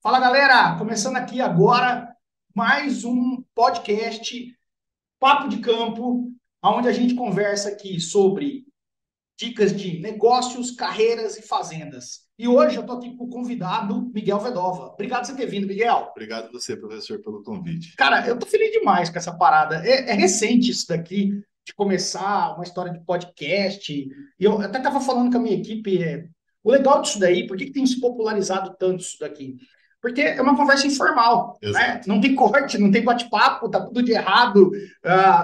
Fala galera, começando aqui agora mais um podcast Papo de Campo, onde a gente conversa aqui sobre dicas de negócios, carreiras e fazendas. E hoje eu estou aqui com o convidado Miguel Vedova. Obrigado por você ter vindo, Miguel. Obrigado você, professor, pelo convite. Cara, eu tô feliz demais com essa parada. É recente isso daqui, de começar uma história de podcast. E eu até estava falando com a minha equipe, o legal disso daí, por que tem se popularizado tanto isso daqui? Porque é uma conversa informal, né? Exato, Não tem corte, não tem bate-papo, tá tudo de errado,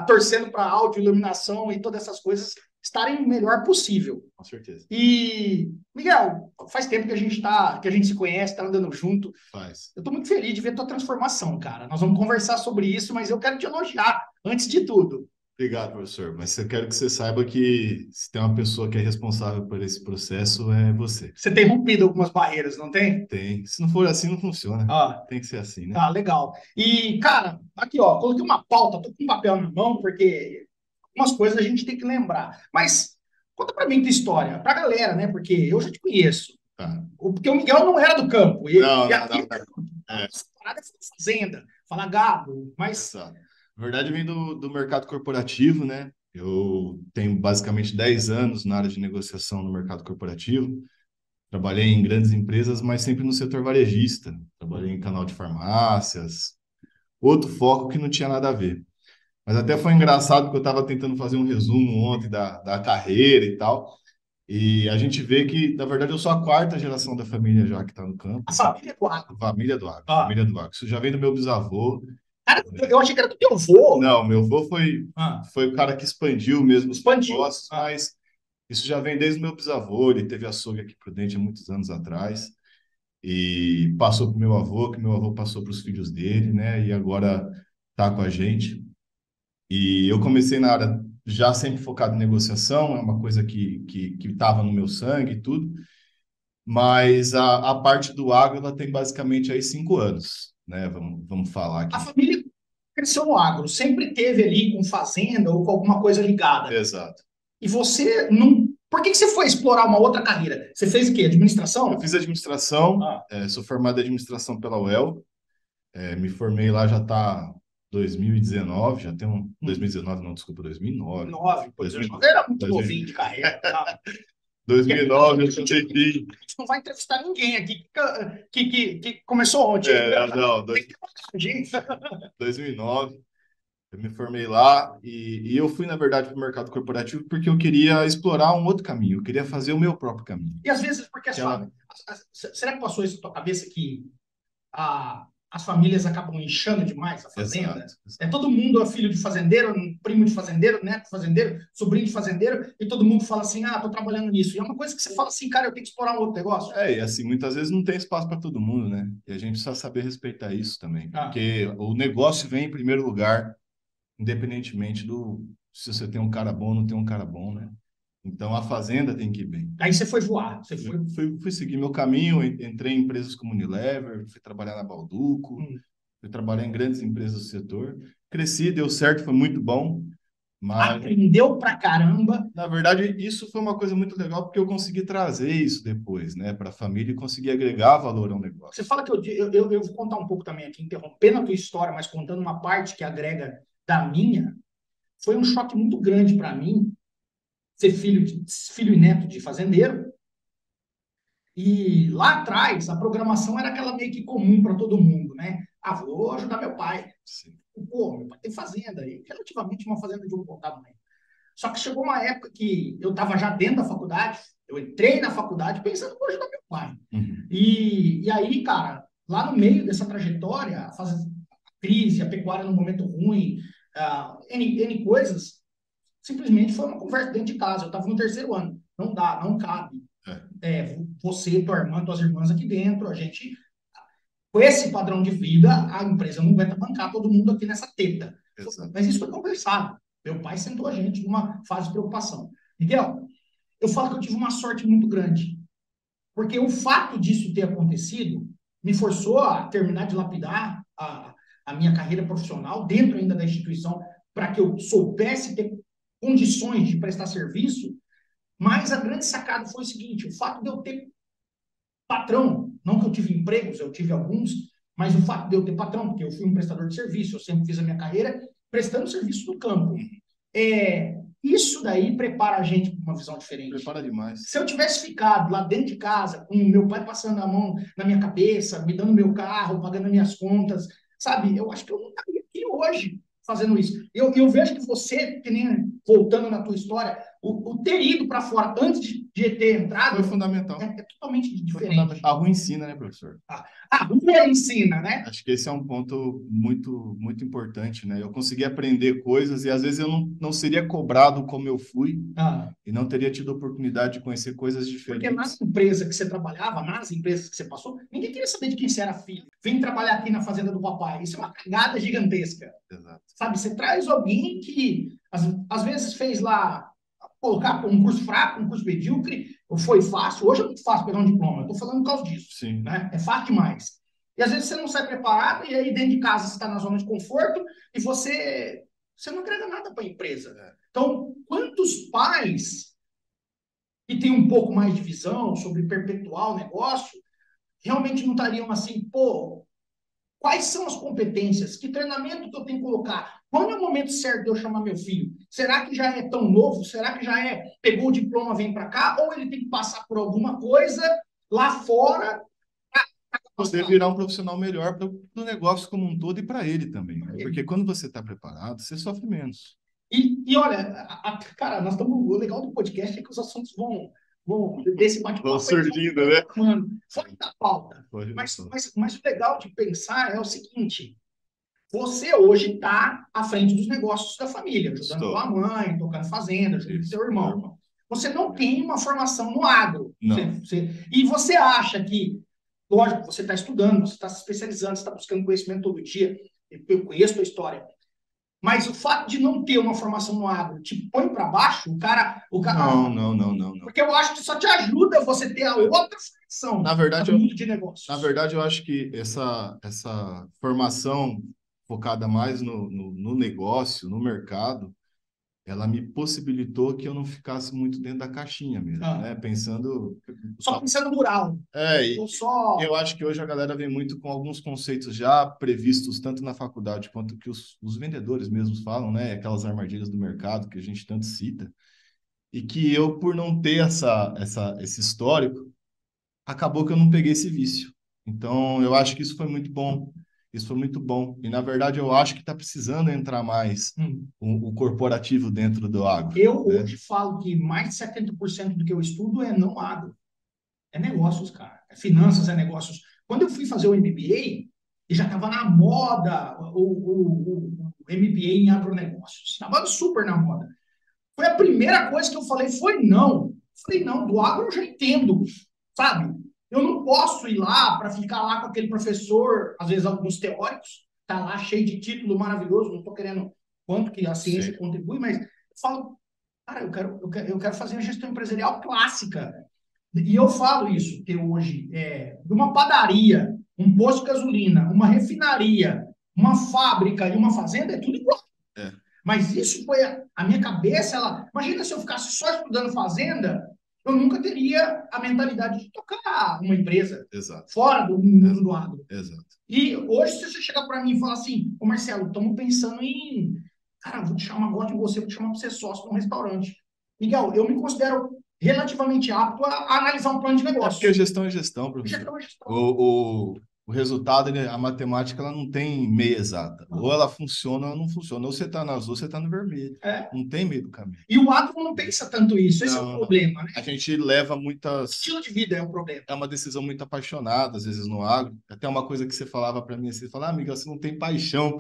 torcendo para áudio, iluminação e todas essas coisas estarem o melhor possível. com certeza. E, Miguel, faz tempo que que a gente se conhece, tá andando junto. Faz. Eu tô muito feliz de ver a tua transformação, cara. Nós vamos conversar sobre isso, mas eu quero te elogiar antes de tudo. Obrigado, professor. Mas eu quero que você saiba que se tem uma pessoa que é responsável por esse processo, é você. Você tem rompido algumas barreiras, não tem? Tem. Se não for assim, não funciona. Ah, Tem que ser assim, né? tá, legal. E, cara, aqui, ó, coloquei uma pauta, tô com um papel na mão, porque algumas coisas a gente tem que lembrar. Mas conta pra mim tua história, pra galera, né? Porque eu já te conheço. Tá. Porque o Miguel não era do campo. Não, E não, aqui, não, não. a É, nossa parada é fazenda, falar gado, mas exato. Na verdade, vem do mercado corporativo, né? Eu tenho basicamente 10 anos na área de negociação no mercado corporativo. Trabalhei em grandes empresas, mas sempre no setor varejista. Trabalhei em canal de farmácias, outro foco que não tinha nada a ver. Mas até foi engraçado porque eu estava tentando fazer um resumo ontem da carreira e tal. E a gente vê que, na verdade, eu sou a quarta geração da família já que está no campo. a família é do agro. Família do agro, Ah, família do agro. Isso já vem do meu bisavô. cara, eu achei que era do teu avô. Não, meu avô foi o cara que expandiu mesmo os Expandiu. negócios, mas isso já vem desde o meu bisavô. Ele teve açougue aqui por dentro há muitos anos atrás. E passou para o meu avô, que meu avô passou para os filhos dele, né? E agora está com a gente. E eu comecei na área já sempre focado em negociação, é uma coisa que estava no meu sangue e tudo, mas a parte do agro ela tem basicamente aí 5 anos, né? Vamos falar A aqui. família cresceu no agro, sempre teve ali com fazenda ou com alguma coisa ligada. Exato. E você não. Por que você foi explorar uma outra carreira? Você fez o quê? Eu Administração? fiz administração, Ah, sou formado em administração pela UEL, me formei lá já está 2019, já tem um hum, 2019, não, desculpa, 2009. 9, pois eu 2000, era muito 2000, novinho de carreira. Tá? A 2009, eu gente tentei. não vai entrevistar ninguém aqui que começou ontem. Não, Tem que ter coragem. 2009. Eu me formei lá e eu fui, na verdade, para o mercado corporativo porque eu queria explorar um outro caminho, eu queria fazer o meu próprio caminho. E às vezes, porque Aquela... será que passou isso na tua cabeça que as famílias acabam inchando demais a fazenda? Exato. É todo mundo é filho de fazendeiro, primo de fazendeiro, neto de fazendeiro, sobrinho de fazendeiro, e todo mundo fala assim: ah, tô trabalhando nisso. E é uma coisa que você fala assim, cara, eu tenho que explorar um outro negócio. E assim, muitas vezes não tem espaço para todo mundo, né? E a gente precisa saber respeitar isso também, Ah, porque o negócio vem em primeiro lugar, independentemente do se você tem um cara bom ou não tem um cara bom, né? Então a fazenda tem que ir bem. aí você foi voar, você foi. Fui seguir meu caminho, entrei em empresas como Unilever, fui trabalhar na Balduco, Hum, fui trabalhar em grandes empresas do setor. Cresci, deu certo, foi muito bom, mas aprendeu pra caramba. na verdade isso foi uma coisa muito legal porque eu consegui trazer isso depois, né, para a família e consegui agregar valor ao Você negócio. fala que eu vou contar um pouco também aqui, interrompendo a tua história, mas contando uma parte que agrega da minha. Foi um choque muito grande para mim ser filho e neto de fazendeiro. E lá atrás, a programação era aquela meio que comum para todo mundo, né? Ah, vou ajudar meu pai. Sim, Pô, meu pai tem fazenda, e relativamente uma fazenda de um bom tamanho. Só que chegou uma época que eu estava já dentro da faculdade, eu entrei na faculdade pensando em ajudar meu pai. uhum. E aí, cara, lá no meio dessa trajetória, a crise, a pecuária no momento ruim, N coisas, simplesmente foi uma conversa dentro de casa. Eu estava no terceiro ano. Não dá, não cabe. É, Você, tua irmã, tuas irmãs aqui dentro, a gente, com esse padrão de vida, a empresa não aguenta bancar todo mundo aqui nessa teta. exato. Mas isso foi conversado. Meu pai sentou a gente numa fase de preocupação. Miguel, eu falo que eu tive uma sorte muito grande, porque o fato disso ter acontecido me forçou a terminar de lapidar a minha carreira profissional dentro ainda da instituição, para que eu soubesse ter condições de prestar serviço. Mas a grande sacada foi o seguinte: o fato de eu ter patrão Não que eu tive empregos, eu tive alguns, mas o fato de eu ter patrão, porque eu fui um prestador de serviço, eu sempre fiz a minha carreira prestando serviço no campo. Isso daí prepara a gente para uma visão diferente. Prepara demais. Se eu tivesse ficado lá dentro de casa, com o meu pai passando a mão na minha cabeça, me dando meu carro, pagando minhas contas, sabe? Eu acho que eu não estaria aqui hoje fazendo isso. Eu vejo que você, que nem voltando na tua história, o ter ido para fora antes de ter entrado foi fundamental. É totalmente diferente. A rua ensina, né, professor? A rua ensina, né? Acho que esse é um ponto muito, muito importante, né? Eu consegui aprender coisas e às vezes eu não seria cobrado como eu fui e não teria tido a oportunidade de conhecer coisas diferentes. Porque nas empresas que você trabalhava, nas empresas que você passou, ninguém queria saber de quem você era filho. Vem trabalhar aqui na fazenda do papai. Isso é uma cagada gigantesca. Exato. Sabe, você traz alguém que às vezes fez lá, colocar um curso fraco, um curso medíocre, foi fácil. Hoje é muito fácil pegar um diploma. Eu estou falando por causa disso. Sim. Né? É fácil demais. E às vezes você não sai preparado e aí dentro de casa você está na zona de conforto e você não agrega nada para a empresa. Então, quantos pais que têm um pouco mais de visão sobre perpetuar o negócio realmente não estariam assim, pô, quais são as competências? Que treinamento que eu tenho que colocar? Quando é o momento certo de eu chamar meu filho? Será que já é tão novo? Será que já pegou o diploma, vem para cá? Ou ele tem que passar por alguma coisa lá fora para poder virar um profissional melhor para o negócio como um todo e para ele também. Né? Porque quando você está preparado, você sofre menos. E olha, cara, nós estamos. O legal do podcast é que os assuntos vão desse bate-papo. Vão surgindo, né? Mano, fora da pauta. Mas o legal de pensar é o seguinte: você hoje está à frente dos negócios da família, ajudando a mãe, tocando fazenda, ajudando seu irmão. Você não tem uma formação no agro. Não. E você acha que, lógico, você está estudando, você está se especializando, você está buscando conhecimento todo dia. Eu conheço a história. Mas o fato de não ter uma formação no agro te põe para baixo, o cara. Não. Porque eu acho que só te ajuda você ter a outra formação no mundo de negócios. Na verdade, eu acho que essa formação focada mais no negócio, no mercado, ela me possibilitou que eu não ficasse muito dentro da caixinha mesmo, né? Só pensando rural. Eu acho que hoje a galera vem muito com alguns conceitos já previstos, tanto na faculdade quanto que os vendedores mesmos falam, né? Aquelas armadilhas do mercado que a gente tanto cita. E que eu, por não ter esse histórico, acabou que eu não peguei esse vício. Então, eu acho que isso foi muito bom. Isso foi muito bom. E, na verdade, eu acho que está precisando entrar mais o corporativo dentro do agro. Eu hoje falo que mais de 70% do que eu estudo é não agro. É negócios, cara. É finanças, é negócios. Quando eu fui fazer o MBA, e já estava na moda o MBA em agronegócios. Estava super na moda. Foi a primeira coisa que eu falei, não. Falei, não, do agro eu já entendo, sabe? Eu não posso ir lá para ficar lá com aquele professor, às vezes alguns teóricos, tá lá cheio de título maravilhoso, não estou querendo quanto que a ciência contribui, mas eu falo, cara, eu quero fazer a gestão empresarial clássica. E eu falo isso, que hoje, de uma padaria, um posto de gasolina, uma refinaria, uma fábrica e uma fazenda, é tudo igual. Mas isso foi a minha cabeça. Imagina se eu ficasse só estudando fazenda, eu nunca teria a mentalidade de tocar uma empresa fora do mundo do agro. Exato. E hoje, se você chegar para mim e falar assim, ô Marcelo, estamos pensando em, cara, vou te chamar, gosto de você, vou te chamar para ser sócio de um restaurante. Miguel, eu me considero relativamente apto a analisar um plano de negócio. Porque gestão é gestão, professor. Gestão é gestão. O resultado, a matemática, ela não tem meia exata. Ou ela funciona ou não funciona. Ou você está no azul, ou você está no vermelho. Não tem meio do caminho. E o agro não pensa tanto isso. Esse é o problema, né? A gente leva muitas... Estilo de vida é um problema. É uma decisão muito apaixonada, às vezes, no agro. Até uma coisa que você falava para mim, você fala, amiga, você não tem paixão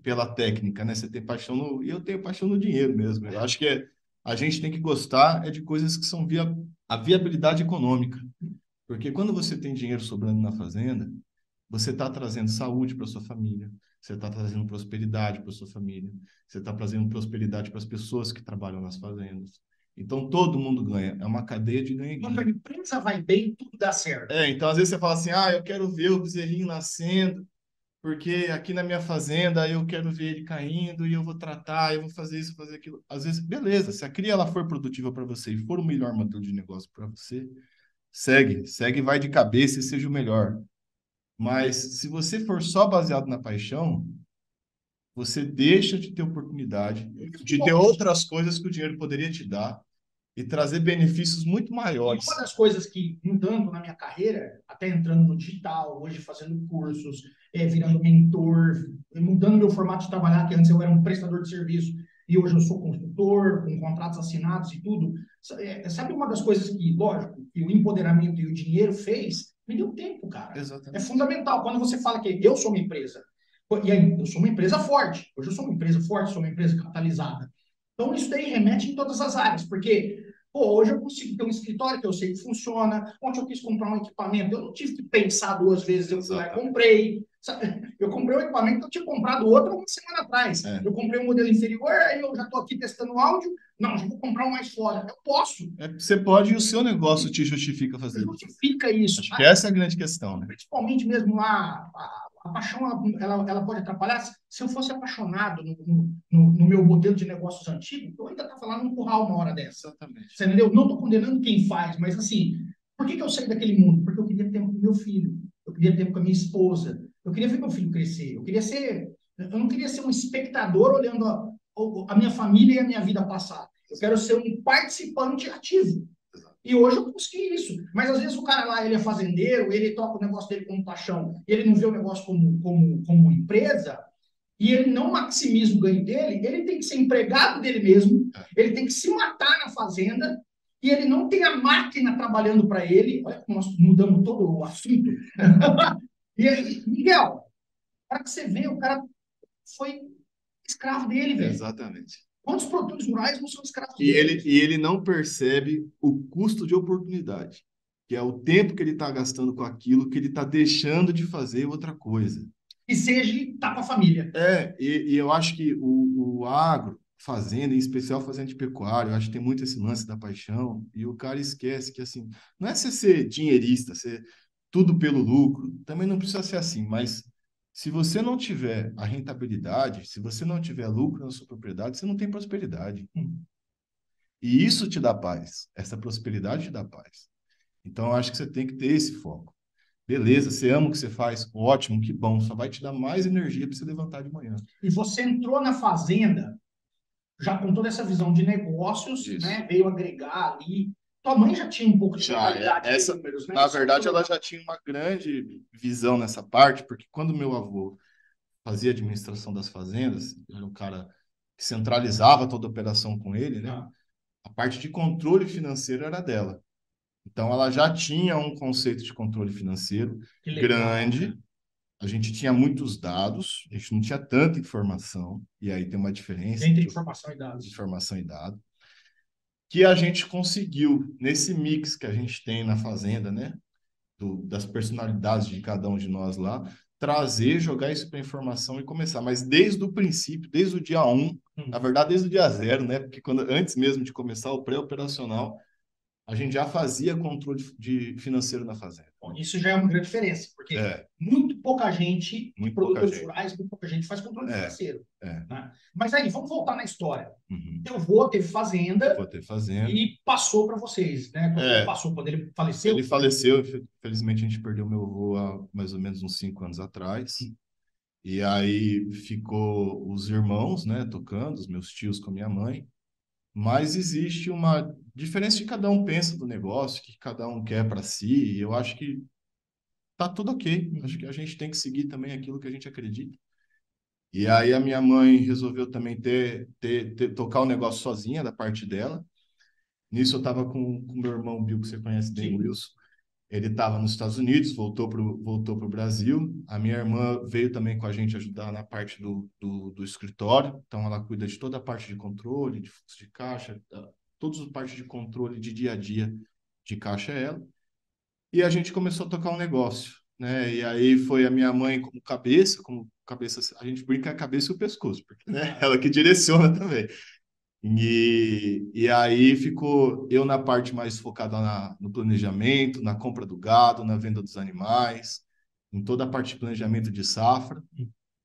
pela técnica, né? Você tem paixão E eu tenho paixão no dinheiro mesmo. Eu acho que a gente tem que gostar de coisas que são a viabilidade econômica. Porque quando você tem dinheiro sobrando na fazenda, você está trazendo saúde para sua família, você está trazendo prosperidade para sua família, você está trazendo prosperidade para as pessoas que trabalham nas fazendas. Então, todo mundo ganha. É uma cadeia de ganha-ganha. Quando a empresa vai bem, tudo dá certo. Então, às vezes você fala assim, eu quero ver o bezerrinho nascendo, porque aqui na minha fazenda eu quero ver ele caindo e eu vou tratar, eu vou fazer isso, fazer aquilo. Às vezes, beleza, se a cria ela for produtiva para você e for o melhor modelo de negócio para você segue, vai de cabeça e seja o melhor. Mas se você for só baseado na paixão, você deixa de ter oportunidade de ter outras coisas que o dinheiro poderia te dar e trazer benefícios muito E uma maiores. das coisas que, mudando na minha carreira, até entrando no digital, hoje fazendo cursos, virando mentor, mudando meu formato de trabalhar, que antes eu era um prestador de serviço e hoje eu sou consultor, com contratos assinados e tudo. Sabe uma das coisas que, lógico, que o empoderamento e o dinheiro fez? Me deu tempo, cara. É Exatamente. fundamental. Quando você fala que eu sou uma empresa, e aí, eu sou uma empresa forte. Hoje eu sou uma empresa forte, sou uma empresa capitalizada. Então, isso daí remete em todas as áreas, porque pô, hoje eu consigo ter um escritório que eu sei que funciona. Ontem eu quis comprar um equipamento, eu não tive que pensar duas vezes, eu fui lá e comprei. Eu comprei um equipamento que eu tinha comprado outro uma semana atrás. É. Eu comprei um modelo inferior, aí eu já estou aqui testando o áudio. Não, já vou comprar um mais foda. Eu posso. Você pode e o seu negócio te justifica fazer isso. Justifica isso. Acho que essa é a grande questão, né? Principalmente mesmo lá, a paixão ela pode atrapalhar. Se eu fosse apaixonado no meu modelo de negócios antigo, eu ainda estava lá num curral uma hora dessa. Exatamente. Você entendeu? Não estou condenando quem faz, mas assim, por que eu saí daquele mundo? Porque eu queria tempo com meu filho, eu queria tempo com a minha esposa, eu queria ver meu filho crescer, eu não queria ser um espectador olhando a minha família e a minha vida passar. Eu quero ser um participante ativo. E hoje eu consegui isso. Mas às vezes o cara lá, ele é fazendeiro, ele toca o negócio dele como paixão, ele não vê o negócio como empresa, e ele não maximiza o ganho dele, ele tem que ser empregado dele mesmo, ele tem que se matar na fazenda, e ele não tem a máquina trabalhando para ele. Olha como nós mudamos todo o assunto. E, Miguel, para que você vê, o cara foi escravo dele, velho. Exatamente. Quantos produtores rurais não são escravos E dele? ele não percebe o custo de oportunidade, que é o tempo que ele está gastando com aquilo que ele está deixando de fazer outra coisa. E seja estar com a família. E eu acho que o agro, fazenda, em especial fazenda de pecuária, eu acho que tem muito esse lance da paixão, e o cara esquece que, assim, não é você ser dinheirista, ser tudo pelo lucro, também não precisa ser assim, mas se você não tiver a rentabilidade, se você não tiver lucro na sua propriedade, você não tem prosperidade. E isso te dá paz, essa prosperidade te dá paz. Então, eu acho que você tem que ter esse foco. Beleza, você ama o que você faz, ótimo, que bom, só vai te dar mais energia para você levantar de manhã. E você entrou na fazenda já com toda essa visão de negócios, Isso. né? Veio agregar ali. Tua mãe já tinha um pouco de mentalidade de essa, números, né? na Isso é verdade, ela legal. já tinha uma grande visão nessa parte, porque quando meu avô fazia administração das fazendas, era um cara que centralizava toda a operação com ele, né? Ah, A parte de controle financeiro era dela. Então, ela já tinha um conceito de controle financeiro que legal, grande. né? A gente tinha muitos dados, a gente não tinha tanta informação, e aí tem uma diferença Entre entre informação e dados. informação e dado, que a gente conseguiu, nesse mix que a gente tem na fazenda, né, das personalidades de cada um de nós lá, trazer, jogar isso para informação e começar. Mas desde o princípio, desde o dia um, na verdade, desde o dia zero, né, porque antes mesmo de começar o pré-operacional, a gente já fazia controle financeiro na fazenda. Bom, isso já é uma grande diferença, porque É, muito pouca gente, de muito pouca produtores gente. rurais, muito pouca gente faz controle É, financeiro. é. Né? Mas aí, vamos voltar na história. Uhum. Teu avô teve fazenda Vou ter fazenda. e passou para vocês, né? Quando ele É, passou, quando ele faleceu? ele faleceu, infelizmente a gente perdeu meu avô há mais ou menos uns 5 anos atrás. E aí ficou os irmãos, né, tocando, os meus tios com a minha mãe. Mas existe uma diferença de cada um pensa do negócio, que cada um quer para si. E eu acho que tá tudo ok. Acho que a gente tem que seguir também aquilo que a gente acredita. E aí a minha mãe resolveu também tocar o negócio sozinha da parte dela. Nisso eu estava com meu irmão Bill, que você conhece bem, o Sim. Wilson. Ele estava nos Estados Unidos, voltou pro Brasil. A minha irmã veio também com a gente ajudar na parte do escritório. Então, ela cuida de toda a parte de controle, de fluxo de caixa, todas as partes de controle de dia a dia de caixa é ela. E a gente começou a tocar um negócio, né? E aí foi a minha mãe como cabeça, a gente brinca a cabeça e o pescoço, porque, né? Ela que direciona também. E aí ficou eu na parte mais focada no planejamento, na compra do gado, na venda dos animais, em toda a parte de planejamento de safra.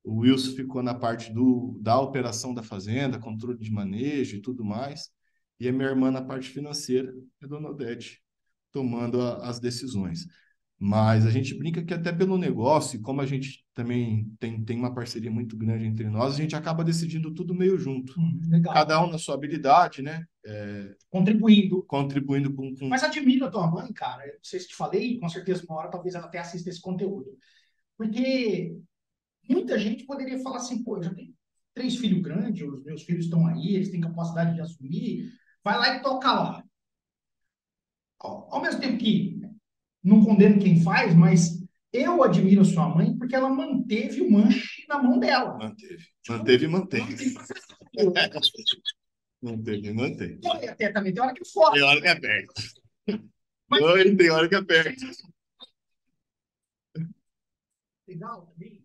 O Wilson ficou na parte da operação da fazenda, controle de manejo e tudo mais. E a minha irmã na parte financeira, a dona Odete. tomando as decisões. Mas a gente brinca que até pelo negócio, e como a gente também tem uma parceria muito grande entre nós, a gente acaba decidindo tudo meio junto. Legal. Cada um na sua habilidade, né? Contribuindo. Contribuindo com... Mas admiro a tua mãe, cara. Eu não sei se te falei, com certeza uma hora talvez ela até assista esse conteúdo. Porque muita gente poderia falar assim, pô, eu já tenho 3 filhos grandes, os meus filhos estão aí, eles têm capacidade de assumir, vai lá e toca lá. Ao mesmo tempo que não condeno quem faz, mas eu admiro a sua mãe porque ela manteve o manche na mão dela. Manteve. Tipo, Manteve e mantém. Manteve e mantém. Até também tem hora que fora. Tem hora que aperta. Mas Tem hora que aperta. legal também,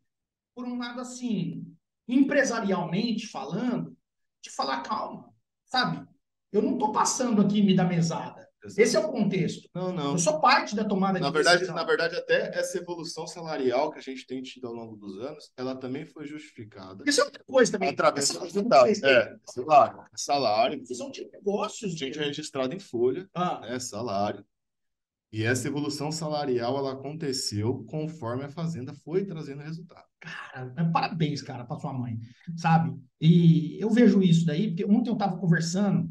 por um lado assim, empresarialmente falando, de falar calma, sabe? Eu não estou passando aqui me dar mesada. Esse é o contexto. Não, não. Eu sou parte da tomada de decisão. Na verdade, até essa evolução salarial que a gente tem tido ao longo dos anos, ela também foi justificada. Isso é outra coisa também. Através do resultado. Salário. Vocês são de negócios. Gente registrado em folha, né, salário. E essa evolução salarial, ela aconteceu conforme a Fazenda foi trazendo resultado. Cara, parabéns, cara, para sua mãe, sabe? E eu vejo isso daí, porque ontem eu estava conversando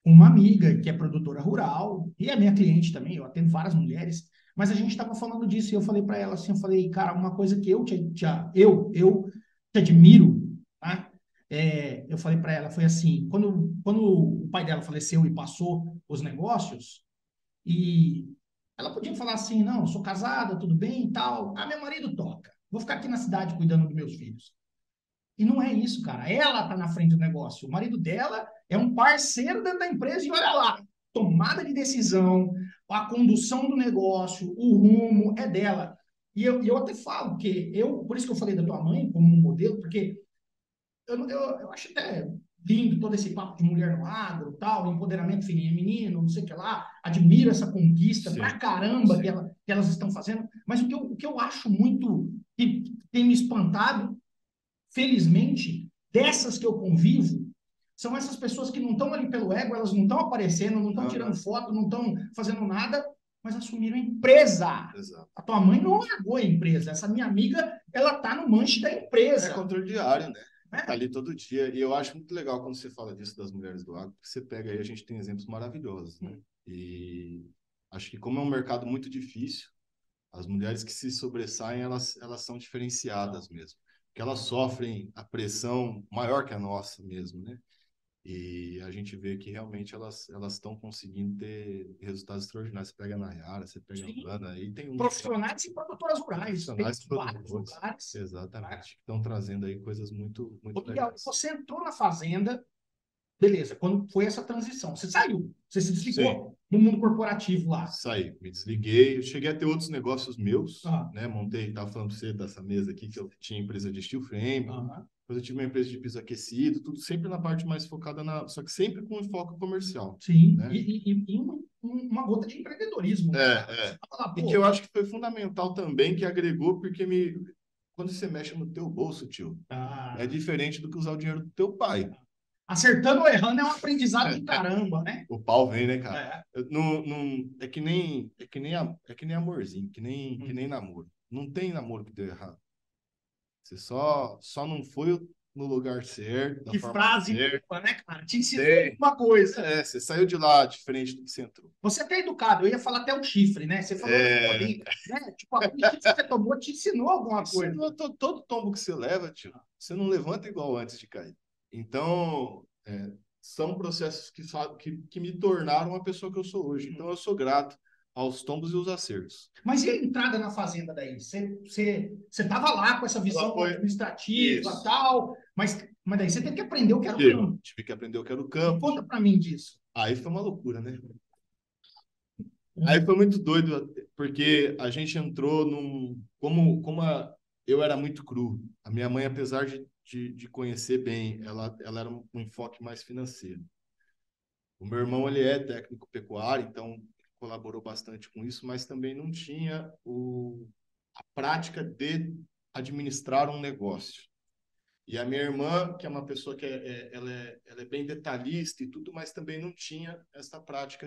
com uma amiga que é produtora rural, e é minha cliente também, eu atendo várias mulheres, mas a gente estava falando disso, e eu falei para ela assim, eu falei, cara, uma coisa que eu te admiro, tá? Eu falei para ela, foi assim, quando o pai dela faleceu e passou os negócios, e ela podia falar assim, não, eu sou casada, tudo bem e tal. Ah, meu marido toca. Vou ficar aqui na cidade cuidando dos meus filhos. E não é isso, cara. Ela está na frente do negócio. O marido dela é um parceiro dentro da empresa e olha lá, tomada de decisão, a condução do negócio, o rumo é dela. E eu até falo que por isso que eu falei da tua mãe como um modelo, porque eu acho até lindo todo esse papo de mulher no agro, tal, empoderamento feminino, não sei o que lá, admiro essa conquista pra caramba que elas estão fazendo, mas o que eu acho muito, que tem me espantado, felizmente, dessas que eu convivo, são essas pessoas que não estão ali pelo ego, elas não estão aparecendo, não estão tirando foto, não estão fazendo nada, mas assumiram a empresa. Exato. A tua mãe não largou a empresa. Essa minha amiga, ela tá no manche da empresa. É controle diário, né? Tá ali todo dia. E eu acho muito legal quando você fala disso das mulheres do agro, porque você pega aí, a gente tem exemplos maravilhosos, né? E acho que como é um mercado muito difícil, as mulheres que se sobressaem, elas são diferenciadas mesmo. Porque elas sofrem a pressão maior que a nossa mesmo, né? E a gente vê que realmente elas estão conseguindo ter resultados extraordinários. Você pega a Nayara, você pega a Ana, aí tem profissionais e produtoras rurais. Profissionais e vários lugares. Exatamente. Estão trazendo aí coisas muito, muito Miguel, legais. você entrou na fazenda, beleza, quando foi essa transição? Você saiu, você se desligou do mundo corporativo lá. Saí, me desliguei. Eu cheguei a ter outros negócios meus, né? Montei, estava falando para você dessa mesa aqui, que eu tinha empresa de steel frame. Depois eu tive uma empresa de piso aquecido, tudo sempre na parte mais focada só que sempre com foco comercial. Sim, né? E uma gota de empreendedorismo. Né? E que eu acho que foi fundamental também, que agregou, porque quando você mexe no teu bolso, tio, é diferente do que usar o dinheiro do teu pai. Acertando ou errando é um aprendizado do caramba, né? O pau vem, né, cara? É que nem amorzinho, que nem namoro. Não tem namoro que deu errado. Você só não foi no lugar certo, que frase boa, né, cara? Te ensinou uma coisa. Você saiu de lá diferente do que você entrou. Você é até educado, eu ia falar até o chifre, né? Você falou ali, né? Tipo, o chifre que você tomou te ensinou alguma coisa. Ensinou todo tombo que você leva, tio. Você não levanta igual antes de cair. Então, são processos que me tornaram a pessoa que eu sou hoje. Então, eu sou grato aos tombos e os acertos. Mas e a entrada na fazenda daí? Você estava lá com essa visão administrativa e tal, mas daí você teve que aprender o que era o campo. Tive que aprender o que era o campo. Conta para mim disso. Aí foi uma loucura, né? Aí foi muito doido, porque a gente entrou eu era muito cru. A minha mãe, apesar de conhecer bem, ela era um enfoque mais financeiro. O meu irmão, ele é técnico pecuário, então colaborou bastante com isso, mas também não tinha a prática de administrar um negócio. E a minha irmã, que é uma pessoa que ela é bem detalhista e tudo, mas também não tinha essa prática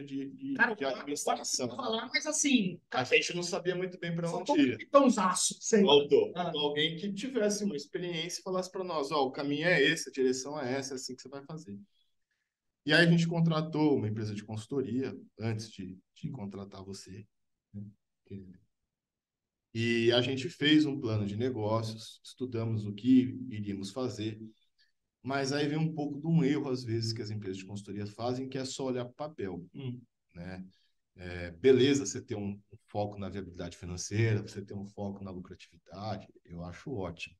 Cara, de administração. falar, mas assim, A gente não sabia muito bem para onde faltou um ir. capitãozaço. Faltou. Ah, Alguém que tivesse uma experiência e falasse para nós, ó, o caminho é esse, a direção é essa, é assim que você vai fazer. E aí a gente contratou uma empresa de consultoria antes de contratar você, né? E a gente fez um plano de negócios, estudamos o que iríamos fazer, mas aí vem um pouco de um erro, às vezes, que as empresas de consultoria fazem, que é só olhar para o papel, né? Beleza, você ter um foco na viabilidade financeira, você ter um foco na lucratividade, eu acho ótimo.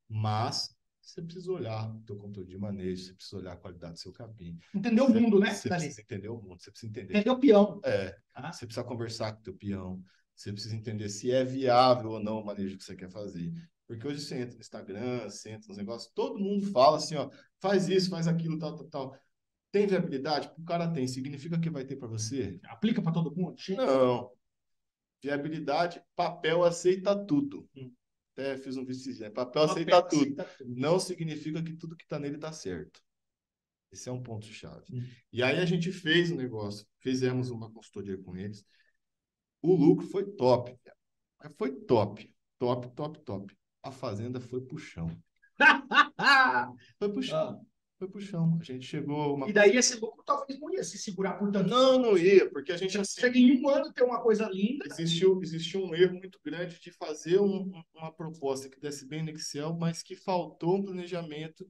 Mas você precisa olhar o teu controle de manejo, você precisa olhar a qualidade do seu cabine. entendeu o mundo, né? Você precisa entender o mundo, você precisa entender. Entendeu o peão. Você precisa conversar com o teu peão, você precisa entender se é viável ou não o manejo que você quer fazer. Porque hoje você entra no Instagram, você entra nos negócios, todo mundo fala assim, ó, faz isso, faz aquilo, tal, tal, tal. Tem viabilidade? O cara tem. Significa que vai ter para você? Aplica para todo mundo? Não. Viabilidade, papel aceita tudo. Até fiz um vídeo, papel aceita tudo. Não significa que tudo que está nele está certo. Esse é um ponto-chave. E aí a gente fez um negócio, fizemos uma consultoria com eles. O lucro foi top. Foi top. Top, top, top. A fazenda foi pro chão. Foi pro chão. Foi pro chão. A gente chegou. E daí esse lucro talvez não ia se segurar por tanto. Não ia, porque a gente assim, chega em um ano ter uma coisa linda. Existiu um erro muito grande de fazer uma proposta que desse bem no Excel, mas que faltou um planejamento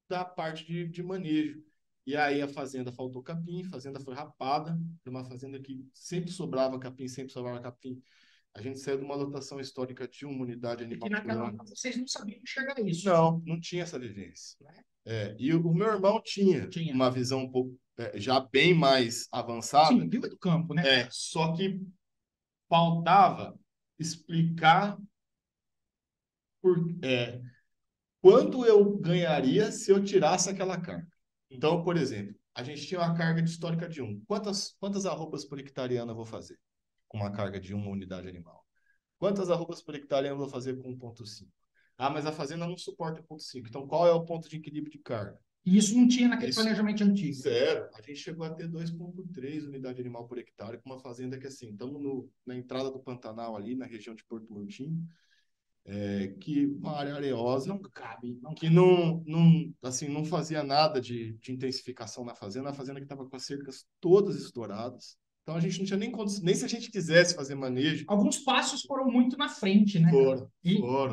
da parte de manejo. E aí a fazenda faltou capim, a fazenda foi rapada, era uma fazenda que sempre sobrava capim, sempre sobrava capim. A gente saiu de uma lotação histórica de uma unidade animal. E naquela época vocês não sabiam enxergar isso. Não tinha essa vivência. E o meu irmão tinha uma visão um pouco já bem mais avançada. Sim, viu do campo, né? Só que faltava explicar quanto eu ganharia se eu tirasse aquela carga. Então, por exemplo, a gente tinha uma carga de histórica de 1. Quantas arrobas por hectareana eu vou fazer com uma carga de 1 unidade animal? Quantas arrobas por hectareana eu vou fazer com 1,5? Ah, mas a fazenda não suporta 1,5. Então, qual é o ponto de equilíbrio de carga? E isso não tinha naquele planejamento antigo. Zero. A gente chegou a ter 2,3 unidade animal por hectare, com uma fazenda que, assim, estamos na entrada do Pantanal ali, na região de Porto Murtinho, que uma área areosa, que assim, não fazia nada de intensificação na fazenda, a fazenda que estava com as cercas todas estouradas. Então a gente não tinha nem se a gente quisesse fazer manejo. Alguns passos foram muito na frente, né? Foram.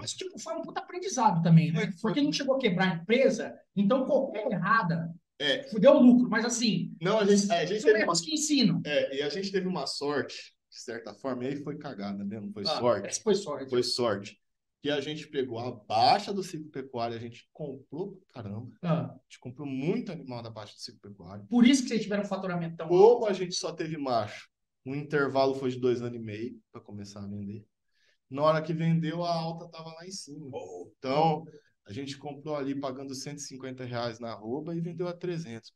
Mas tipo, foi um puta aprendizado também, né? Porque não chegou a quebrar a empresa, então qualquer errada deu lucro, mas assim, não, a gente são erros que ensinam. E a gente teve uma sorte, de certa forma, e aí foi cagada mesmo, foi sorte. Foi sorte. Foi sorte. Que a gente pegou a baixa do ciclo pecuário, a gente comprou, caramba, a gente comprou muito animal da baixa do ciclo pecuário. Por isso que vocês tiveram um fatoramento tão alto. Como a gente só teve macho, o intervalo foi de 2 anos e meio para começar a vender. Na hora que vendeu, a alta estava lá em cima. Então, a gente comprou ali pagando R$ 150 na arroba e vendeu a 300.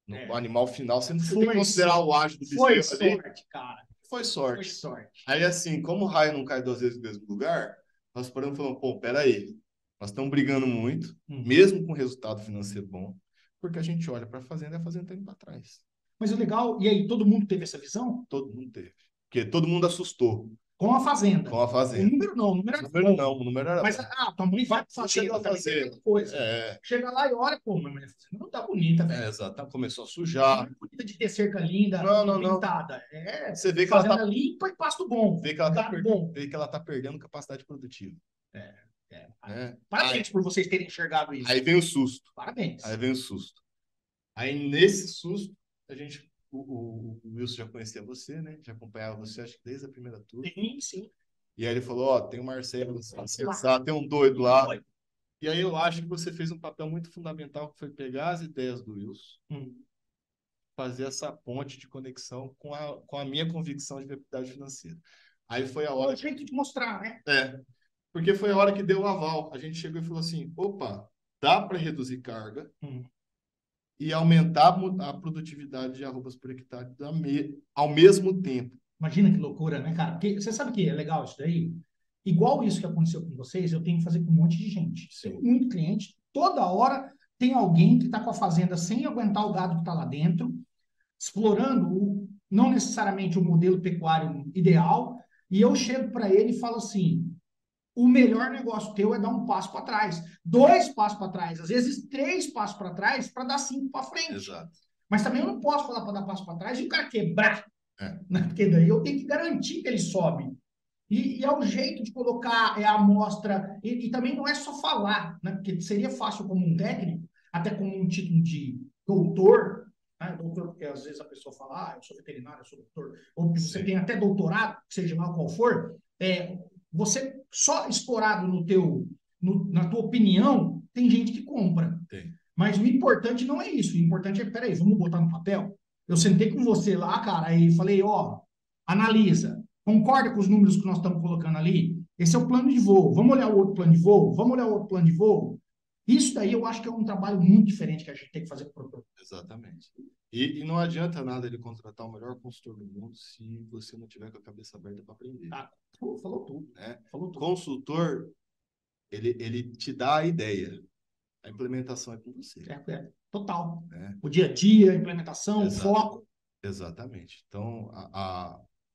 No animal final, você não tem que considerar o ágio do bezerro ali. Foi sorte, cara. Foi sorte. Aí, assim, como o raio não cai 2 vezes no mesmo lugar, nós paramos e falamos, pô, peraí, nós estamos brigando muito, mesmo com resultado financeiro bom, porque a gente olha para a fazenda está indo para trás. Mas o legal, e aí, todo mundo teve essa visão? Todo mundo teve. Porque todo mundo assustou. Com a fazenda. Com a fazenda. O número não, o número era não, o número era mas tua mãe vai fazer a fazer coisa. Chega lá e olha, pô, mas a fazenda não tá bonita, velho. Exato, começou a sujar. Não é bonita de ter cerca linda, pintada. Você vê que fazenda ela tá limpa e pasto bom. Vê que ela tá perdendo capacidade produtiva. Parabéns por vocês terem enxergado isso. Aí vem o susto. Parabéns. Aí vem o susto. Aí nesse susto, a gente o Wilson já conhecia você, né? Já acompanhava você, acho que desde a primeira turma. Sim. E aí ele falou, ó, tem o Marcelo, tem um doido lá. E aí eu acho que você fez um papel muito fundamental, que foi pegar as ideias do Wilson, fazer essa ponte de conexão com a minha convicção de viabilidade financeira. Aí foi a hora... Foi o jeito de mostrar, né? Porque foi a hora que deu o aval. A gente chegou e falou assim, opa, dá para reduzir carga, e aumentar a produtividade de arrobas por hectare ao mesmo tempo. Imagina que loucura, né, cara? Porque você sabe que é legal isso daí? Igual isso que aconteceu com vocês, eu tenho que fazer com um monte de gente. Tem muito cliente, Toda hora tem alguém que está com a fazenda sem aguentar o gado que está lá dentro, explorando não necessariamente o modelo pecuário ideal, e eu chego para ele e falo assim, o melhor negócio teu é dar um passo para trás, 2 passos para trás, às vezes 3 passos para trás para dar 5 para frente. Exato. Mas também eu não posso falar para dar passo para trás e o cara quebrar, né? Porque daí eu tenho que garantir que ele sobe. E é o jeito de colocar, é a amostra, e também não é só falar, né? Porque seria fácil como um técnico, até como um título de doutor, né? Doutor, porque às vezes a pessoa fala, eu sou veterinário, eu sou doutor, ou que você tem até doutorado, seja lá qual for, você só escorado na tua opinião, tem gente que compra. Tem. Mas o importante não é isso, o importante é, peraí, vamos botar no papel? Eu sentei com você lá, cara, e falei, analisa. Concorda com os números que nós estamos colocando ali? Esse é o plano de voo. Vamos olhar o outro plano de voo? Vamos olhar o outro plano de voo? Isso daí eu acho que é um trabalho muito diferente que a gente tem que fazer com o produtor. Exatamente. E não adianta nada ele contratar o melhor consultor do mundo se você não tiver com a cabeça aberta para aprender. Falou tudo. Né? Falou tudo. Consultor, ele te dá a ideia. A implementação é com você. Total. O dia a dia, a implementação, o foco. Exatamente. Então,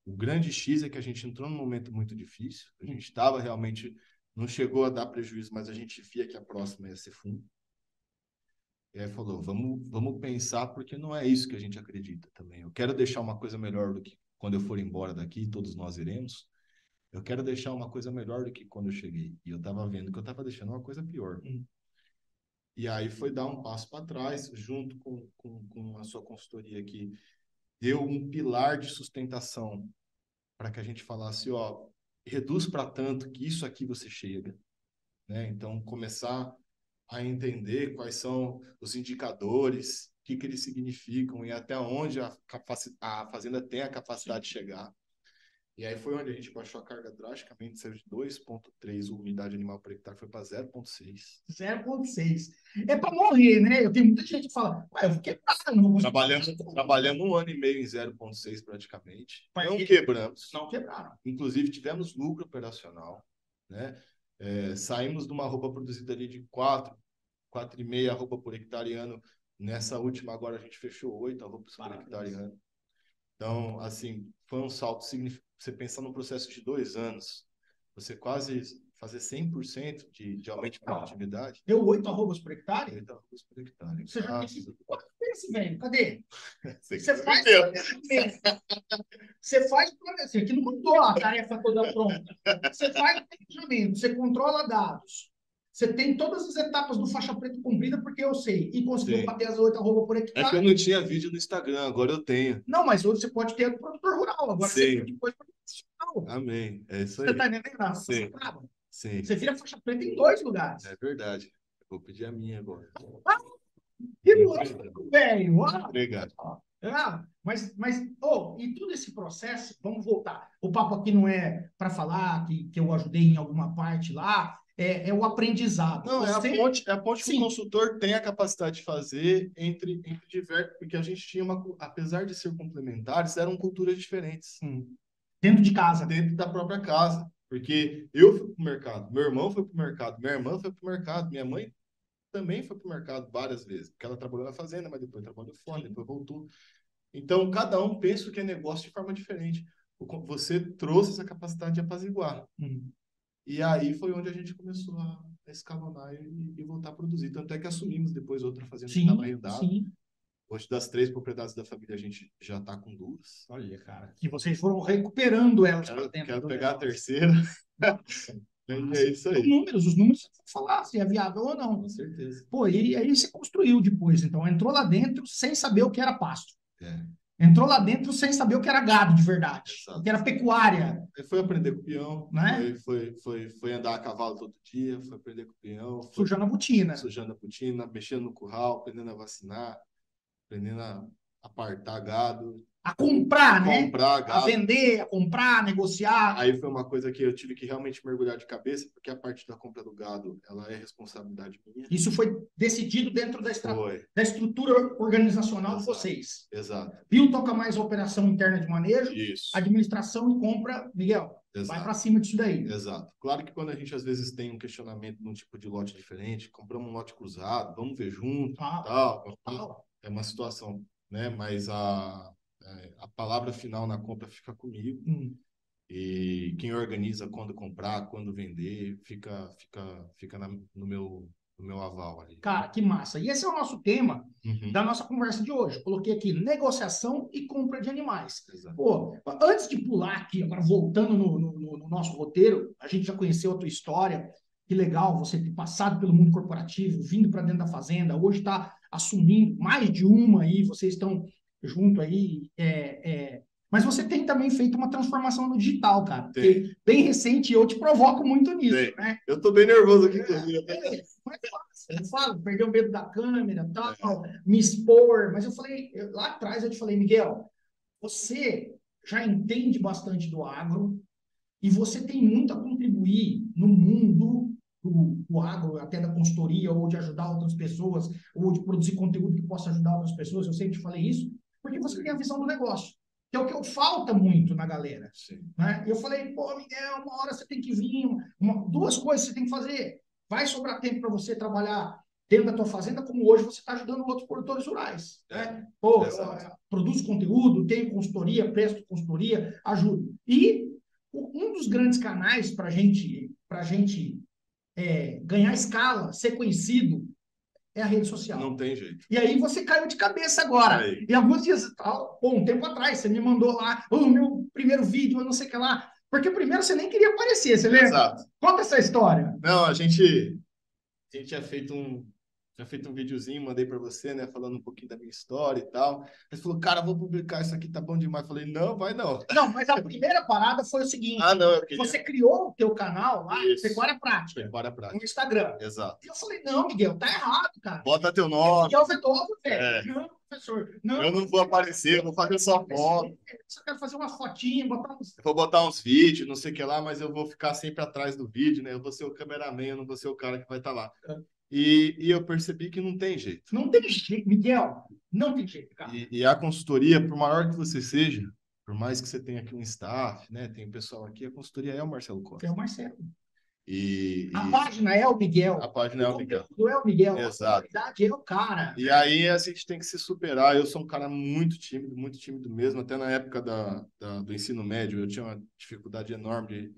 o grande X é que a gente entrou num momento muito difícil. A gente estava realmente... Não chegou a dar prejuízo, mas a gente via que a próxima ia ser fundo. E aí falou, vamos pensar, porque não é isso que a gente acredita também. Eu quero deixar uma coisa melhor do que quando eu for embora daqui, todos nós iremos. Eu quero deixar uma coisa melhor do que quando eu cheguei. E eu estava vendo que eu estava deixando uma coisa pior. E aí foi dar um passo para trás, junto com a sua consultoria aqui. Deu um pilar de sustentação para que a gente falasse, reduz para tanto que isso aqui você chega. Né? Então, começar a entender quais são os indicadores, o que eles significam e até onde a fazenda tem a capacidade de chegar. E aí foi onde a gente baixou a carga drasticamente, saiu de 2,3 unidade animal por hectare, foi para 0,6. 0,6. É para morrer, né? Eu tenho muita gente que fala, eu vou quebrar. Não vou Trabalhamos 1 ano e meio em 0,6 praticamente. Não quebramos. Não quebraram. Inclusive, tivemos lucro operacional. Né? Saímos de uma arroba produzida ali de 4,5 arroba por hectare ano. Nessa última, agora a gente fechou 8 arrobas por hectare ano. Então, assim, foi um salto significativo. Você pensar num processo de 2 anos, você quase fazer 100% de aumento de produtividade. Deu 8 arrobas por hectare? 8 arrobas por hectare. Você já tem esse velho, cadê? Você faz Você faz planejamento. Aqui não mandou a tarefa toda pronta. Você faz planejamento, você controla dados. Você tem todas as etapas do faixa preta cumprida, porque eu sei. E conseguiu bater as 8 arroba por hectare. É que eu não tinha vídeo no Instagram, agora eu tenho. Não, mas hoje você pode ter do produtor rural. Agora você tem depois profissional. Amém. É isso aí. Você está entendendo? Sim. Você vira faixa preta em 2 lugares. É verdade. Eu vou pedir a minha agora. Que louco, velho. Obrigado. E todo esse processo, vamos voltar. O papo aqui não é para falar que eu ajudei em alguma parte lá, é o aprendizado. Não, é a ponte que o consultor tem a capacidade de fazer entre diversos, porque a gente tinha apesar de ser complementares, eram culturas diferentes. Dentro de casa. Dentro da própria casa. Porque eu fui para o mercado, meu irmão foi para o mercado, minha irmã foi para o mercado, minha mãe também foi para o mercado várias vezes, porque ela trabalhou na fazenda, mas depois trabalhou fora, depois voltou. Então, cada um pensa o que é negócio de forma diferente. Você trouxe essa capacidade de apaziguar. E aí foi onde a gente começou a escalonar e voltar a produzir. Tanto é que assumimos depois outra fazenda que estava arrendada. Hoje, das 3 propriedades da família, a gente já está com 2. Olha, cara. Que vocês foram recuperando elas para dentro. Quero pegar a terceira. É isso aí. Os números vão falar se é viável ou não. Com certeza. E aí você construiu depois. Então, entrou lá dentro sem saber o que era pasto. Entrou lá dentro sem saber o que era gado de verdade, o que era pecuária. Foi aprender com o peão, né? Foi andar a cavalo todo dia, foi aprender com o peão. Sujando a botina. Mexendo no curral, aprendendo a vacinar, aprendendo a apartar gado. A comprar, né? Comprar gado. A vender, a comprar, a negociar. Aí foi uma coisa que eu tive que realmente mergulhar de cabeça, porque a parte da compra do gado, ela é responsabilidade minha. Isso foi decidido dentro da estrutura organizacional de vocês. Exato. Bill toca mais a operação interna de manejo, Isso. administração e compra, Miguel. Vai Exato. para cima disso daí. Exato. Claro que quando a gente às vezes tem um questionamento de um tipo de lote diferente, compramos um lote cruzado, vamos ver junto, tal, é uma situação, né? Mas a palavra final na compra fica comigo. E quem organiza quando comprar, quando vender, fica no meu aval ali. Cara, que massa. E esse é o nosso tema Uhum. da nossa conversa de hoje. Eu coloquei aqui negociação e compra de animais. Exato. Pô, antes de pular aqui, agora voltando no nosso roteiro, a gente já conheceu a tua história. Que legal você ter passado pelo mundo corporativo, vindo para dentro da fazenda, hoje está assumindo mais de uma aí, vocês estão junto aí. Mas você tem também feito uma transformação no digital, cara. Porque bem recente, eu te provoco muito nisso, né? Eu tô bem nervoso aqui. Eu falo, perder o medo da câmera, tal, me expor. Mas eu falei, lá atrás eu te falei, Miguel, você já entende bastante do agro e você tem muito a contribuir no mundo do agro, até da consultoria, ou de ajudar outras pessoas, ou de produzir conteúdo que possa ajudar outras pessoas. Eu sempre te falei isso, porque você tem a visão do negócio, que é o que falta muito na galera. Né? Eu falei, pô, Miguel, uma hora você tem que vir, duas coisas você tem que fazer. Vai sobrar tempo para você trabalhar dentro da tua fazenda, como hoje você está ajudando outros produtores rurais. Né? Pô, produzo conteúdo, tenho consultoria, presto consultoria, ajudo. E um dos grandes canais para a gente ganhar escala, ser conhecido, é a rede social. Não tem jeito. E aí você caiu de cabeça agora. E alguns dias, um tempo atrás, você me mandou lá o meu primeiro vídeo, eu não sei o que lá. Porque primeiro você nem queria aparecer, você lembra? Exato. Conta essa história. Não, a gente tinha feito um videozinho, mandei para você, né, falando um pouquinho da minha história e tal. Ele falou, cara, vou publicar isso aqui, tá bom demais. Eu falei, não, vai não. Não, mas a primeira parada foi o seguinte. Não, eu queria. Você criou o teu canal lá, Pecuária Prática. Pecuária Prática. No Instagram. Exato. E eu falei, não, Miguel, tá errado, cara. Bota teu nome. Miguel Vedova, velho. Não, professor. Não. Eu não vou aparecer, eu vou fazer só foto. Eu só quero fazer uma fotinha, botar uns... Eu vou botar uns vídeos, não sei o que lá, mas eu vou ficar sempre atrás do vídeo, né? Eu vou ser o cameraman, eu não vou ser o cara que vai estar lá. E eu percebi que não tem jeito. Não tem jeito, Miguel. Não tem jeito, cara. E a consultoria, por maior que você seja, por mais que você tenha aqui um staff, né? Tem um pessoal aqui, a consultoria é o Marcelo Costa. É o Marcelo. A página é o Miguel. A página é o Miguel. É o Miguel. Exato. A verdade é o cara. E aí a gente tem que se superar. Eu sou um cara muito tímido mesmo. Até na época do ensino médio, eu tinha uma dificuldade enorme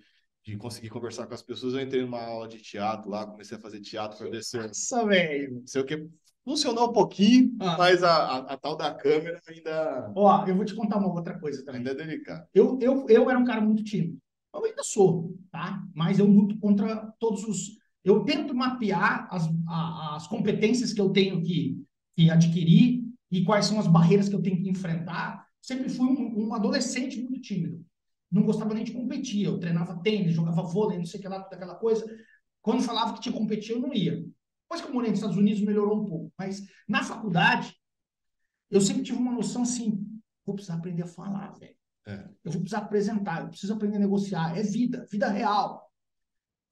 de conseguir conversar com as pessoas. Eu entrei numa aula de teatro lá, comecei a fazer teatro para ver se... Nossa, velho. Sei o que. Funcionou um pouquinho, mas a tal da câmera ainda... Ó, eu vou te contar uma outra coisa também. Ainda é delicado. Eu era um cara muito tímido. Eu ainda sou, tá? Mas eu luto contra todos os... Eu tento mapear as competências que eu tenho que adquirir e quais são as barreiras que eu tenho que enfrentar. Sempre fui um adolescente muito tímido. Não gostava nem de competir. Eu treinava tênis, jogava vôlei, não sei o que lá, toda aquela coisa. Quando falava que tinha que competir, eu não ia. Depois que eu morei nos Estados Unidos, melhorou um pouco. Mas na faculdade, eu sempre tive uma noção assim, vou precisar aprender a falar, velho. Eu vou precisar apresentar, eu preciso aprender a negociar. É vida real.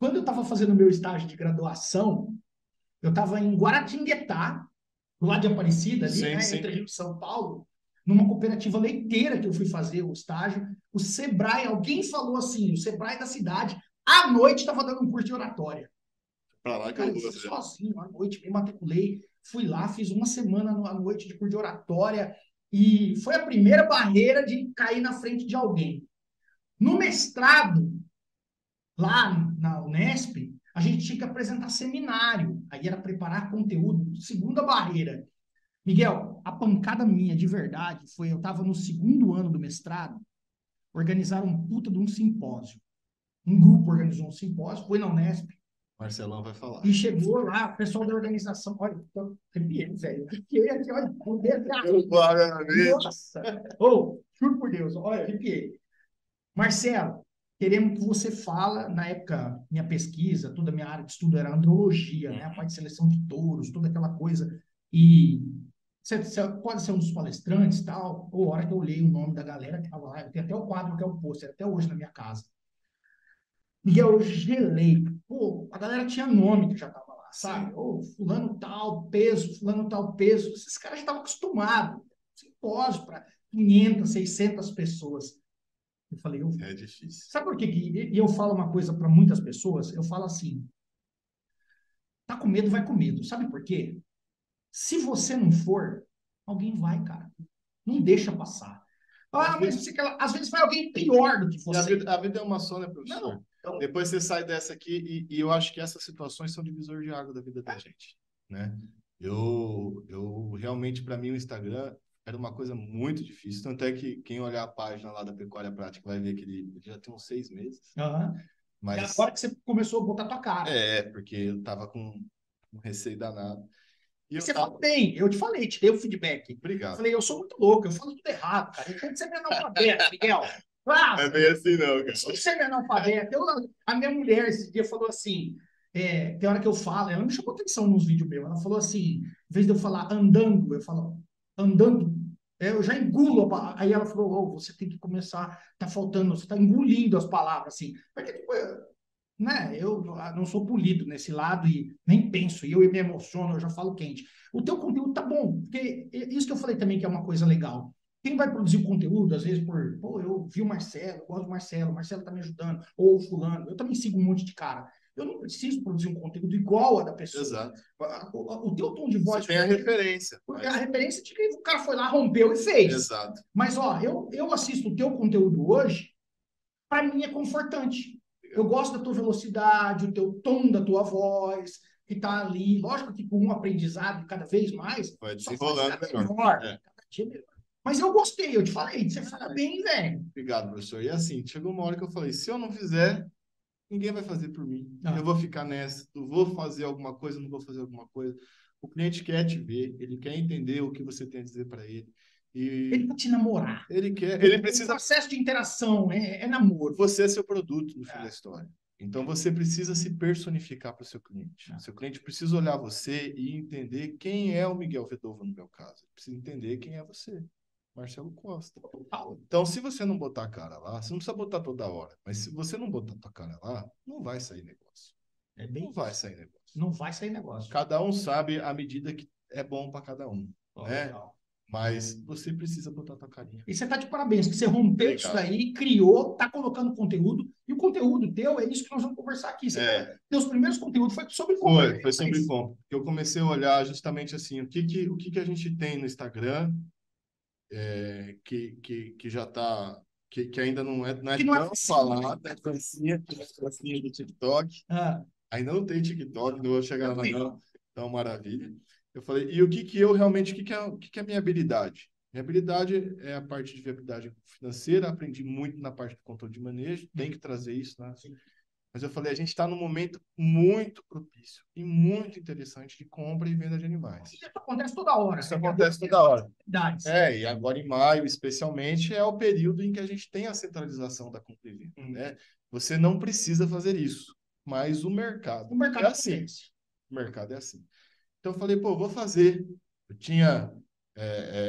Quando eu estava fazendo meu estágio de graduação, eu estava em Guaratinguetá, do lado de Aparecida, ali, entre Rio e São Paulo, numa cooperativa leiteira que eu fui fazer o estágio. O Sebrae, alguém falou assim, o Sebrae da cidade, à noite estava dando um curso de oratória. Pra lá que eu fui sozinho, à noite, me matriculei, fui lá, fiz uma semana à noite de curso de oratória, e foi a primeira barreira de cair na frente de alguém. No mestrado, lá na Unesp, a gente tinha que apresentar seminário, aí era preparar conteúdo, segunda barreira. Miguel, a pancada minha, de verdade, foi, eu estava no segundo ano do mestrado, organizaram um puta de um simpósio. Um grupo organizou um simpósio, foi na Unesp. Marcelão vai falar. E chegou lá, o pessoal da organização, olha, tô arrepiei, velho. Arrepiei aqui, olha, nossa! Juro por Deus, olha, arrepiei. Marcelo, queremos que você fala, na época, minha pesquisa, toda a minha área de estudo era andrologia, né? A parte de seleção de touros, toda aquela coisa. E você pode ser um dos palestrantes e tal. Ou a hora que eu olhei o nome da galera que estava lá, eu tenho até o quadro que é o pôster, até hoje na minha casa. Miguel, eu gelei. Pô, a galera tinha nome que já estava lá, sabe? Fulano tal peso, fulano tal peso. Esses caras já estavam acostumados. Simpósio para 500, 600 pessoas. Eu falei, É difícil. sabe por quê? E eu falo uma coisa para muitas pessoas, eu falo assim, tá com medo, vai com medo. Sabe por quê? Se você não for, alguém vai, cara. Não deixa passar. Ah, mas você, às vezes vai alguém pior do que E a você. vida, a vida é uma só, né, professor? Não. Então, Depois você sai dessa aqui e eu acho que essas situações são divisor de água da vida da gente, né? Eu realmente, para mim, o Instagram era uma coisa muito difícil. Tanto é que quem olhar a página lá da Pecuária Prática vai ver que ele já tem uns 6 meses. aham. É Mas agora que você começou a botar tua cara. porque eu tava com um receio danado. E E eu você tava. falou bem, eu te falei, te dei o feedback. Eu Obrigado. falei, eu sou muito louco, eu falo tudo errado, cara. Eu tenho que ser meu analfabeto, Miguel. É Claro, bem assim, não, cara. tem que ser meu analfabeto. A minha mulher esse dia falou assim, tem hora que eu falo, ela me chamou atenção nos vídeos meus. Ela falou assim, em vez de eu falar andando, eu falo andando. Eu já engulo. Aí ela falou, oh, você tem que começar, tá faltando, você tá engolindo as palavras, assim. Porque, tipo, né? Eu não sou polido nesse lado e nem penso, e eu me emociono, eu já falo quente. O teu conteúdo tá bom, porque isso que eu falei também que é uma coisa legal. Quem vai produzir o conteúdo, às vezes pô, eu vi o Marcelo, eu gosto do Marcelo, o Marcelo tá me ajudando, ou o fulano, eu também sigo um monte de cara. Eu não preciso produzir um conteúdo igual a da pessoa. Exato. O teu tom de Você voz, tem a referência. porque a referência de que o cara foi lá, rompeu e fez. Exato. Mas, ó, eu assisto o teu conteúdo hoje, para mim é confortante. Eu gosto da tua velocidade, o teu tom da tua voz, que está ali. Lógico que com um aprendizado cada vez mais, Vai só faz desenrolando cada melhor. melhor. É. Cada dia melhor. Mas eu gostei, eu te falei, você fala bem, velho. Obrigado, professor. E assim, chegou uma hora que eu falei, se eu não fizer, ninguém vai fazer por mim. Ah, Eu vou ficar nessa, eu vou fazer alguma coisa, não vou fazer alguma coisa. O cliente quer te ver, ele quer entender o que você tem a dizer para ele. ele E quer te namorar. ele quer, ele O precisa, processo de interação é namoro. você é seu produto no fim da Ah, história. Então você precisa se personificar para o seu cliente. ah, Seu cliente precisa olhar você e entender quem é o Miguel Vedova no meu caso. Ele precisa entender quem é você. Marcelo Costa. total. Então, se você não botar a cara lá, você não precisa botar toda hora, mas se você não botar a tua cara lá, não vai sair negócio. É bem Não vai isso. sair negócio. Não vai sair negócio. Cada um sabe a medida que é bom para cada um, Ó, né? legal. Mas você precisa botar a tua carinha. E você está de parabéns, que você rompeu isso Obrigado. daí, criou, está colocando conteúdo, e o conteúdo teu é isso que nós vamos conversar aqui. Teus primeiros conteúdos foi sobre compra. Foi sobre compra. Eu comecei a olhar justamente assim, o que a gente tem no Instagram que já está, que ainda não é Que não é tão falado, né? Dancinha do TikTok. ah, Ainda não tem TikTok, não vou chegar lá não. Então, maravilha. Eu falei, e o que eu realmente, o que é a minha habilidade? Minha habilidade é a parte de viabilidade financeira, aprendi muito na parte do controle de manejo, tem que trazer isso, né? Mas eu falei, a gente está num momento muito propício e muito interessante de compra e venda de animais. isso acontece toda hora. Isso acontece toda hora. Verdades. E agora em maio, especialmente, é o período em que a gente tem a centralização da compra e venda, né? Você não precisa fazer isso, mas o mercado O mercado é assim. acontece. O mercado é assim. Então eu falei, pô, vou fazer. Eu tinha,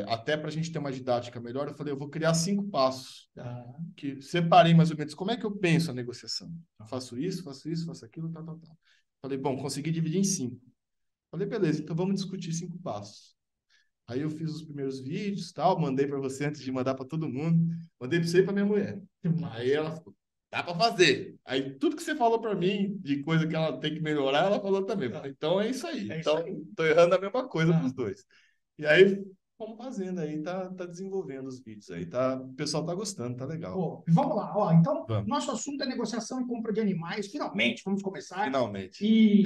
até para a gente ter uma didática melhor, eu falei, eu vou criar 5 passos. Ah, Que separei mais ou menos como é que eu penso a negociação. Eu faço isso, faço aquilo, tal, tal, tal. Falei, bom, consegui dividir em 5. Falei, beleza, então vamos discutir 5 passos. Aí eu fiz os primeiros vídeos, tal, mandei para você antes de mandar para todo mundo. Mandei para você e para minha mulher. Aí ela falou, dá para fazer. Aí tudo que você falou para mim de coisa que ela tem que melhorar, ela falou também. Falei, então é isso aí. Então tô errando a mesma coisa para os dois. E aí vamos fazendo aí, tá desenvolvendo os vídeos aí, tá? O pessoal tá gostando, tá legal. Pô, vamos lá, ó. Então, Vamos. nosso assunto é negociação e compra de animais. Finalmente, vamos começar. Finalmente. E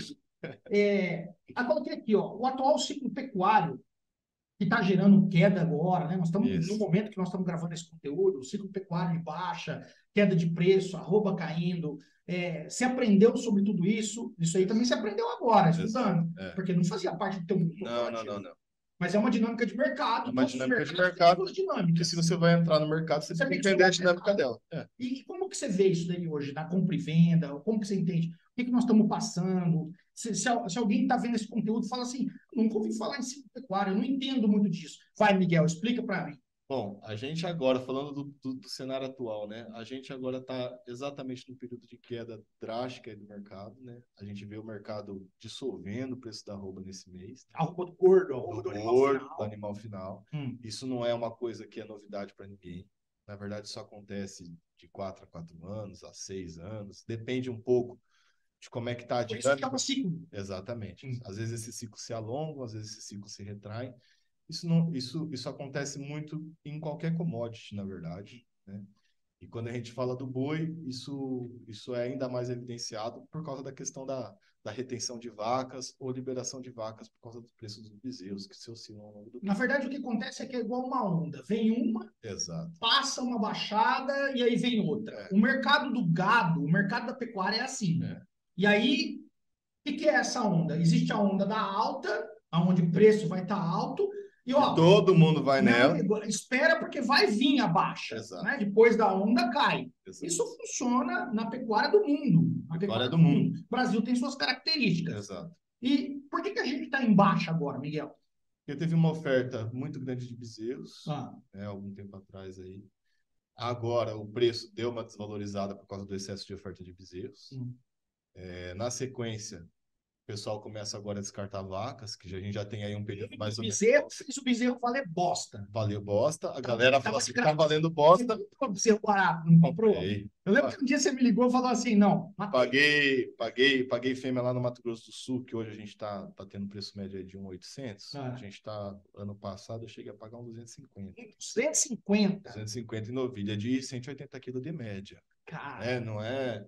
coloquei aqui, ó, o atual ciclo pecuário que está gerando queda agora, né? Nós estamos no momento que nós estamos gravando esse conteúdo, o ciclo pecuário de baixa, queda de preço, arroba caindo. Você aprendeu sobre tudo isso? Isso aí também você aprendeu agora, estudando, porque não fazia parte do teu mundo corporativo. Não. Mas é uma dinâmica de mercado. É uma dinâmica de mercado. Que se você vai entrar no mercado, você tem que entender a dinâmica dela. E como que você vê isso daí hoje, na compra e venda? Como que você entende? O que nós estamos passando? Se alguém está vendo esse conteúdo, fala assim, nunca ouvi falar em ciclo pecuário, eu não entendo muito disso. Vai, Miguel, explica para mim. Bom, a gente agora, falando do cenário atual, né? A gente agora está exatamente no período de queda drástica do mercado, né? A gente vê o mercado dissolvendo o preço da arroba nesse mês. Arroba do gordo, arroba do animal final. Do animal final. Isso não é uma coisa que é novidade para ninguém. Na verdade, isso acontece de 4 a 4 anos, a 6 anos. Depende um pouco de como é que está a Por isso que é um dinâmica. ciclo. Exatamente. Às vezes esse ciclo se alonga, às vezes esse ciclo se retrai. Isso acontece muito em qualquer commodity, na verdade, né? E quando a gente fala do boi, isso é ainda mais evidenciado por causa da questão da retenção de vacas ou liberação de vacas por causa dos preços dos bezerros que se oscilam ao longo do Na tempo. verdade, o que acontece é que é igual uma onda. Vem uma, Exato. passa uma baixada e aí vem outra. É. O mercado do gado, o mercado da pecuária é assim. É. E aí, o que é essa onda? Existe a onda da alta, onde o preço vai estar alto, e E ó, todo mundo vai meu nela. amigo, espera porque vai vir a baixa, Exato. né? Depois da onda cai. Exato. Isso funciona na pecuária do mundo. Na Pecuária do mundo. O Brasil tem suas características. Exato. E por que a gente está em baixa agora, Miguel? Porque teve uma oferta muito grande de bezerros, Ah, algum tempo atrás aí. Agora o preço deu uma desvalorizada por causa do excesso de oferta de bezerros. Na sequência, o pessoal começa agora a descartar vacas, que a gente já tem aí um período mais ou menos. fez o bezerro valer bosta. Valeu bosta. A galera fala assim, tá valendo Você bosta. comprou bezerro barato, não comprou? Comprei. Eu lembro que um dia você me ligou e falou assim, não, Paguei fêmea lá no Mato Grosso do Sul, que hoje a gente tá tendo preço médio aí de 1.800. A gente ano passado eu cheguei a pagar 250. 250. 250 em novilha de 180 quilos de média. Cara. Não é...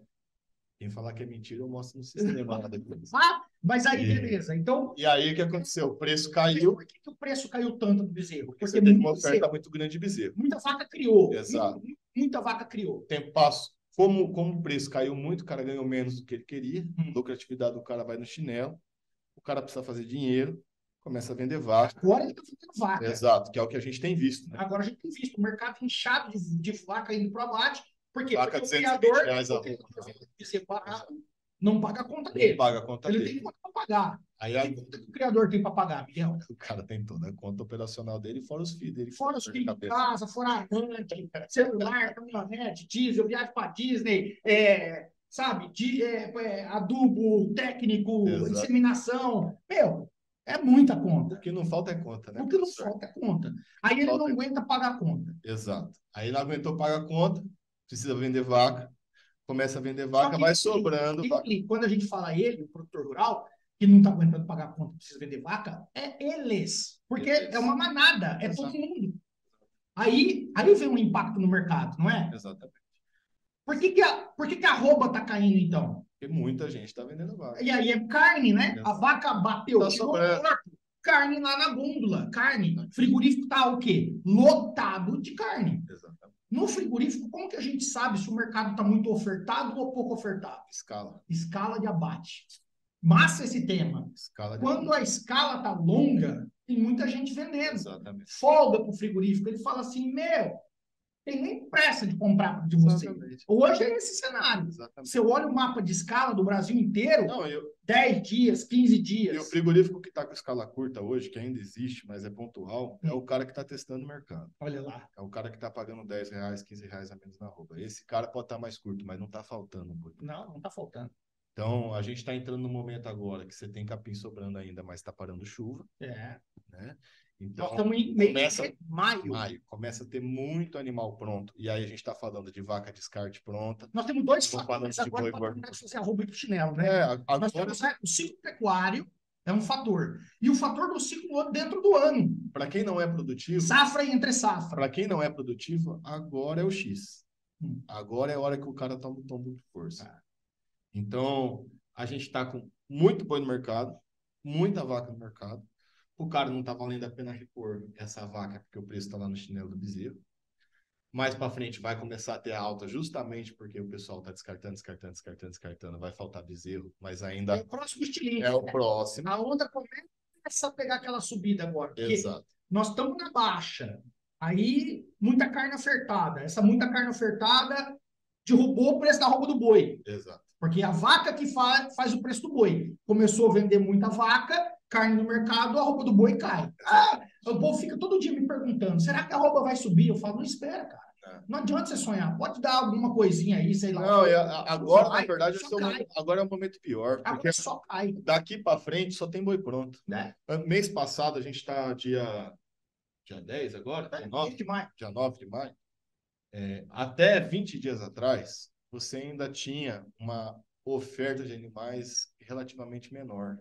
Quem falar que é mentira, eu mostro no sistema lá depois. Mas aí, beleza. Então, e aí, o que aconteceu? O preço caiu. Por que o preço caiu tanto do bezerro? Porque você teve uma oferta bezerro. muito grande de bezerro. Muita vaca criou. Exato. Muita vaca criou. Tempo passo. Como o preço caiu muito, o cara ganhou menos do que ele queria. A lucratividade do cara vai no chinelo. O cara precisa fazer dinheiro. Começa a vender vaca. Agora ele está vendendo vaca. Exato, que é o que a gente tem visto. Né? Agora a gente tem visto o mercado inchado de vaca indo para o abate. Por quê? Vaca porque o criador não paga a conta dele. Não paga a conta ele dele. tem conta para pagar. Aí que conta que o criador tem para pagar, Miguel? O cara tem toda a conta operacional dele, fora os filhos dele. Fora os filhos de casa, fora a rante, celular, caminhonete, diesel, viagem para Disney, sabe? Adubo técnico, Exato. inseminação. Meu, é muita conta. O que não falta é conta, né? O que não falta é conta. Aí ele não aguenta pagar a conta. Exato. Aí não aguentou pagar a conta, precisa vender vaca, começa a vender vaca, vai sobrando. Quando a gente fala ele, o produtor rural, que não está aguentando pagar a conta, precisa vender vaca, é eles. Porque é uma manada, é todo mundo. Aí vem um impacto no mercado, não é? Exatamente. Por que a arroba está caindo, então? Porque muita gente está vendendo vaca. E aí é carne, né? Exato. A vaca bateu, tirou o corpo, carne lá na gôndola, carne. Frigorífico está o quê? Lotado de carne. Exatamente. No frigorífico, como que a gente sabe se o mercado está muito ofertado ou pouco ofertado? Escala de abate. Massa esse tema. Quando a escala está longa, tem muita gente vendendo. Exatamente. Folga para o frigorífico. Ele fala assim, tem nem pressa de comprar de você. Exatamente. Hoje é esse cenário. Exatamente. Você olha o mapa de escala do Brasil inteiro, 10 dias, 15 dias. E o frigorífico que está com escala curta hoje, que ainda existe, mas é pontual, é o cara que está testando o mercado. Olha lá. É o cara que está pagando R$10, R$15 a menos na roupa. Esse cara pode estar mais curto, mas não está faltando. Não está faltando. Então, a gente está entrando no momento agora que você tem capim sobrando ainda, mas está parando chuva. Né? Então, nós estamos em maio. Começa a ter muito animal pronto. E aí a gente está falando de vaca descarte pronta. Nós temos dois fatores agora para fazer a roupa do chinelo, né? Nós temos o ciclo pecuário, é um fator. E o fator do ciclo dentro do ano. Para quem não é produtivo... Safra e entre safra. Para quem não é produtivo, agora é o X. Agora é a hora que o cara toma um tombo de força. Então, a gente está com muito boi no mercado, muita vaca no mercado. O cara não está valendo a pena repor essa vaca porque o preço está lá no chinelo do bezerro. Mais para frente vai começar a ter alta justamente porque o pessoal está descartando. Vai faltar bezerro, mas ainda... É o próximo estilinho. É o próximo. A onda começa a pegar aquela subida agora. Exato. Nós estamos na baixa. Aí, muita carne ofertada. Essa muita carne ofertada derrubou o preço da roupa do boi. Exato. Porque a vaca que faz o preço do boi. Começou a vender muita vaca, carne no mercado, a roupa do boi cai. O povo fica todo dia me perguntando, será que a roupa vai subir? Eu falo, não espera, cara. Não adianta você sonhar. Pode dar alguma coisinha aí, sei lá. Não, agora, na verdade, agora é um momento pior. Porque agora só cai. Daqui para frente só tem boi pronto. Mês passado, a gente está dia 10 agora? Dia 9 de maio. Até 20 dias atrás, você ainda tinha uma oferta de animais relativamente menor,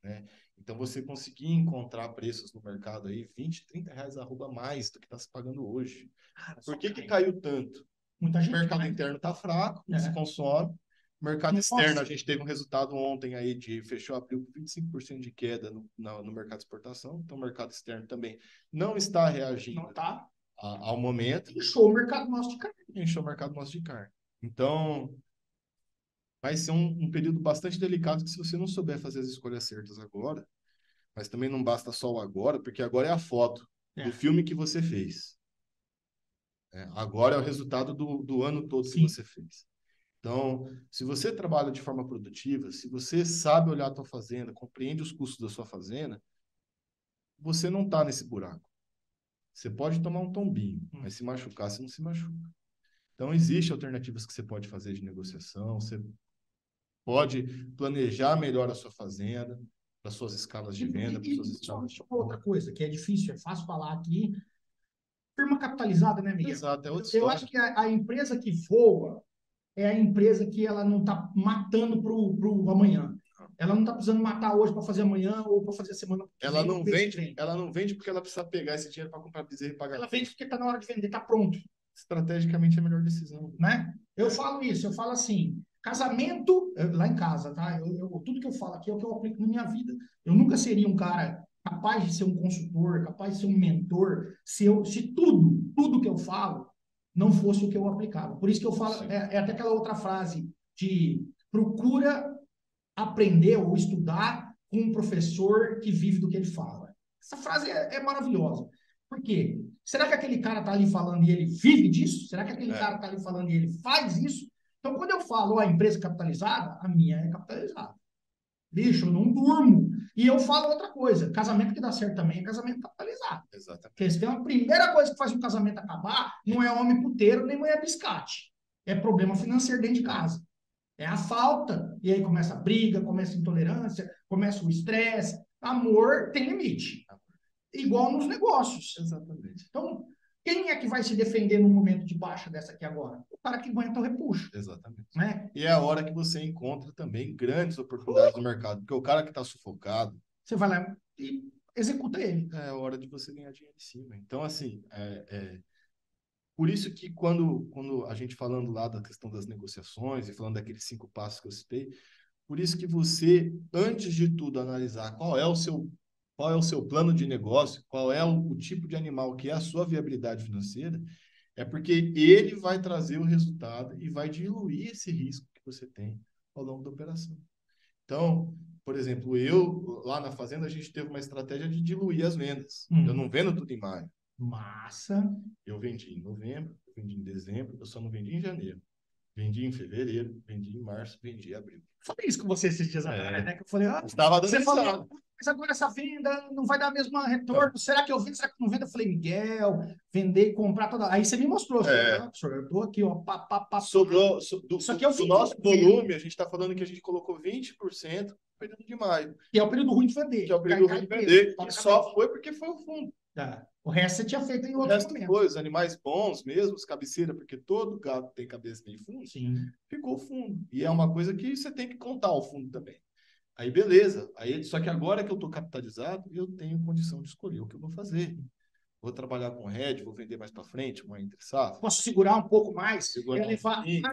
né? Então, você conseguia encontrar preços no mercado aí 20, 30 reais arroba mais do que está se pagando hoje. Cara, Por só que que cai. caiu tanto? Muita O gente mercado vai. interno está fraco, não se É. consome. O mercado externo, a Nossa, gente teve um resultado ontem aí de fechou abril com 25% de queda no mercado de exportação. Então, o mercado externo também não está não reagindo tá. ao momento. Inchou o mercado nosso de carne. E encheu o mercado nosso de carne. Então, vai ser um período bastante delicado que se você não souber fazer as escolhas certas agora, mas também não basta só o agora, porque agora é a foto do É, filme que você fez. Agora é o resultado do ano todo que sim. você fez. Então, se você trabalha de forma produtiva, se você sabe olhar a sua fazenda, compreende os custos da sua fazenda, você não está nesse buraco. Você pode tomar um tombinho, mas se machucar, você não se machuca. Então, existem alternativas que você pode fazer de negociação, você pode planejar melhor a sua fazenda, para suas escalas de venda, para suas escalas de Principalmente outra compra. coisa, que é difícil, é fácil falar aqui. Firma capitalizada, né, Miguel? Exato, é outra Eu acho história. que a empresa que voa é a empresa que ela não está matando pro amanhã. Ela não está precisando matar hoje para fazer amanhã ou para fazer a semana que vem ou mês que vem. Ela não vende porque ela precisa pegar esse dinheiro para comprar bezerro e pagar Ela conta. vende porque está na hora de vender, está pronto, Estrategicamente é a melhor decisão. né? Eu falo isso, eu falo assim, casamento, lá em casa, tá? Tudo que eu falo aqui é o que eu aplico na minha vida. Eu nunca seria um cara capaz de ser um consultor, capaz de ser um mentor, se tudo que eu falo não fosse o que eu aplicava. Por isso que eu falo, Sim. é até aquela outra frase de procura aprender ou estudar com um professor que vive do que ele fala. Essa frase é maravilhosa. Por quê? Será que aquele cara está ali falando e ele vive disso? Será que aquele cara está ali falando e ele faz isso? Então, quando eu falo a empresa capitalizada, a minha é capitalizada. Bicho, eu não durmo. E eu falo outra coisa: casamento que dá certo também é casamento capitalizado. Porque Exatamente. se tem uma primeira coisa que faz um casamento acabar, não é homem puteiro nem mulher biscate. É problema financeiro dentro de casa. É a falta. E aí começa a briga, começa a intolerância, começa o estresse. Amor tem limite. Igual nos negócios. Exatamente. Então, quem é que vai se defender num momento de baixa dessa aqui agora? O cara que aguenta o repuxo. Exatamente. Né? E é a hora que você encontra também grandes oportunidades no mercado, porque o cara que está sufocado, Você vai lá e executa ele. é a hora de você ganhar dinheiro em cima. Então, assim, por isso que quando a gente falando lá da questão das negociações e falando daqueles 5 passos que eu citei, por isso que você, antes de tudo, analisar qual é o seu plano de negócio, qual é o tipo de animal que é a sua viabilidade financeira, é porque ele vai trazer o resultado e vai diluir esse risco que você tem ao longo da operação. Então, por exemplo, lá na fazenda, a gente teve uma estratégia de diluir as vendas. Eu não vendo tudo em maio. Massa. Eu vendi em novembro, eu vendi em dezembro, eu só não vendi em janeiro. Vendi em fevereiro, vendi em março, vendi em abril. Falei isso com você esses dias atrás, né? Que eu falei, Estava dando você falou, risada. mas agora essa venda não vai dar o mesmo retorno. Será que eu vendo? Será que não vendo? Eu falei, Miguel, vender e comprar toda. Aí você me mostrou, você falou, É, não, senhor, eu tô aqui, ó, pá, pá, pá, pá. sobrou, Isso aqui é o do fim nosso volume, a gente está falando que a gente colocou 20% no período de maio, que é o período ruim de que vender. é o período ruim de vender, e Historicamente. só foi porque foi o fundo. Tá. O resto você tinha feito em O outros resto momentos. foi, os animais bons mesmo, os cabeceira, porque todo gato tem cabeça e fundo, Sim. ficou o fundo. E é uma coisa que você tem que contar o fundo também. Aí beleza, só que agora que eu estou capitalizado, eu tenho condição de escolher o que eu vou fazer. Vou trabalhar com hedge, vou vender mais para frente, uma entre safra, Posso segurar um pouco mais, segurar um levar. pouquinho.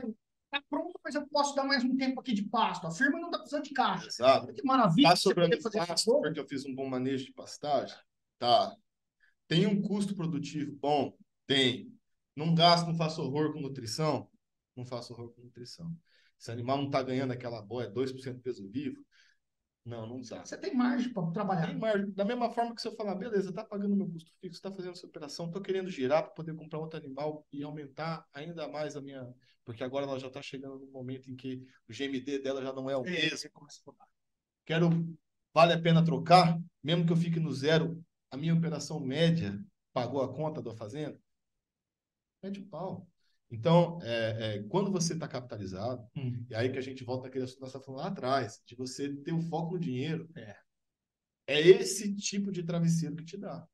Tá pronto, mas eu posso dar mais um tempo aqui de pasto. A firma não está precisando de caixa. Exato. Que maravilha Tá você poder sobrando fazer isso. pasto porque eu fiz um bom manejo de pastagem? Tá. Tem um custo produtivo bom? Tem. Não gasto, não faço horror com nutrição? Não faço horror com nutrição. Se o animal não está ganhando aquela boia, 2% peso vivo? Não, não dá. Você tem margem para Tem trabalhar. margem. Da mesma forma que se eu falar, beleza, tá pagando meu custo fixo, tá fazendo essa operação, tô querendo girar para poder comprar outro animal e aumentar ainda mais a minha. Porque agora ela já está chegando no momento em que o GMD dela já não é o mesmo. Quero, vale a pena trocar? Mesmo que eu fique no zero, a minha operação média pagou a conta da fazenda? Mete o pau. Então, quando você está capitalizado, e aí que a gente volta naquele assunto que nós estávamos falando lá atrás, de você ter o foco no dinheiro, é esse tipo de travesseiro que te dá.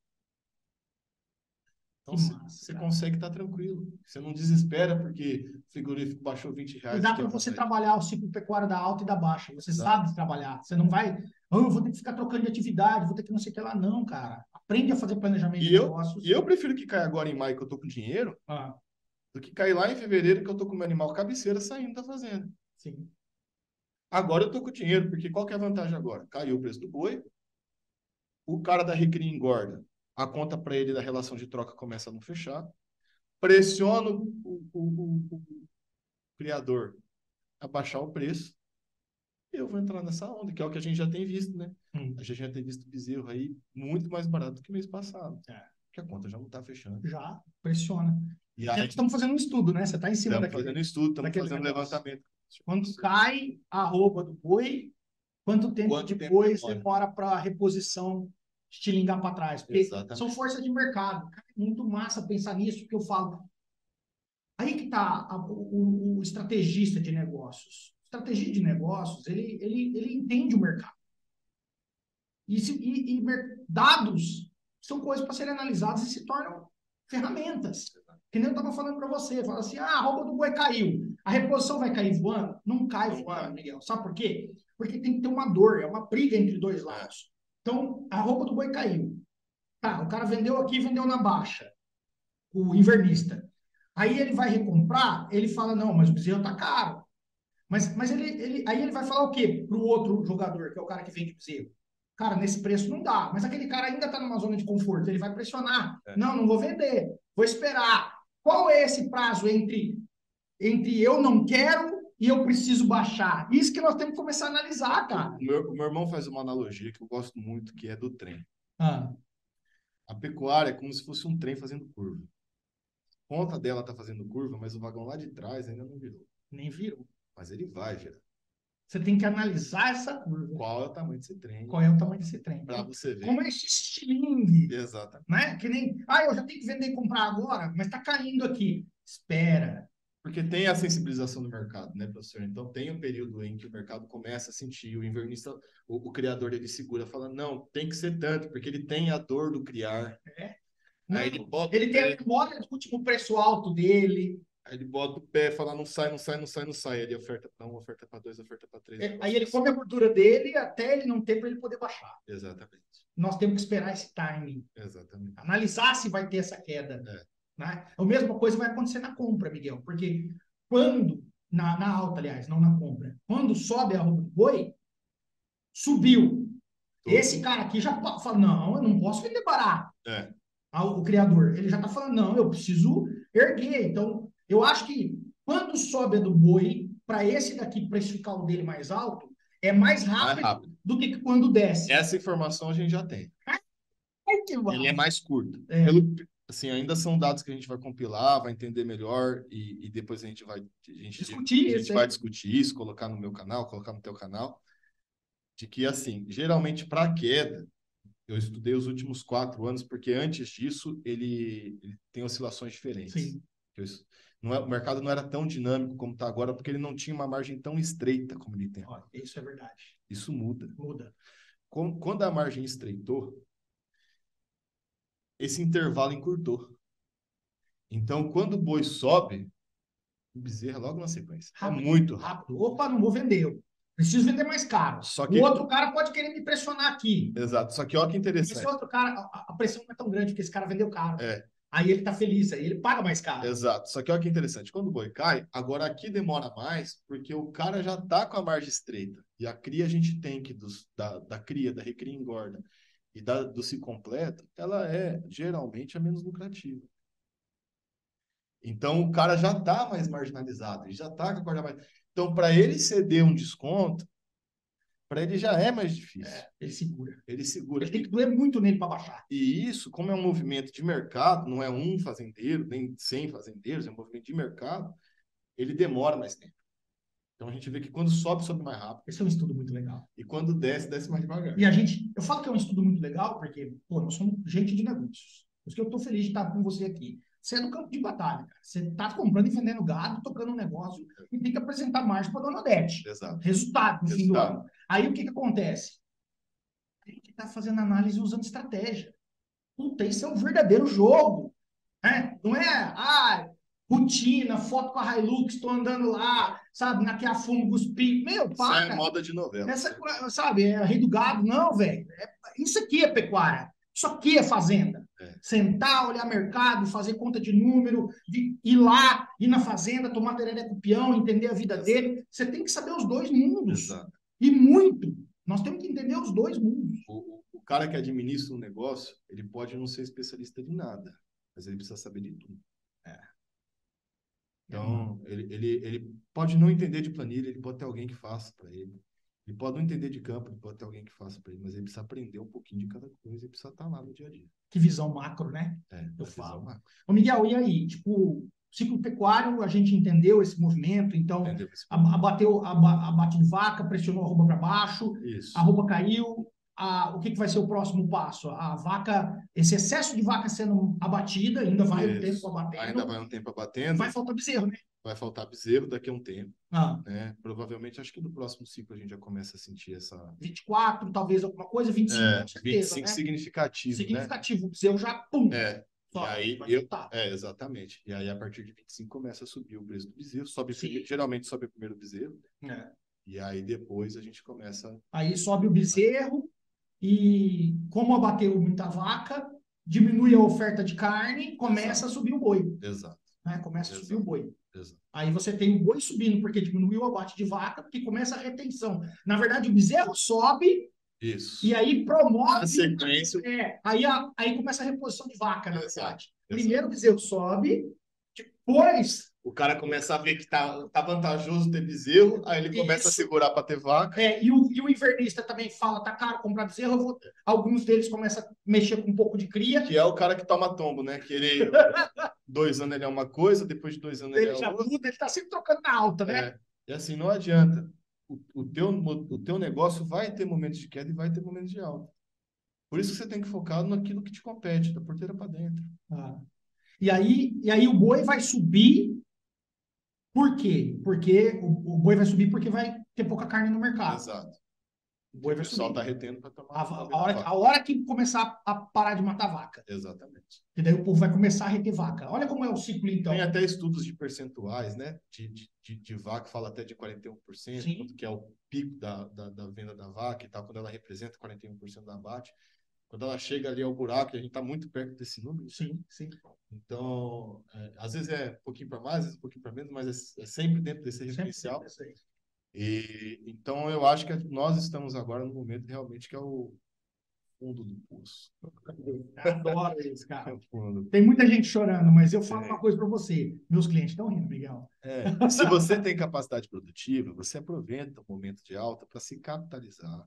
Então, você consegue estar tranquilo. Você não desespera porque o frigorífico baixou R$ 20. E dá para você trabalhar o ciclo pecuário da alta e da baixa. Você sabe trabalhar. Você não vai, eu vou ter que ficar trocando de atividade, vou ter que não sei o que lá. Não, cara. Aprende a fazer planejamento de negócios. E eu prefiro que caia agora em maio, que eu tô com dinheiro, do que cair lá em fevereiro, que eu tô com o meu animal cabeceira saindo da fazenda. Sim. Agora eu tô com dinheiro, porque qual que é a vantagem agora? Caiu o preço do boi, o cara da recria engorda, a conta para ele da relação de troca começa a não fechar, pressiona o criador a baixar o preço, e eu vou entrar nessa onda, que é o que a gente já tem visto, né? A gente já tem visto bezerro aí muito mais barato do que mês passado. Porque a conta já não está fechando. Já, pressiona. E aí, estamos fazendo um estudo, né? Você está em cima daquele. Estamos fazendo estudo, estamos fazendo levantamento. Quando cai a arroba do boi, quanto tempo depois demora para a reposição estilingar para trás? Porque são forças de mercado. É muito massa pensar nisso, porque eu falo. Aí que está o estrategista de negócios. O estrategista de negócios, ele entende o mercado. E dados são coisas para serem analisadas e se tornam ferramentas. Que nem eu estava falando para você. Fala assim, a roupa do boi caiu. A reposição vai cair voando? Não cai voando, Miguel. Sabe por quê? Porque tem que ter uma dor, é uma briga entre dois lados. Então, a roupa do boi caiu. Tá, o cara vendeu aqui, vendeu na baixa. O invernista. Aí ele vai recomprar, ele fala, não, mas o bezerro tá caro. Mas aí ele vai falar o quê para o outro jogador, que é o cara que vende bezerro? Cara, nesse preço não dá. Mas aquele cara ainda está numa zona de conforto, ele vai pressionar. Não vou vender, vou esperar. Qual é esse prazo entre eu não quero e eu preciso baixar? Isso que nós temos que começar a analisar, cara. O meu irmão faz uma analogia que eu gosto muito, que é do trem. A pecuária é como se fosse um trem fazendo curva. A ponta dela está fazendo curva, mas o vagão lá de trás ainda não virou. Nem virou. Mas ele vai virar. Você tem que analisar essa curva. Qual é o tamanho desse trem? Qual é o tamanho desse trem? Para você ver. Como é esse estilingue? Exatamente. Né? Que nem, eu já tenho que vender e comprar agora, mas está caindo aqui. Espera. Porque tem a sensibilização do mercado, né, professor? Então tem um período em que o mercado começa a sentir, o invernista, o criador ele segura, fala, não, tem que ser tanto, porque ele tem a dor do criar. Aí ele tem a memória do último preço alto dele. Aí ele bota o pé, fala, não sai. Aí ele oferta para um, oferta para dois, oferta para três. Aí ele come a gordura dele até ele não ter para ele poder baixar. Exatamente. Nós temos que esperar esse timing. Exatamente. Analisar se vai ter essa queda. Né? A mesma coisa vai acontecer na compra, Miguel. Porque quando, na alta, aliás, não na compra, quando sobe a roupa do boi, subiu. Esse cara aqui já fala, não, eu não posso vender barato. O criador, ele já está falando, não, eu preciso erguer. Então, eu acho que quando sobe a do boi, para esse daqui precificar o dele mais alto, é mais rápido do que quando desce. Essa informação a gente já tem. Ele é mais curto. Assim, ainda são dados que a gente vai compilar, vai entender melhor e depois a gente vai discutir isso, colocar no meu canal, colocar no teu canal, de que, assim, geralmente para queda, eu estudei os últimos 4 anos, porque antes disso ele tem oscilações diferentes. Sim. O mercado não era tão dinâmico como está agora, porque ele não tinha uma margem tão estreita como ele tem. Isso é verdade. Isso muda. Muda. Quando a margem estreitou, esse intervalo encurtou. Então, quando o boi sobe, o bezerro logo na sequência. Rápido, é muito rápido. Opa, não vou vender. Preciso vender mais caro. O outro cara pode querer me pressionar aqui. Exato. Só que olha que interessante. Esse outro cara, a pressão não é tão grande, porque esse cara vendeu caro. Aí ele tá feliz, aí ele paga mais caro. Exato. Só que olha que interessante. Quando o boi cai, agora aqui demora mais, porque o cara já tá com a margem estreita. E a cria a gente tem que da cria, da recria engorda e do se completo, ela é geralmente a menos lucrativa. Então o cara já tá mais marginalizado, ele já tá com a corda mais. Então, para ele ceder um desconto, para ele já é mais difícil. Ele segura. Ele tem que doer muito nele para baixar. E isso, como é um movimento de mercado, não é um fazendeiro, nem 100 fazendeiros, é um movimento de mercado, ele demora mais tempo. Então, a gente vê que quando sobe mais rápido. Esse é um estudo muito legal. E quando desce mais devagar. E eu falo que é um estudo muito legal, porque, nós somos gente de negócios. Por isso que eu estou feliz de estar com você aqui. Você é do campo de batalha, cara. Você está comprando e vendendo gado, tocando um negócio e tem que apresentar margem para a dona Odete. Exato. Resultado no fim do ano. Aí o que acontece? A gente está fazendo análise usando estratégia. Puta, isso é um verdadeiro jogo. né? Não é, rotina, foto com a Hilux, estou andando lá, sabe, naquela fumo cuspi. Meu, Isso é para. moda de novela. Sabe, é rei do gado. Não, velho. Isso aqui é pecuária. Isso aqui é fazenda. É. Sentar, olhar mercado, fazer conta de número, ir lá, ir na fazenda, tomar tereré com o peão, entender a vida dele. Você tem que saber os dois mundos. Exato. E muito. Nós temos que entender os dois mundos. O cara que administra um negócio, ele pode não ser especialista de nada, mas ele precisa saber de tudo. Então, ele pode não entender de planilha, ele pode ter alguém que faça para ele. Ele pode não entender de campo, ele pode ter alguém que faça para ele, mas ele precisa aprender um pouquinho de cada coisa e precisa estar lá no dia a dia. Que visão macro, né? Eu falo. Macro. Ô, Miguel, e aí? Tipo, ciclo pecuário, a gente entendeu esse movimento, então abateu abate de vaca, pressionou a arroba para baixo, isso. A arroba caiu. O que vai ser o próximo passo? A vaca, esse excesso de vaca sendo abatida, ainda vai um tempo abatendo. Ainda vai um tempo abatendo. Vai faltar bezerro, né? Vai faltar bezerro daqui a um tempo. Né? Provavelmente, acho que no próximo ciclo a gente já começa a sentir essa... 24, talvez alguma coisa, 25, com certeza, 25 né? significativo, significativo, né? O bezerro já, pum! E aí, exatamente. E aí, a partir de 25, começa a subir o preço do bezerro. Geralmente sobe o primeiro bezerro. E aí, depois, a gente começa... Aí sobe o bezerro e, como abateu muita vaca, diminui a oferta de carne, começa a subir o boi. Exato. Né? Começa a subir o boi. Exato. Aí você tem o boi subindo porque diminuiu o abate de vaca, porque começa a retenção. Na verdade, o bezerro sobe. Isso. E aí promove... A sequência... Aí começa a reposição de vaca, na verdade. Primeiro o bezerro sobe, depois... O cara começa a ver que tá vantajoso ter bezerro, aí ele começa a segurar para ter vaca. E o invernista também fala, tá caro comprar bezerro, alguns deles começam a mexer com um pouco de cria. Que é o cara que toma tombo, né? Que ele... 2 anos ele é uma coisa, depois de 2 anos ele é outra. Ele tá sempre trocando na alta, né? E assim, não adianta. O teu negócio vai ter momentos de queda e vai ter momentos de alta. Por isso que você tem que focar naquilo que te compete, da porteira para dentro. E aí o boi vai subir. Por quê? Porque o boi vai subir porque vai ter pouca carne no mercado. Exato. O boi vai subir. O pessoal está retendo para tomar a hora que começar a parar de matar vaca. Exatamente. E daí o povo vai começar a reter vaca. Olha como é o ciclo, então. Tem até estudos de percentuais, né? De vaca, fala até de 41%, que é o pico da venda da vaca e tal, quando ela representa 41% da abate. Quando ela chega ali ao buraco, a gente está muito perto desse número. Sim. Então, às vezes é um pouquinho para mais, às vezes um pouquinho para menos, mas é sempre dentro desse referencial. E então eu acho que nós estamos agora no momento realmente que é o fundo do poço. Adoro isso, cara. Tem muita gente chorando, mas eu falo uma coisa para você. Meus clientes estão rindo, Miguel. Se você tem capacidade produtiva, você aproveita o momento de alta para se capitalizar,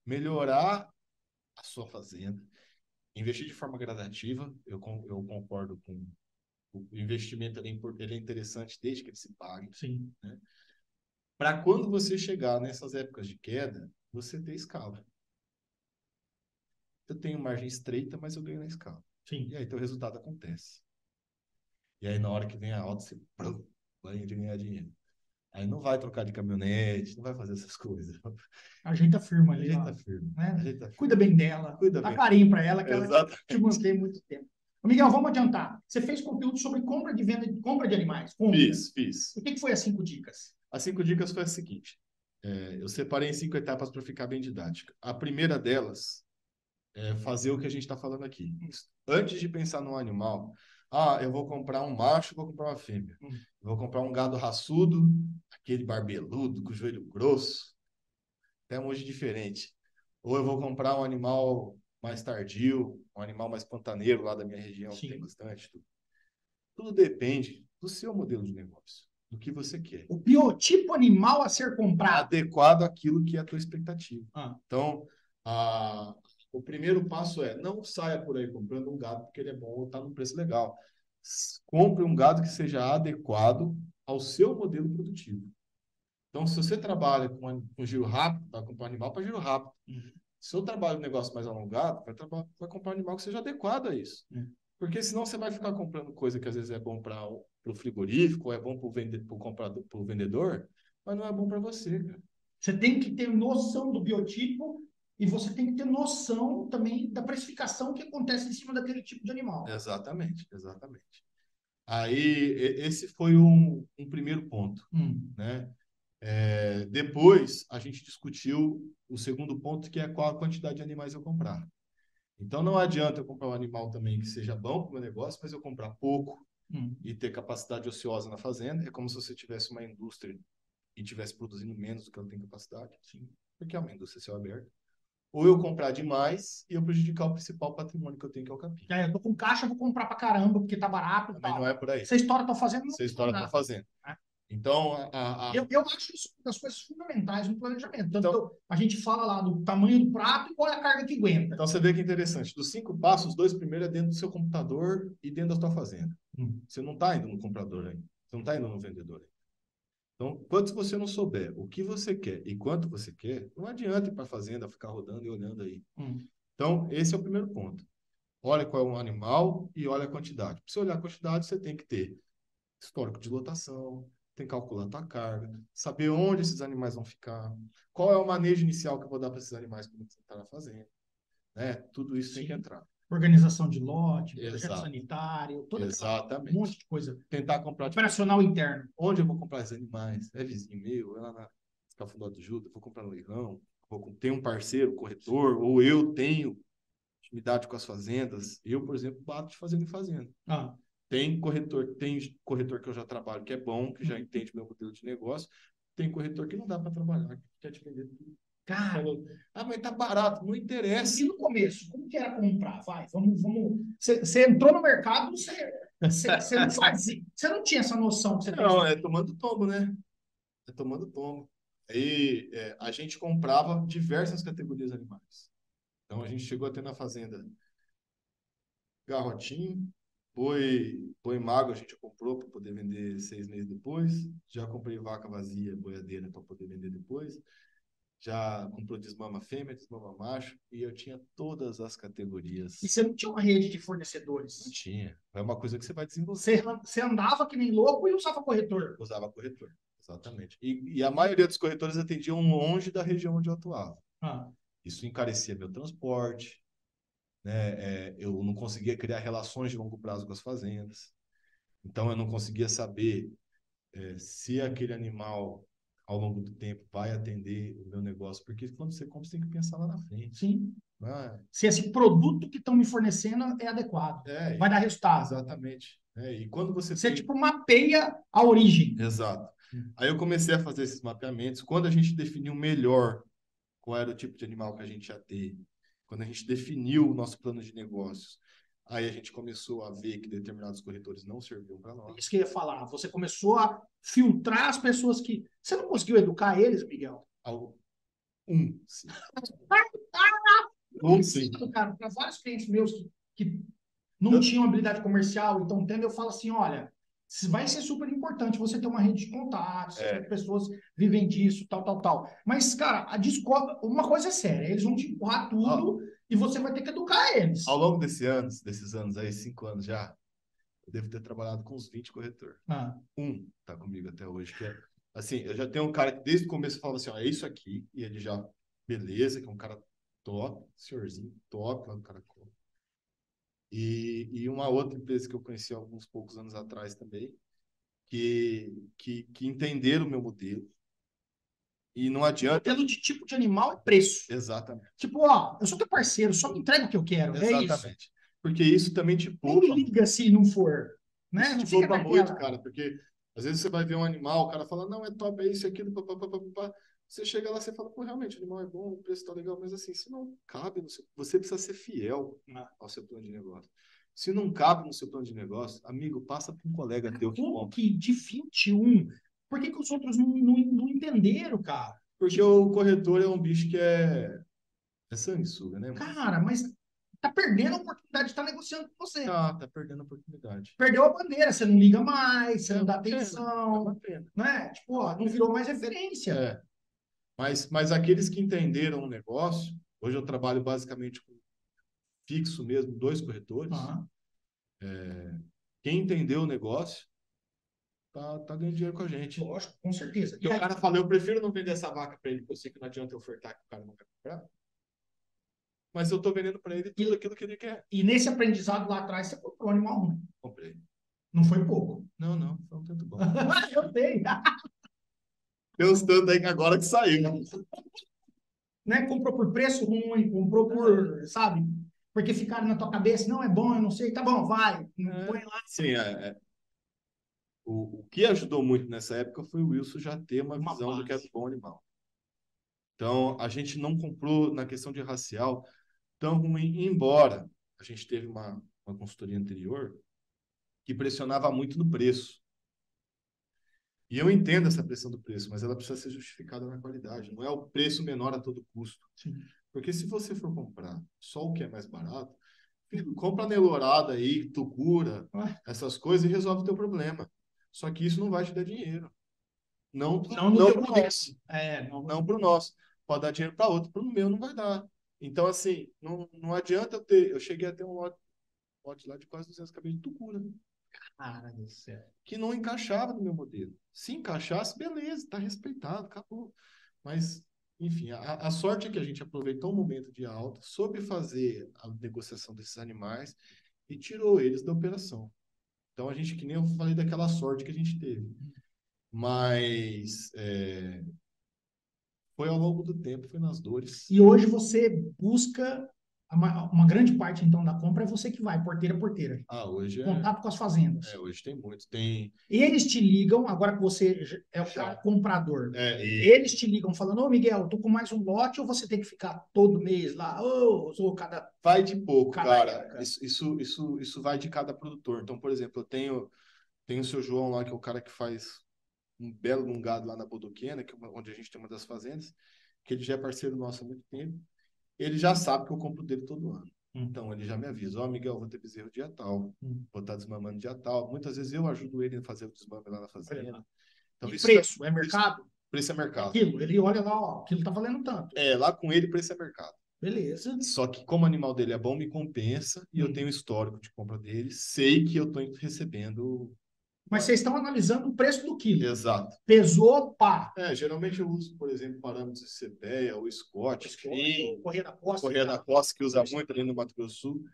melhorar a sua fazenda, investir de forma gradativa. Eu concordo com o investimento, ele é interessante desde que ele se pague. Sim. Né? Para quando você chegar nessas épocas de queda, você ter escala. Eu tenho margem estreita, mas eu ganho na escala. Sim. E aí teu resultado acontece. E aí na hora que vem a alta, você vai ganhar dinheiro. Aí não vai trocar de caminhonete, não vai fazer essas coisas. Ajeita firma ali. Ajeita firma. Né? Cuida bem dela. Dá carinho para ela, que ela te mantém muito tempo. Miguel, vamos adiantar. Você fez conteúdo sobre compra de animais. Fiz. O que foi as 5 dicas? As 5 dicas foi a seguinte. Eu separei em 5 etapas para ficar bem didática. A primeira delas é fazer o que a gente está falando aqui. Antes de pensar no animal, eu vou comprar um macho, vou comprar uma fêmea. Eu vou comprar um gado raçudo, aquele barbeludo, com o joelho grosso, até um monte diferente. Ou eu vou comprar um animal mais tardio, um animal mais pantaneiro lá da minha região, que tem bastante. Tudo depende do seu modelo de negócio, do que você quer. O biotipo animal a ser comprado. Adequado àquilo que é a tua expectativa. Então, o primeiro passo é não saia por aí comprando um gado porque ele é bom ou está num preço legal. Compre um gado que seja adequado ao seu modelo produtivo. Então, se você trabalha com giro rápido, vai comprar um animal para giro rápido. Se eu trabalho um negócio mais alongado, vai comprar um animal que seja adequado a isso. Porque senão você vai ficar comprando coisa que às vezes é bom para o frigorífico, ou é bom para o vendedor, mas não é bom para você, cara. Você tem que ter noção do biotipo e você tem que ter noção também da precificação que acontece em cima daquele tipo de animal. Exatamente, exatamente. Aí, esse foi um primeiro ponto, né? Depois, a gente discutiu o segundo ponto, que é qual a quantidade de animais eu comprar. Então, não adianta eu comprar um animal também que seja bom para o meu negócio, mas eu comprar pouco e ter capacidade ociosa na fazenda. É como se você tivesse uma indústria e tivesse produzindo menos do que ela tem capacidade, sim, porque é uma indústria a céu aberto. Ou eu comprar demais e eu prejudicar o principal patrimônio que eu tenho, que é o capim. Eu tô com caixa, vou comprar pra caramba, porque tá barato e Também tal. não é por aí. Você estoura tua fazenda, não Você história está dá. fazendo. Então, Eu acho isso uma das coisas fundamentais no planejamento. Tanto Então, que a gente fala lá do tamanho do prato e qual é a carga que aguenta. então você vê que é interessante. Dos 5 passos, os 2 primeiros é dentro do seu computador e dentro da sua fazenda. Você não está indo no comprador ainda. Você não está indo no vendedor ainda. Então, enquanto você não souber o que você quer e quanto você quer, não adianta ir para a fazenda ficar rodando e olhando aí. Então, esse é o primeiro ponto. Olha qual é o animal e olha a quantidade. Para você olhar a quantidade, você tem que ter histórico de lotação, tem que calcular a tua carga, saber onde esses animais vão ficar, qual é o manejo inicial que eu vou dar para esses animais quando você está na fazenda, né? Tudo isso tem que entrar. Organização de lote, projeto Exato. sanitário, toda Exatamente. um monte de coisa. Tentar comprar operacional interno. Onde eu vou comprar esses animais? É vizinho meu, é lá na Cafundó do Juda, vou comprar no leilão, ter um parceiro, corretor, ou eu tenho intimidade com as fazendas. Eu, por exemplo, bato de fazenda em fazenda. Tem corretor que eu já trabalho que é bom, que já entende meu modelo de negócio. Tem corretor que não dá para trabalhar, que quer te vender tudo. Cara, mas tá barato, não interessa. E no começo, como que era comprar? Vai, vamos. Você entrou no mercado, você não fazia. Você não tinha essa noção que você tem. Não, é tomando tombo, né? É tomando tombo. Aí a gente comprava diversas categorias animais. Então a gente chegou a ter na fazenda garrotinho, boi mago a gente comprou para poder vender 6 meses depois. Já comprei vaca vazia, boiadeira para poder vender depois. Já comprou desmama fêmea, desmama macho, e eu tinha todas as categorias. E você não tinha uma rede de fornecedores? Não tinha. É uma coisa que você vai desenvolver. Você andava que nem louco e usava corretor? Usava corretor, exatamente. E a maioria dos corretores atendiam longe da região onde eu atuava. Isso encarecia meu transporte, né? Eu não conseguia criar relações de longo prazo com as fazendas. Então, eu não conseguia saber se aquele animal, ao longo do tempo, vai atender o meu negócio. Porque quando você compra, você tem que pensar lá na frente. Sim. Se esse produto que estão me fornecendo é adequado. Vai dar resultado. Exatamente. E quando você tipo mapeia a origem. Exato. Aí eu comecei a fazer esses mapeamentos. Quando a gente definiu melhor qual era o tipo de animal que a gente ia ter, quando a gente definiu o nosso plano de negócios, aí a gente começou a ver que determinados corretores não serviam para nós. Isso que eu ia falar. Você começou a filtrar as pessoas que... Você não conseguiu educar eles, Miguel? Sim. Sim. Cara, para vários clientes meus que não tinham habilidade comercial, então, entendeu? Eu falo assim, olha, vai ser super importante você ter uma rede de contatos, as pessoas vivem disso, tal. Mas, cara, uma coisa é séria, eles vão te empurrar tudo e você vai ter que educar eles. Ao longo desses anos aí, 5 anos já, eu devo ter trabalhado com uns 20 corretores. Tá comigo até hoje, que é, assim, eu já tenho um cara que desde o começo falava assim, ó, é isso aqui, e ele já, beleza, que é um cara top, senhorzinho, top lá do Caracol. E uma outra empresa que eu conheci há alguns poucos anos atrás também, que entenderam o meu modelo. E não adianta. Modelo de tipo de animal é preço. Exatamente. Tipo, ó, eu sou teu parceiro, só me entrega o que eu quero. Exatamente. É isso. Porque isso também te poupa. Nem liga se não for. Né? Isso não te poupa muito, cara, porque às vezes você vai ver um animal, o cara fala, não, é top, é isso, é aquilo, papapá. Você chega lá, você fala, pô, realmente, o animal é bom, o preço tá legal, mas assim, se não cabe no seu... Você precisa ser fiel ao seu plano de negócio. Se não cabe no seu plano de negócio, amigo, passa para um colega teu que compra. Que de 21, por que os outros não entenderam, cara? Porque o corretor é um bicho que é sanguessuga, né? Cara, mas tá perdendo a oportunidade de estar negociando com você. Tá perdendo a oportunidade. Perdeu a bandeira, você não liga mais, você não dá atenção. É uma pena. Né? Tipo, ó, não virou mais referência. Mas aqueles que entenderam o negócio, hoje eu trabalho basicamente com fixo mesmo, 2 corretores. Quem entendeu o negócio tá ganhando dinheiro com a gente. Lógico, com certeza. E o cara fala, eu prefiro não vender essa vaca para ele, porque eu sei que não adianta eu ofertar que o cara não vai comprar. mas eu estou vendendo para ele tudo aquilo que ele quer. E nesse aprendizado lá atrás, você comprou um animal ruim. Comprei. Não foi pouco. Não, foi um tanto bom. Eu sei. Tem uns tantos aí que agora que saiu. Né? Comprou por preço ruim, comprou por, sabe? Porque ficaram na tua cabeça, não é bom, eu não sei, tá bom, vai, põe lá. Sim, o que ajudou muito nessa época foi o Wilson já ter uma Uma visão do que era base. um bom animal. Então, a gente não comprou na questão de racial tão ruim, embora a gente teve uma consultoria anterior que pressionava muito no preço. E eu entendo essa pressão do preço, mas ela precisa ser justificada na qualidade. Não é o preço menor a todo custo. Sim. Porque se você for comprar só o que é mais barato, filho, compra Nelorada aí, Tucura, essas coisas e resolve o teu problema. Só que isso não vai te dar dinheiro. Não, Não no não teu para o poder. nosso. Não. Não para o nosso. Pode dar dinheiro para outro, para o meu não vai dar. Então, assim, não adianta eu ter. Eu cheguei a ter um lote lá de quase 200 cabeças de Tucura, Cara do céu. que não encaixava no meu modelo. Se encaixasse, beleza, está respeitado, acabou. Mas, enfim, a sorte é que a gente aproveitou o momento de alta, soube fazer a negociação desses animais e tirou eles da operação. Então, a gente, que nem eu falei daquela sorte que a gente teve. Mas foi ao longo do tempo, foi nas dores. E hoje você busca uma grande parte então da compra é você que vai, porteira a porteira. Hoje Contato com as fazendas. hoje tem muito. Tem. Eles te ligam, agora que você é o cara comprador. Eles te ligam falando, ô Miguel, tô com mais um lote ou você tem que ficar todo mês lá? Ou cada. Vai de pouco, cada cara. época? Isso vai de cada produtor. Então, por exemplo, tenho o seu João lá, que é o cara que faz um belo de um gado lá na Bodoquena, onde a gente tem uma das fazendas, que ele já é parceiro nosso há muito tempo. Ele já sabe que eu compro dele todo ano. Então, ele já me avisa, ó, Miguel, vou ter bezerro dia tal, vou estar desmamando dia tal. Muitas vezes eu ajudo ele a fazer o desmame lá na fazenda. Então, E isso preço? É mercado? preço é mercado. Aquilo, ele olha lá, ó, aquilo tá valendo tanto. Lá com ele, preço é mercado. Beleza. Só que como o animal dele é bom, me compensa e eu tenho histórico de compra dele, sei que eu estou recebendo. Mas vocês estão analisando o preço do quilo. Exato. Pesou, pá. Geralmente eu uso, por exemplo, parâmetros de CBEA ou Scott, Correia da Costa. Correia da Costa, que usa muito ali no Mato Grosso do Sul.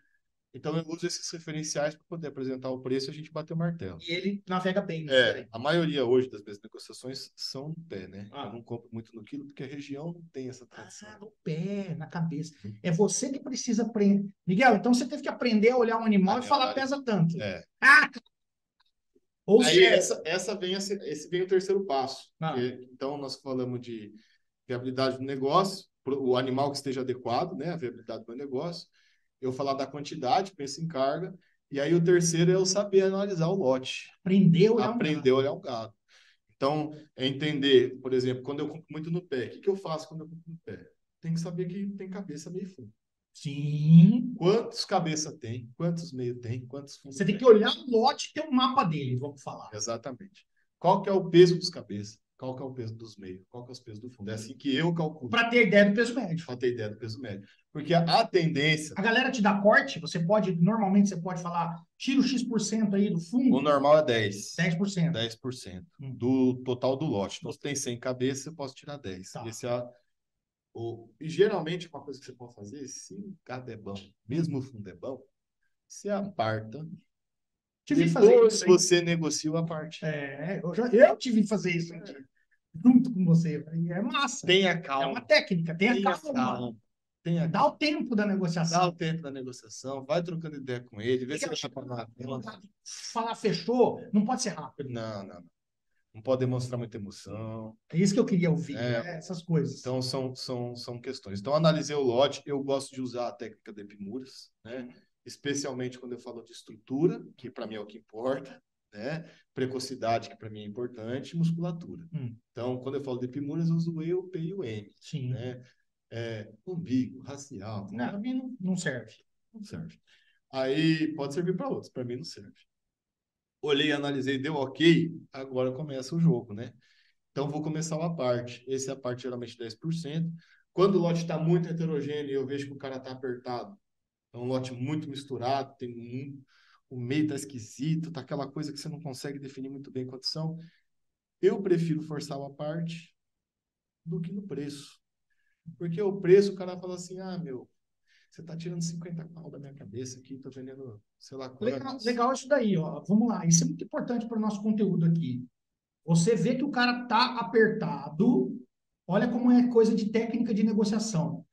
Então eu uso esses referenciais para poder apresentar o preço e a gente bater o martelo. E ele navega bem. A maioria hoje das minhas negociações são no pé, né? Eu não compro muito no quilo porque a região não tem essa tradição. No pé, na cabeça. É você que precisa aprender. Miguel, então você teve que aprender a olhar um animal e falar pesa tanto. Ou aí seja, esse vem o terceiro passo. Então nós falamos de viabilidade do negócio, o animal que esteja adequado, né? A viabilidade do negócio. Eu falar da quantidade, penso em carga. E aí o terceiro é eu saber analisar o lote. Aprender a olhar o gado. Então, é entender, por exemplo, quando eu compro muito no pé, o que eu faço quando eu compro no pé? Tem que saber que tem cabeça, meio fundo. Sim. Quantos cabeça tem, quantos meio tem, quantos fundos Você tem que olhar o lote e ter um mapa dele, vamos falar. Exatamente. Qual que é o peso dos cabeças? Qual que é o peso dos meios? Qual que é o peso do fundo? É assim que eu calculo. Para ter ideia do peso médio. Para ter ideia do peso médio. Porque a tendência... A galera te dá corte, normalmente você pode falar, tira o X% aí do fundo. O normal é 10. 10%. 10% do total do lote. Então, se tem 100 cabeças, eu posso tirar 10. Tá. E geralmente, uma coisa que você pode fazer, se o gado é bom, mesmo o fundo é bom, você aparta. Depois você negocia a parte. Eu tive que fazer isso junto com você. É massa. Tenha calma. É uma técnica, tenha calma. Dá o tempo da negociação. Dá o tempo da negociação, vai trocando ideia com ele, vê se ele está falar fechou, não pode ser rápido. Não. Não pode demonstrar muita emoção. É isso que eu queria ouvir, essas coisas. Então, são questões. Então, analisei o lote. Eu gosto de usar a técnica de Epimuras, né? Especialmente quando eu falo de estrutura, que para mim é o que importa, né? Precocidade, que para mim é importante, e musculatura. Então, quando eu falo de Epimuras, eu uso o E, o P e o M. Sim. Né? Umbigo, racial. Para mim não serve. Não serve. Aí pode servir para outros, para mim não serve. Olhei, analisei, deu ok, agora começa o jogo, né? Então, vou começar uma parte. Essa é a parte, geralmente, 10%. Quando o lote está muito heterogêneo e eu vejo que o cara está apertado, é um lote muito misturado, o meio está esquisito, tá aquela coisa que você não consegue definir muito bem quantos são, eu prefiro forçar uma parte do que no preço. Porque o preço, o cara fala assim, Você está tirando 50 pau da minha cabeça aqui, tô vendendo, sei lá Legal, quantos. legal isso daí, ó. Vamos lá. Isso é muito importante para o nosso conteúdo aqui. Você vê que o cara tá apertado. Olha como é coisa de técnica de negociação.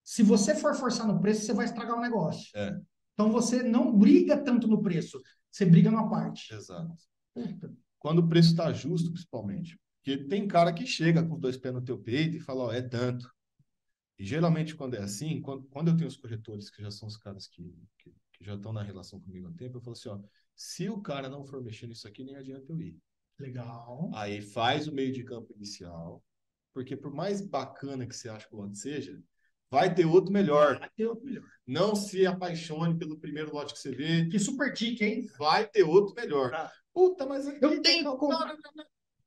Se você for forçar no preço, você vai estragar o negócio. É, Então você não briga tanto no preço, você briga numa parte. exato. Puta. Quando o preço está justo, principalmente. Porque tem cara que chega com os dois pés no teu peito e fala, ó, é tanto. E geralmente quando é assim, quando eu tenho os corretores, que já são os caras que já estão na relação comigo há tempo, eu falo assim, ó, se o cara não for mexer nisso aqui, nem adianta eu ir. Legal. Aí faz o meio de campo inicial, porque por mais bacana que você acha que o lote seja, vai ter outro melhor. Vai ter outro melhor. Não se apaixone pelo primeiro lote que você vê, Que super dica, hein? vai ter outro melhor. Tá. Puta, mas aqui Eu tenho como.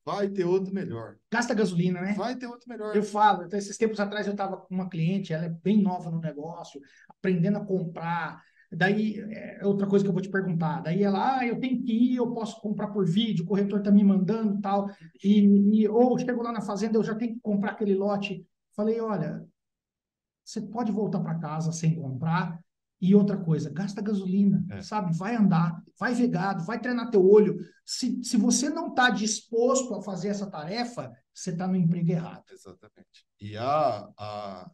vai ter outro melhor. Gasta gasolina, né? Vai ter outro melhor. Eu falo, então, esses tempos atrás eu estava com uma cliente, ela é bem nova no negócio, aprendendo a comprar. Daí, é outra coisa que eu vou te perguntar. Daí ela, eu tenho que ir, eu posso comprar por vídeo, o corretor tá me mandando tal. Ou chego lá na fazenda, eu já tenho que comprar aquele lote. Falei, olha, você pode voltar para casa sem comprar. E outra coisa, gasta gasolina, É, sabe? Vai andar, vai ver gado, vai treinar teu olho. Se você não está disposto a fazer essa tarefa, você está no emprego errado. exatamente. E a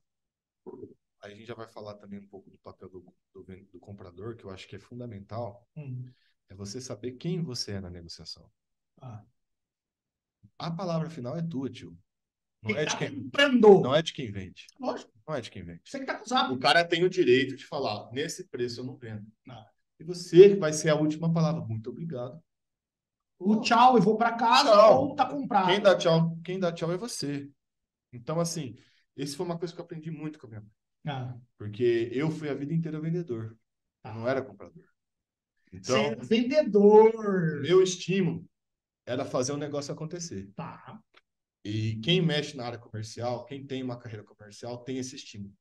gente já vai falar também um pouco do papel do comprador, que eu acho que é fundamental, Hum. é você saber quem você é na negociação. Ah. A palavra final é tua, tio. Não Quem é de está quem, não comprando? é de quem vende. Lógico, Não é de quem vende. você que está O acusado. cara tem o direito de falar, nesse preço eu não vendo. Não. E você vai ser a última palavra. Muito obrigado. O Pô, tchau, eu vou para casa ou tchau. tá comprado. Quem dá tchau é você. Então, assim, isso foi uma coisa que eu aprendi muito com a minha mãe. Ah, Porque eu fui a vida inteira vendedor. Eu não tá. era comprador. Você Então, é o vendedor. meu estímulo era fazer o negócio acontecer. Tá. E quem mexe na área comercial, quem tem uma carreira comercial, tem esse estímulo.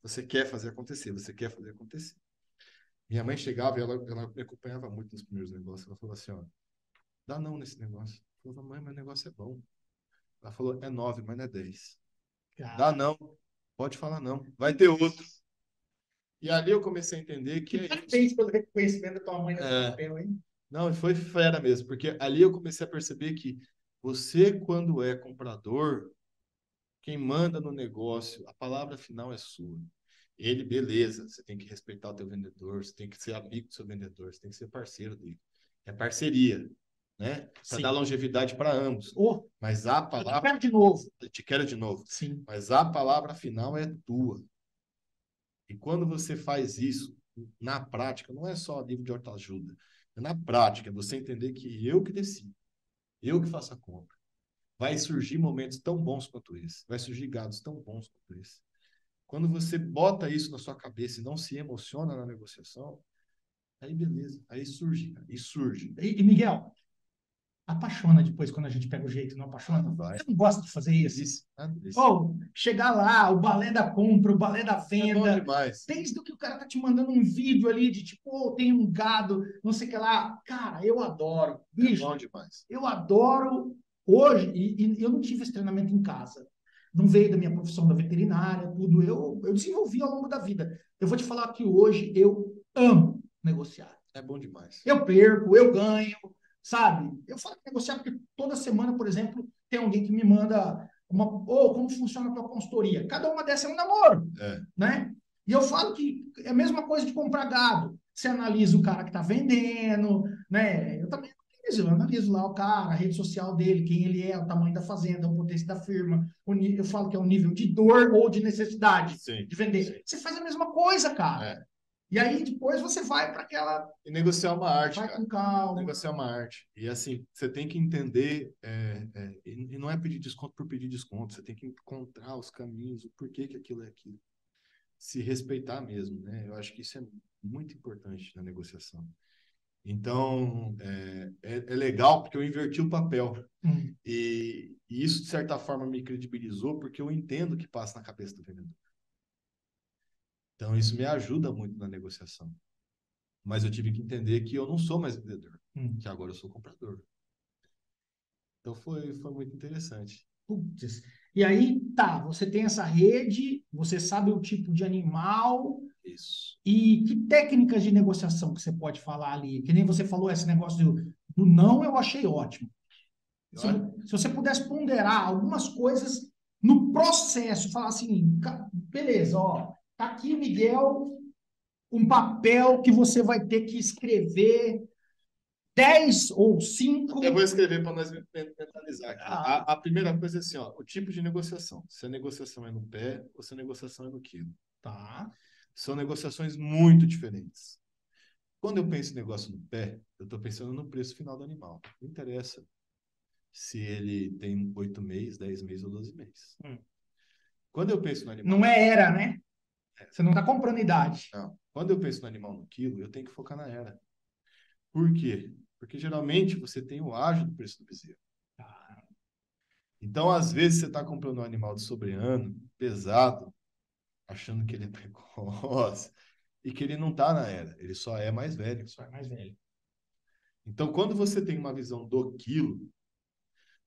Você quer fazer acontecer, você quer fazer acontecer. Minha mãe chegava e ela me acompanhava muito nos primeiros negócios. Ela falou assim, ó, dá não nesse negócio. Eu falei, mãe, meu negócio é bom. Ela falou, é 9, mas não é 10. Dá Cara, não, pode falar não. Vai ter outro. E ali eu comecei a entender que que é isso. parabéns pelo reconhecimento da tua mãe nesse É, papel, hein? não, foi fera mesmo, porque ali eu comecei a perceber que você, quando é comprador, quem manda no negócio, a palavra final é sua. Ele, beleza, você tem que respeitar o teu vendedor, você tem que ser amigo do seu vendedor, você tem que ser parceiro dele. É parceria, né? Para dar Sim. longevidade para ambos. Oh, Mas a eu te palavra, quero de novo. eu te quero de novo, Sim. mas a palavra final é tua. E quando você faz isso na prática, não é só livro de autoajuda, é na prática, é você entender que eu que decido, eu que faço a compra. Vai surgir momentos tão bons quanto esse, vai surgir gados tão bons quanto esse. Quando você bota isso na sua cabeça e não se emociona na negociação, aí beleza, aí surge, cara, e surge. Miguel, apaixona depois quando a gente pega o jeito, não Ah, apaixona? vai. Você não gosta de fazer isso? Delícia, ah, delícia. Ou chegar lá, o balé da compra, o balé da É bom venda, demais. desde que o cara tá te mandando um vídeo ali de tipo, oh, tem um gado, não sei o que lá. Cara, eu adoro. É Bicho, bom demais. eu adoro hoje, e eu não tive esse treinamento em casa. Não veio da minha profissão da veterinária, tudo. Eu desenvolvi ao longo da vida. Eu vou te falar que hoje eu amo negociar. É bom demais. Eu perco, eu ganho, sabe? Eu falo que negociar porque toda semana, por exemplo, tem alguém que me manda como funciona a tua consultoria. Cada uma dessas é um namoro, É, né? E eu falo que é a mesma coisa de comprar gado. Você analisa o cara que está vendendo, né? Eu também analiso, eu analiso lá o cara, a rede social dele, quem ele é, o tamanho da fazenda, o potência da firma. Eu falo que é o nível de dor ou de necessidade sim, de vender. sim. Você faz a mesma coisa, cara. É. E aí depois você vai para aquela. E negociar é uma arte, Vai cara. com calma. Negociar é uma arte. E assim, você tem que entender, e não é pedir desconto por pedir desconto, você tem que encontrar os caminhos, o porquê que aquilo é aquilo. Se respeitar mesmo, né? Eu acho que isso é muito importante na negociação. Então, é legal porque eu inverti o papel. Hum. E isso, de certa forma, me credibilizou porque eu entendo o que passa na cabeça do vendedor. Então, isso me ajuda muito na negociação. Mas eu tive que entender que eu não sou mais vendedor, Hum. que agora eu sou comprador. Então foi muito interessante. Putz. E aí, tá, você tem essa rede, você sabe o tipo de animal, Isso. e que técnicas de negociação que você pode falar ali? Que nem você falou, esse negócio do não, eu achei ótimo. Eu Se, acho- se você pudesse ponderar algumas coisas no processo, falar assim, beleza, ó, tá aqui, Miguel, um papel que você vai ter que escrever 10 ou Eu 5. vou escrever para nós mentalizar aqui. Ah, A primeira coisa é assim, ó, o tipo de negociação. Se a negociação é no pé ou se a negociação é no quilo. tá. São negociações muito diferentes. Quando eu penso em negócio no pé, eu estou pensando no preço final do animal. Não interessa se ele tem 8 meses, 10 meses ou 12 meses. Hum. Quando eu penso no animal, Não é era, né? Você não está comprando idade. não. Quando eu penso no animal no quilo, eu tenho que focar na era. Por quê? Porque geralmente você tem o ágio do preço do bezerro. Ah, Então, às vezes, você está comprando um animal de sobreano, pesado, achando que ele é precoce e que ele não está na era, ele só é mais velho. só é mais velho. Então, quando você tem uma visão do quilo,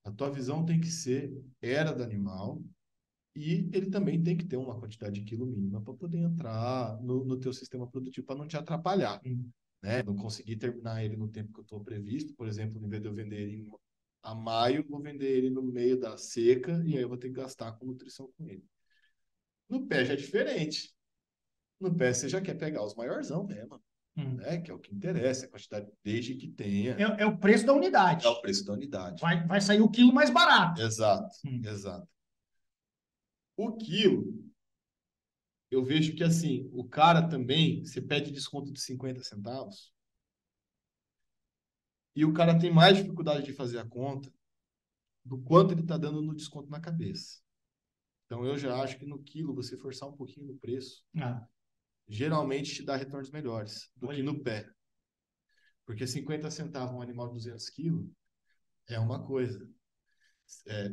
a tua visão tem que ser era do animal e ele também tem que ter uma quantidade de quilo mínima para poder entrar no teu sistema produtivo para não te atrapalhar, Hum. né? Não conseguir terminar ele no tempo que eu estou previsto, por exemplo, em vez de eu vender ele a maio, vou vender ele no meio da seca e aí eu vou ter que gastar com nutrição com ele. No pé já é diferente. No pé você já quer pegar os maiorzão mesmo, Hum. né? Que é o que interessa, a quantidade, desde que É, tenha. é o preço da É unidade. o preço da unidade. Vai sair o quilo mais barato. Exato, Hum. exato. O quilo, eu vejo que assim, o cara também, você pede desconto de 50 centavos e o cara tem mais dificuldade de fazer a conta do quanto ele está dando no desconto na cabeça. Então eu já acho que no quilo, você forçar um pouquinho no preço, Ah, geralmente te dá retornos melhores do que olha. no pé. Porque 50 centavos um animal de 200 quilos é uma coisa.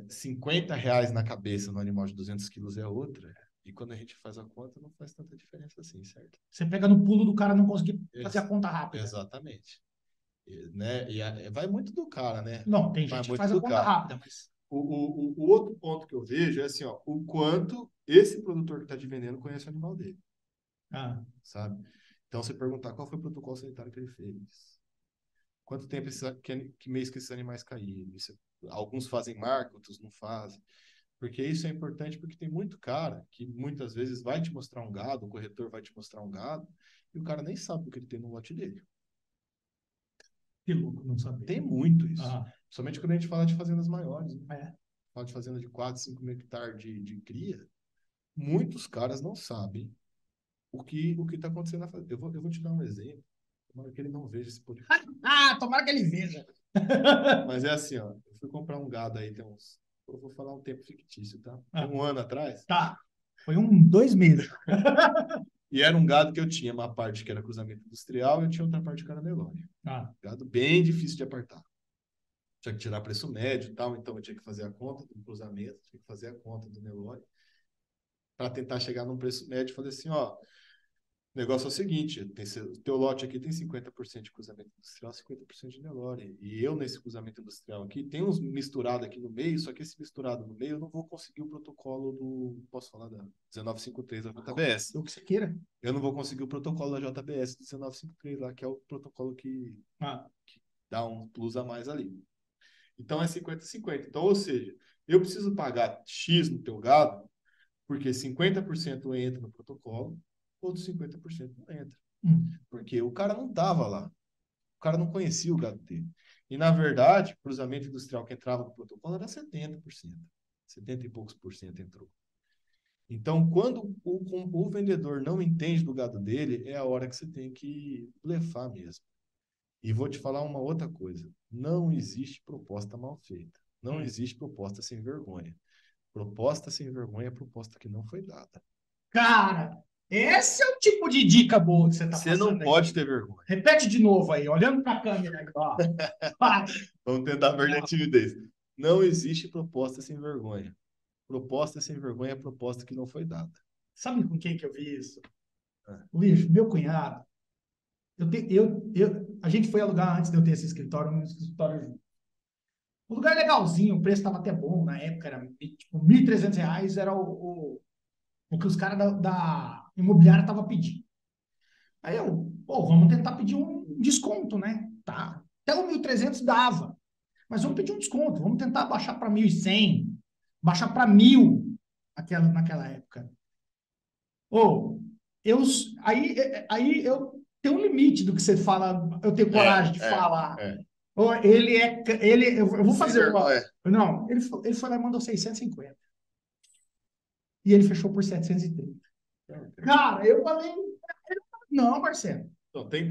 50 reais na cabeça no animal de 200 quilos é outra. E quando a gente faz a conta, não faz tanta diferença assim, certo? Você pega no pulo do cara não conseguir fazer a Ex- conta rápida. Exatamente. Né? Vai muito do cara, né? Não, tem Vai gente que muito faz a do conta cara. rápida, mas. O outro ponto que eu vejo é assim, ó, o quanto esse produtor que está te vendendo conhece o animal dele, Ah, sabe? Então, você perguntar qual foi o protocolo sanitário que ele fez, quanto tempo que mês que esses animais caíram. Alguns fazem marca, outros não fazem. Porque isso é importante porque tem muito cara que muitas vezes vai te mostrar um gado, o corretor vai te mostrar um gado, e o cara nem sabe o que ele tem no lote dele. que louco, não sabia. Tem muito isso. Ah, Somente quando a gente fala de fazendas maiores, né? é. Fala de fazenda de 4, 5 mil hectares de cria, muitos caras não sabem o que está acontecendo na fazenda. Eu vou te dar um exemplo, tomara que ele não veja esse podcast. Ah, tomara que ele veja. Mas é assim, ó, eu fui comprar um gado aí, eu vou falar um tempo fictício, tá? Tem Ah, um ano atrás, tá. Foi 2 meses. e era um gado que eu tinha uma parte que era cruzamento industrial e eu tinha outra parte que era Nelore. Ah, Gado bem difícil de apartar. Tinha que tirar preço médio e tal, então eu tinha que fazer a conta do cruzamento, tinha que fazer a conta do Nelore, para tentar chegar num preço médio e fazer assim, ó, o negócio é o seguinte, o teu lote aqui tem 50% de cruzamento industrial, 50% de Nelore. E eu, nesse cruzamento industrial aqui, tem uns misturado aqui no meio, só que esse misturado no meio eu não vou conseguir o protocolo posso falar da 1953 da JBS. o que você queira. Eu não vou conseguir o protocolo da JBS do 1953 lá, que é o protocolo Ah, que dá um plus a mais ali. Então é 50-50. Então, ou seja, eu preciso pagar X no teu gado, porque 50% entra no protocolo, outros 50% não entra. Porque o cara não estava lá. O cara não conhecia o gado dele. E, na verdade, o cruzamento industrial que entrava no protocolo era 70%. 70 e poucos por cento entrou. Então, quando o vendedor não entende do gado dele, é a hora que você tem que blefar mesmo. E vou te falar uma outra coisa. Não existe proposta mal feita. Não existe proposta sem vergonha. Proposta sem vergonha é proposta que não foi dada. cara, esse é o tipo de dica boa que você está Você não passando pode aqui. ter vergonha. Repete de novo aí, olhando para a câmera aí, ó. Vamos tentar perder a timidez. Não existe proposta sem vergonha. Proposta sem vergonha é proposta que não foi dada. Sabe com quem que eu vi isso? É. Luiz, meu cunhado. A gente foi alugar antes de eu ter esse escritório, um escritório junto. O lugar legalzinho, o preço estava até bom na época, era tipo R$ 1.300 era o que os caras da imobiliária estavam pedindo. Aí eu, pô, vamos tentar pedir um desconto, né? Tá. Até o 1.300 dava, mas vamos pedir um desconto, vamos tentar baixar para 1.100, baixar para 1.000 naquela época. Ou, eu, aí eu tenho um limite do que você fala, eu tenho coragem de falar. Ou eu vou fazer uma. Não, ele foi lá e mandou 650. E ele fechou por 730. Cara, eu falei, não, Marcelo. Então, tem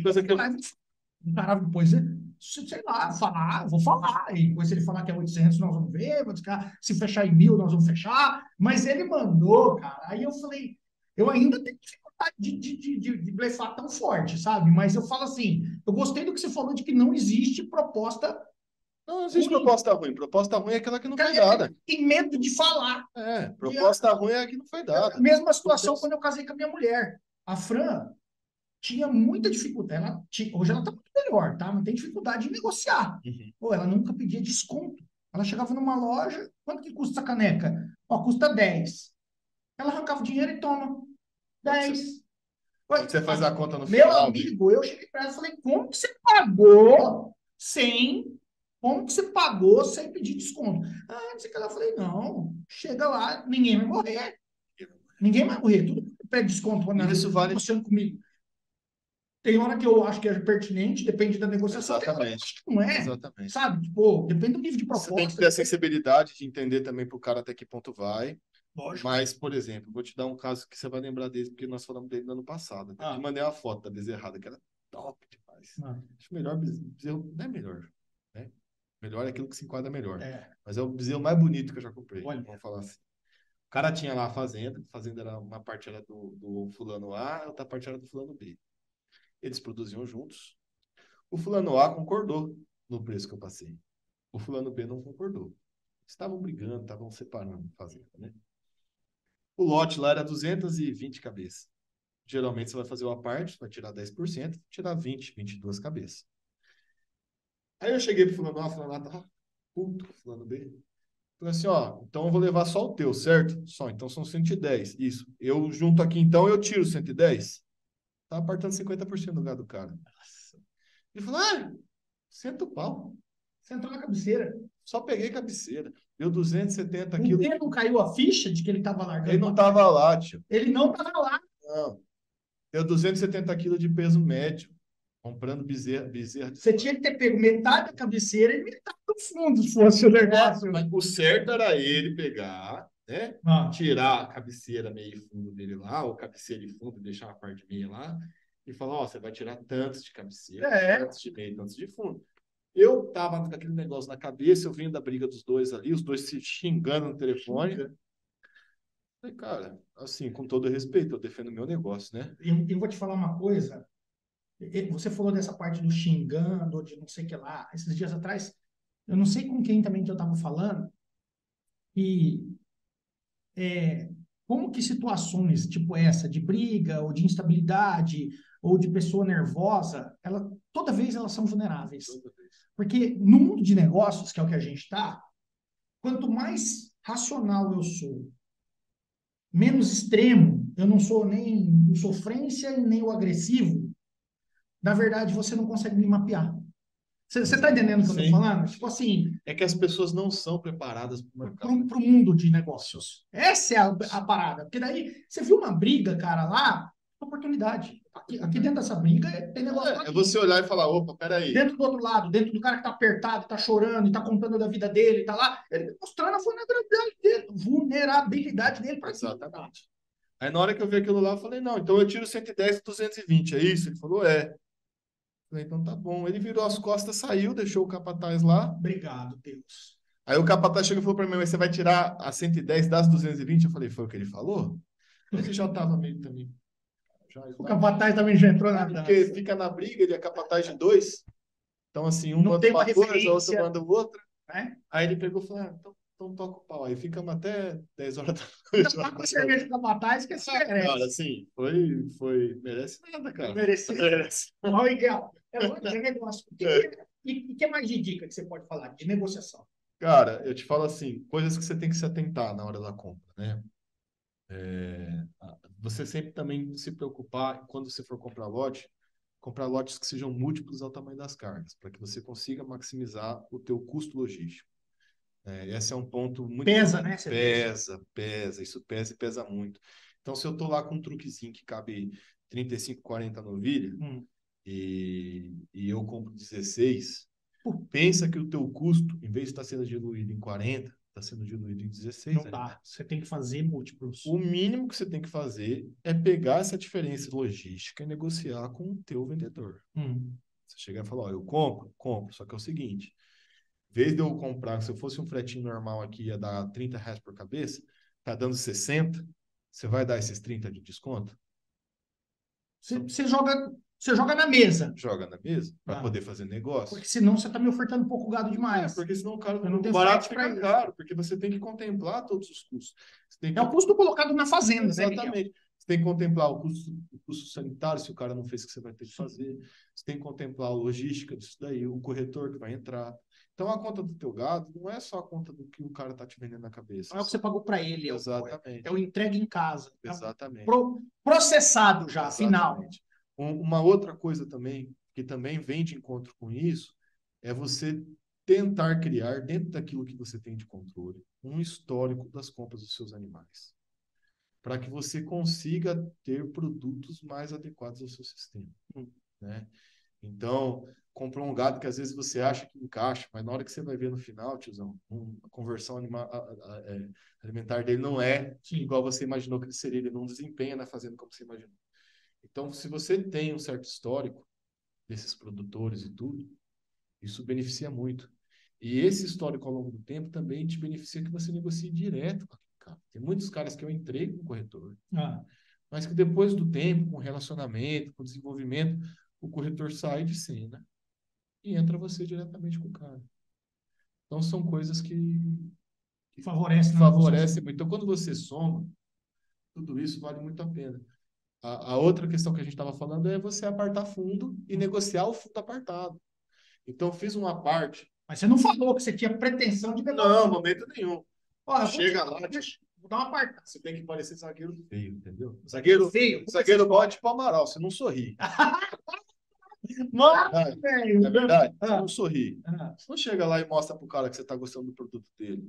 coisa que eu. O cara depois, sei lá, falar, vou falar. E depois, se ele falar que é 800, nós vamos ver. Se fechar em 1.000, nós vamos fechar. Mas ele mandou, cara. Aí eu falei, eu ainda tenho dificuldade de blefar tão forte, sabe? Mas eu falo assim, eu gostei do que você falou de que não existe proposta. Não existe proposta ruim. Proposta ruim é aquela que não foi dada. Tem medo de falar. Proposta ruim é a que não foi dada. Mesma situação quando eu casei com a minha mulher. A Fran tinha muita dificuldade. Hoje ela está muito melhor, tá? Não tem dificuldade de negociar. Pô, ela nunca pedia desconto. Ela chegava numa loja, quanto que custa essa caneca? Ó, custa 10. Ela arrancava o dinheiro e toma. 10. Você faz a conta no final. Meu final, amigo, eu cheguei para ela e falei, como que você pagou sem... Como que você pagou sem pedir desconto? Ah, não sei o que. Ela falei, não, chega lá, ninguém vai morrer. Ninguém vai morrer. Tudo pede desconto. Isso vale negociando comigo. Tem hora que eu acho que é pertinente, depende da negociação. Exatamente. Não é? Exatamente. Sabe? Tipo, depende do nível de proposta. Você tem que ter a sensibilidade de entender também para o cara até que ponto vai. Lógico. Mas, por exemplo, vou te dar um caso que você vai lembrar dele, porque nós falamos dele no ano passado. Eu te mandei uma foto da bezerrada, que era top demais. Acho melhor bezerro, não é melhor, né? Melhor é aquilo que se enquadra melhor. Mas é o bezerro mais bonito que eu já comprei. Vamos falar assim. O cara tinha lá a fazenda era uma parte era do fulano A, outra parte era do fulano B. Eles produziam juntos. O fulano A concordou no preço que eu passei. O fulano B não concordou. Estavam brigando, estavam separando a fazenda, né? O lote lá era 220 cabeças. Geralmente você vai fazer uma parte, vai tirar 10%, tirar 20, 22 cabeças. Aí eu cheguei pro fulano A, fulano A tava puto, fulano B. Falei assim, ó, então eu vou levar só o teu, certo? Só, então são 110. Isso. Eu junto aqui, então, eu tiro 110. Tá apartando 50% do lugar do cara. Nossa. Ele falou, senta o pau. Sentou na cabeceira. Só peguei cabeceira. Deu 270 quilos. Ele não caiu a ficha de que ele estava largando? Ele não estava lá, tio. Ele não estava lá. Não. Deu 270 quilos de peso médio. Comprando bezerra. Você tinha que ter pego metade da cabeceira e metade do fundo, se fosse o negócio. Mas o certo era ele pegar, né? Tirar a cabeceira meio fundo dele lá, ou cabeceira de fundo, deixar uma parte meia lá, e falar, ó, você vai tirar tantos de cabeceira, tantos de meio, tantos de fundo. Eu tava com aquele negócio na cabeça, eu vim da briga dos dois ali, os dois se xingando no telefone. Falei, cara, assim, com todo respeito, eu defendo o meu negócio, né? Eu vou te falar uma coisa. Você falou dessa parte do xingando, de não sei o que lá. Esses dias atrás, eu não sei com quem também que eu estava falando, e como que situações tipo essa, de briga, ou de instabilidade, ou de pessoa nervosa, toda vez elas são vulneráveis. Porque no mundo de negócios, que é o que a gente está, quanto mais racional eu sou, menos extremo, eu não sou nem o sofrência e nem o agressivo, na verdade, você não consegue me mapear. Você está entendendo o que eu estou falando? Tipo assim... É que as pessoas não são preparadas para o mundo de negócios. Essa é a parada. Porque daí, você viu uma briga, cara, lá, oportunidade. Aqui dentro dessa briga tem negócio. É você olhar e falar, opa, peraí. Dentro do outro lado, dentro do cara que está apertado, está chorando, está contando da vida dele, está lá, ele mostrando a vulnerabilidade dele para cima. Exatamente. Aí na hora que eu vi aquilo lá, eu falei, não, então eu tiro 110 e 220, é isso? Ele falou, é. Falei, então tá bom. Ele virou as costas, saiu, deixou o capataz lá. Obrigado, Deus. Aí o capataz chegou e falou pra mim, mas você vai tirar a 110 das 220? Eu falei, foi o que ele falou? Ele já tava meio também. O capataz também já entrou na dança. Porque fica na briga, ele é capataz de dois. Então, assim, um manda uma coisa, o outro manda o outro. Aí ele pegou e falou, então toca o pau. Aí ficamos até 10 horas da noite. Então, com cerveja capataz, que esse merece. Cara, assim, merece nada, cara. Merece. Olha, Miguel, é outro negócio. E o que mais de dica que você pode falar de negociação? Cara, eu te falo assim, coisas que você tem que se atentar na hora da compra, né? Você sempre também se preocupar, quando você for comprar lotes que sejam múltiplos ao tamanho das cargas, para que você consiga maximizar o teu custo logístico. Esse é um ponto muito Pesa, importante. né? Você diz. Pesa, isso pesa e pesa muito. Então, se eu tô lá com um truquezinho que cabe 35, 40 novilha Hum. e eu compro 16, Pô, pensa que o teu custo, em vez de estar sendo diluído em 40, está sendo diluído em 16 não ali. dá. Você tem que fazer múltiplos. O mínimo que você tem que fazer é pegar essa diferença logística e negociar com o teu vendedor. Hum. Você chegar e falar, ó, eu compro, compro, só que é o seguinte, em vez de eu comprar, se eu fosse um fretinho normal aqui, ia dar R$ 30 por cabeça, tá dando 60, você vai dar esses 30 de desconto? Você joga na mesa. Joga na mesa para Ah, poder fazer negócio. porque senão você está me ofertando um pouco gado demais. Porque senão o cara, Eu não o tenho barato frete para fica isso. caro, porque você tem que contemplar todos os custos. Você tem É o que custo colocado na fazenda, né, Miguel? Exatamente. Você tem que contemplar o custo sanitário, se o cara não fez o que você vai ter que fazer. Você tem que contemplar a logística disso daí, o corretor que vai entrar. Então, a conta do teu gado não é só a conta do que o cara está te vendendo na cabeça. Não é o que você pagou para ele, Exatamente. é o entregue em casa. É Exatamente. Processado já, final. Exatamente. Uma outra coisa também, que também vem de encontro com isso, é você tentar criar, dentro daquilo que você tem de controle, um histórico das compras dos seus animais, para que você consiga ter produtos mais adequados ao seu sistema, né? Então, comprou um gado que às vezes você acha que encaixa, mas na hora que você vai ver no final, tiozão, a conversão alimentar dele não é Sim. igual você imaginou que ele seria, ele não desempenha na fazenda como você imaginou. Então, se você tem um certo histórico desses produtores e tudo, isso beneficia muito. E esse histórico ao longo do tempo também te beneficia que você negocie direto com aquele cara. Tem muitos caras que eu entrei com o corretor, mas que depois do tempo, com relacionamento, com desenvolvimento, o corretor sai de cena e entra você diretamente com o cara. Então são coisas que favorecem muito. Então quando você soma, tudo isso vale muito a pena. A outra questão que a gente estava falando é você apartar fundo e negociar o fundo apartado. Então fiz uma parte. Mas você não falou que você tinha pretensão de negociar. Não, momento nenhum. Ó, Chega lá, vou dar uma apartada. você tem que parecer zagueiro feio, entendeu? Zagueiro feio. Zagueiro bote para Amaral, você não sorri. Nossa, velho. É verdade? Você não sorri. Ah. Você não chega lá e mostra pro cara que você está gostando do produto dele.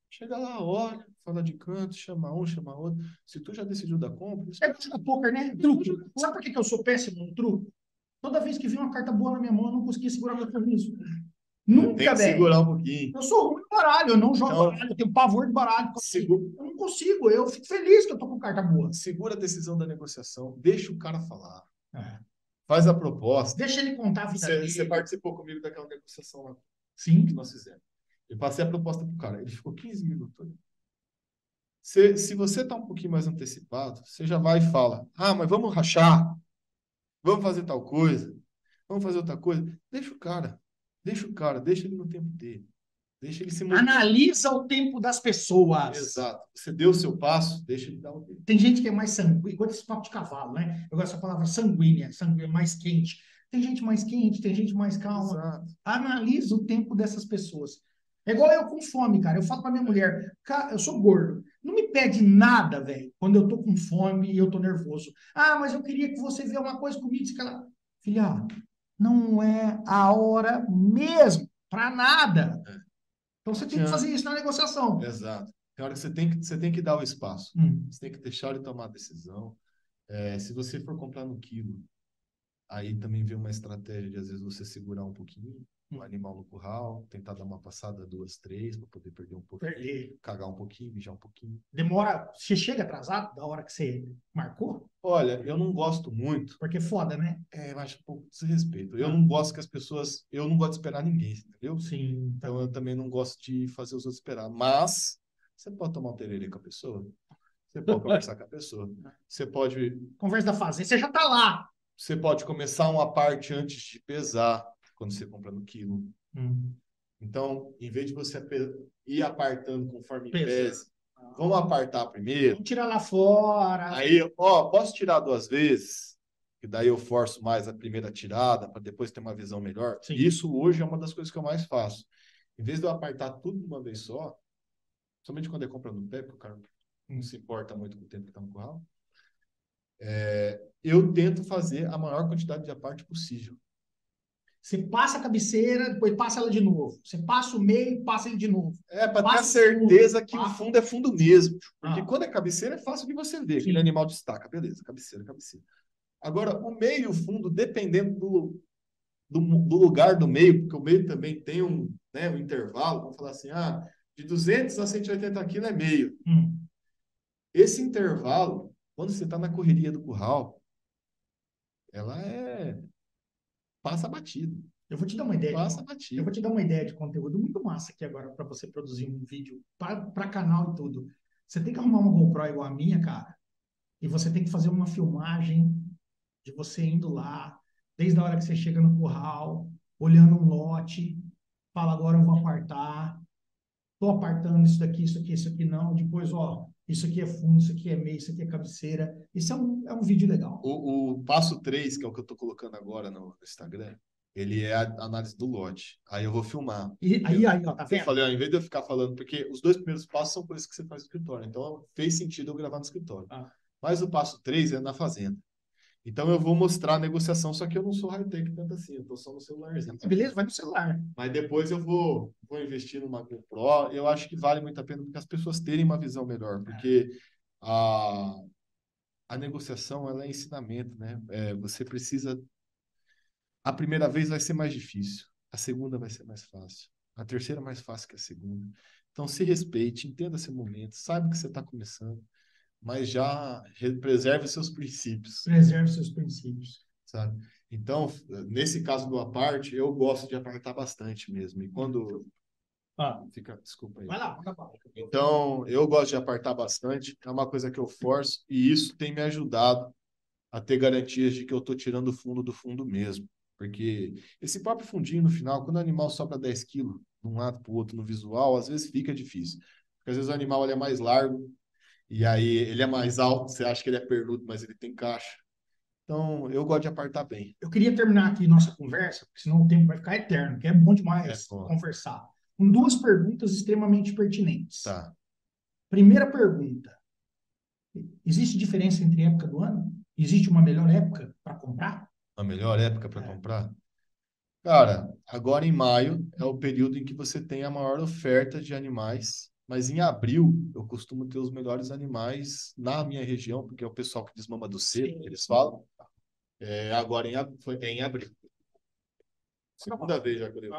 Chega lá, olha, fala de canto, chama um, chama outro. Se tu já decidiu da compra... É jogar poker, né? Truque. Sabe por que eu sou péssimo no truque? Toda vez que vinha uma carta boa na minha mão, eu não conseguia segurar meu sorriso. Nunca, tem que velho. segurar um pouquinho. Eu sou ruim no baralho, eu não jogo Então, baralho, eu tenho pavor de baralho. Eu não consigo, eu fico feliz que eu tô com carta boa. Segura a decisão da negociação, deixa o cara falar. É. Faz a proposta. Deixa ele contar a vida dele. Você participou comigo daquela negociação lá. Sim. Que nós fizemos. Eu passei a proposta pro cara, ele ficou 15 minutos. Se você está um pouquinho mais antecipado, você já vai e fala: ah, mas vamos rachar, vamos fazer tal coisa, vamos fazer outra coisa. Deixa o cara, deixa ele no tempo dele. Deixa ele se mover. Analisa o tempo das pessoas. Exato. Você deu o seu passo, deixa ele dar o dele. Tem gente que é mais sanguínea, igual esse papo de cavalo, né? Eu gosto dessa palavra sanguínea, mais quente. Tem gente mais quente, tem gente mais calma. Exato. Analisa o tempo dessas pessoas. É igual eu com fome, cara. Eu falo pra minha mulher, cara, eu sou gordo. Não me pede nada, velho, quando eu tô com fome e eu tô nervoso. Ah, mas eu queria que você vê uma coisa comigo. Filha, não é a hora mesmo, pra nada. Então você tem que fazer isso na negociação. Exato. Tem hora que você tem que dar o espaço. Você tem que deixar ele tomar a decisão. Se você for comprar no quilo, aí também vem uma estratégia de, às vezes, você segurar um pouquinho o animal no curral, tentar dar uma passada, 2, 3, para poder perder um pouquinho, cagar um pouquinho, mijar um pouquinho. Demora, você chega atrasado da hora que você marcou? Olha, eu não gosto muito. Porque é foda, né? Eu acho um pouco de desrespeito. Eu não gosto que as pessoas... Eu não gosto de esperar ninguém, entendeu? Sim. Então eu também não gosto de fazer os outros esperar. Mas você pode tomar um tererê com a pessoa. Você pode conversar com a pessoa. Você pode... Conversa da fazenda, você já tá lá. Você pode começar uma parte antes de pesar, quando você compra no quilo. Então, em vez de você ir apartando conforme pese, vamos apartar primeiro. Vamos tirar lá fora. Aí, ó, posso tirar 2 vezes? que daí eu forço mais a primeira tirada para depois ter uma visão melhor. Sim. Isso hoje é uma das coisas que eu mais faço. Em vez de eu apartar tudo de uma vez só, somente quando é compra no pé, porque o cara não se importa muito com o tempo que está no curral, eu tento fazer a maior quantidade de aparte possível. Você passa a cabeceira, depois passa ela de novo. Você passa o meio, passa ele de novo. Para ter a Passa certeza fundo, que o passa. fundo é fundo mesmo. Porque Ah. quando é cabeceira, é fácil de você ver. Sim. Aquele animal destaca. Beleza, cabeceira, cabeceira. Agora, o meio e o fundo, dependendo do lugar do meio, porque o meio também tem um intervalo, vamos falar assim, de 200 a 180 quilos é meio. Esse intervalo, quando você está na correria do curral, ela passa batido. Eu vou te dar uma ideia. Passa batido. Eu vou te dar uma ideia de conteúdo muito massa aqui agora para você produzir um vídeo para canal e tudo. Você tem que arrumar uma GoPro igual a minha, cara, e você tem que fazer uma filmagem de você indo lá, desde a hora que você chega no curral, olhando um lote, fala, agora eu vou apartar, tô apartando isso aqui não, depois, ó, isso aqui é fundo, isso aqui é meio, isso aqui é cabeceira. Isso é um vídeo legal. O passo 3, que é o que eu estou colocando agora no Instagram, ele é a análise do lote. Aí eu vou filmar. E aí, ó, tá vendo? Eu falei, ó, em vez de eu ficar falando, porque os 2 primeiros passos são coisas que você faz no escritório. Então, fez sentido eu gravar no escritório. Mas o passo 3 é na fazenda. Então, eu vou mostrar a negociação, só que eu não sou high-tech tanto assim, eu estou só no celularzinho. Beleza, vai no celular. Mas depois eu vou investir numa GoPro. Eu acho que vale muito a pena porque as pessoas terem uma visão melhor. Porque a negociação, ela é ensinamento, né? Você precisa... A primeira vez vai ser mais difícil. A segunda vai ser mais fácil. A terceira mais fácil que a segunda. Então, se respeite, entenda seu momento, saiba que você está começando, mas já preserve os seus princípios. Preserve seus princípios. Sabe? Então, nesse caso do aparte, eu gosto de apartar bastante mesmo. E quando... Desculpa aí. Vai lá, vai lá. Então, eu gosto de apartar bastante. É uma coisa que eu forço e isso tem me ajudado a ter garantias de que eu estou tirando o fundo do fundo mesmo. Porque esse próprio fundinho no final, quando o animal sobra 10 quilos de um lado para o outro no visual, às vezes fica difícil. Porque às vezes o animal ele é mais largo e aí ele é mais alto, você acha que ele é pernudo, mas ele tem caixa. Então, eu gosto de apartar bem. Eu queria terminar aqui nossa conversa, porque senão o tempo vai ficar eterno, que é bom demais conversar. Com 2 perguntas extremamente pertinentes. Tá. Primeira pergunta. Existe diferença entre época do ano? Existe uma melhor época para comprar? A melhor época para comprar? Cara, agora em maio é o período em que você tem a maior oferta de animais, mas em abril eu costumo ter os melhores animais na minha região, porque é o pessoal que desmama do cedo, que eles falam. Agora foi em abril. Segunda vez já que eu...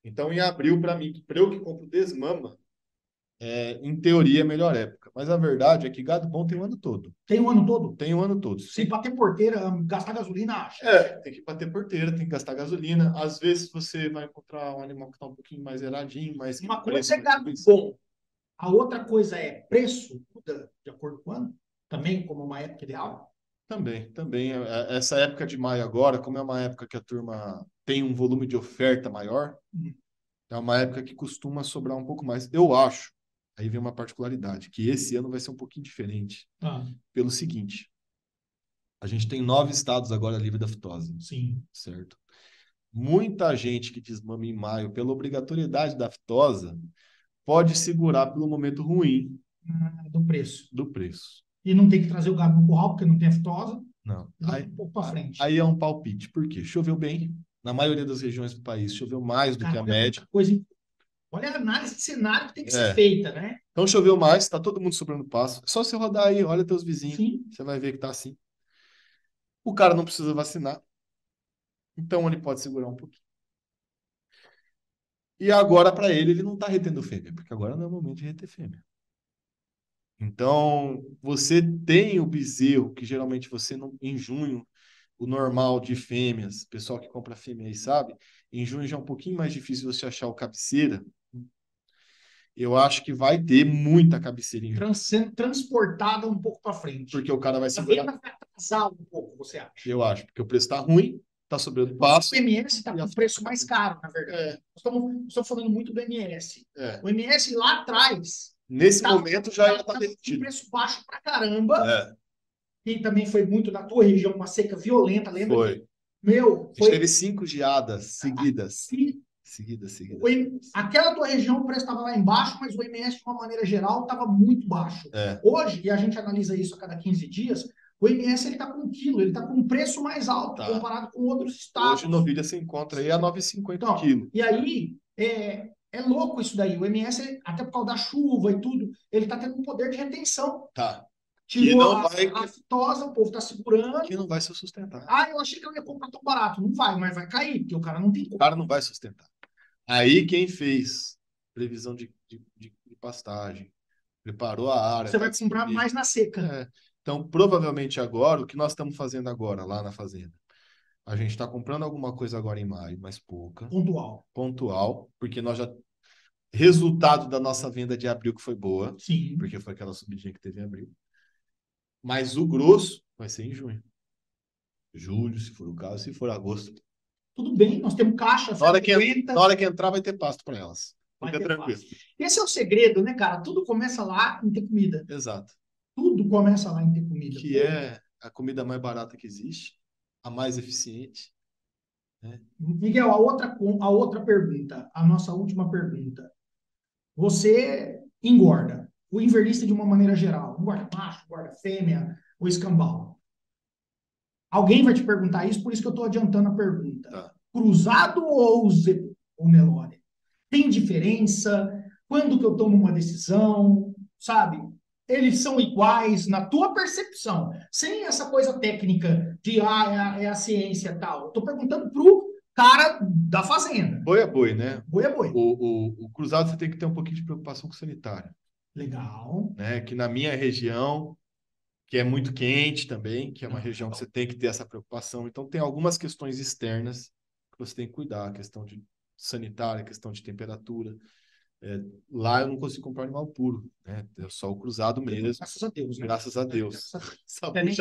Então, em abril, para mim, para eu que compro desmama, em teoria, é a melhor época. Mas a verdade é que gado bom tem o ano todo. Tem o ano todo? Tem o ano todo. Se bater porteira, gastar gasolina, acha? Tem que bater porteira, tem que gastar gasolina. Às vezes você vai encontrar um animal que está um pouquinho mais eradinho, mas... Uma coisa é gado bom. A outra coisa é preço, muda de acordo com o ano? Também como uma época ideal? Também. Essa época de maio agora, como é uma época que a turma tem um volume de oferta maior, é uma época que costuma sobrar um pouco mais. Eu acho, aí vem uma particularidade, que esse ano vai ser um pouquinho diferente. Pelo seguinte, a gente tem 9 estados agora livre da fitose. Sim. Certo? Muita gente que desmama em maio, pela obrigatoriedade da fitosa, pode segurar pelo momento ruim do preço. Do preço. E não tem que trazer o gado no curral, porque não tem a fitosa. Não. Aí, um pouco para frente. Aí é um palpite. Por quê? Choveu bem. Na maioria das regiões do país, choveu mais do que a média. Olha a análise de cenário que tem que ser feita, né? Então choveu mais, está todo mundo sobrando passo. É só você rodar aí, olha teus vizinhos. Sim. Você vai ver que tá assim. O cara não precisa vacinar. Então ele pode segurar um pouquinho. E agora, para ele não está retendo fêmea, porque agora não é o momento de reter fêmea. Então, você tem o bezerro, que geralmente você não, em junho, o normal de fêmeas, pessoal que compra fêmea aí sabe, em junho já é um pouquinho mais difícil você achar o cabeceira. Eu acho que vai ter muita cabeceira em junho. Sendo transportada um pouco para frente. Porque o cara vai segurar. Vai atrasar um pouco, você acha? Eu acho, porque o preço está ruim, está sobrando passo. O MS está com o preço mais caro, na verdade. Estamos falando muito do MS. O MS lá atrás... Nesse momento já está com preço baixo pra caramba. que também foi muito na tua região, uma seca violenta, lembra que, Foi. meu, A gente foi. teve 5 geadas seguidas. E Seguidas, o seguidas. aquela tua região, o preço estava lá embaixo, mas o MS, de uma maneira geral, estava muito baixo. É. Hoje, e a gente analisa isso a cada 15 dias, o MS está com 1 quilo, ele está com um preço mais alto Tá. comparado com outros Hoje estados. o novilha se encontra aí a 9,50 Então, quilo. e aí, é louco isso daí. O MS, até por causa da chuva e tudo, ele está tendo um poder de retenção. Tá. Que Tirou não a vai, fitosa, o povo está segurando. que não vai se sustentar. Ah, eu achei que eu ia comprar tão barato. Não vai, mas vai cair, porque o cara não tem O como. cara não vai sustentar. Aí quem fez previsão de pastagem, preparou a área, Você tá vai comprar disponível. mais na seca. É. Então, provavelmente agora, o que nós estamos fazendo agora lá na fazenda? A gente está comprando alguma coisa agora em maio, mas pouca, Pontual. pontual, porque nós já. Resultado da nossa venda de abril que foi boa, Sim. porque foi aquela subidinha que teve em abril. Mas o grosso vai ser em junho. Julho, se for o caso, se for agosto. Tudo bem, nós temos caixa, Na hora que, 150, na hora que entrar, vai ter pasto para elas. vai Fica ter tranquilo. fácil. Esse é o segredo, né, cara? Tudo começa lá em ter comida. Exato. Tudo começa lá em ter comida. Que é a comida mais barata que existe, a mais eficiente. Né? Miguel, a outra pergunta, a nossa última pergunta. Você engorda, o invernista de uma maneira geral, engorda macho, engorda fêmea, o escambau. Alguém vai te perguntar isso, por isso que eu estou adiantando a pergunta. Tá. Cruzado ou zebu, ou Nelore? Tem diferença? Quando que eu tomo uma decisão? Sabe? Eles são iguais na tua percepção, sem essa coisa técnica de é a ciência e tal. Estou perguntando pro cara da fazenda. Boi é boi, né? Boi é boi. O cruzado você tem que ter um pouquinho de preocupação com o sanitário. Legal. Né? Que na minha região, que é muito quente também, que é uma região que você tem que ter essa preocupação. Então, tem algumas questões externas que você tem que cuidar, a questão de sanitária, a questão de temperatura. Lá eu não consigo comprar animal puro, né? É só o cruzado mesmo. Graças a Deus. Né? Graças a Deus. Sabe,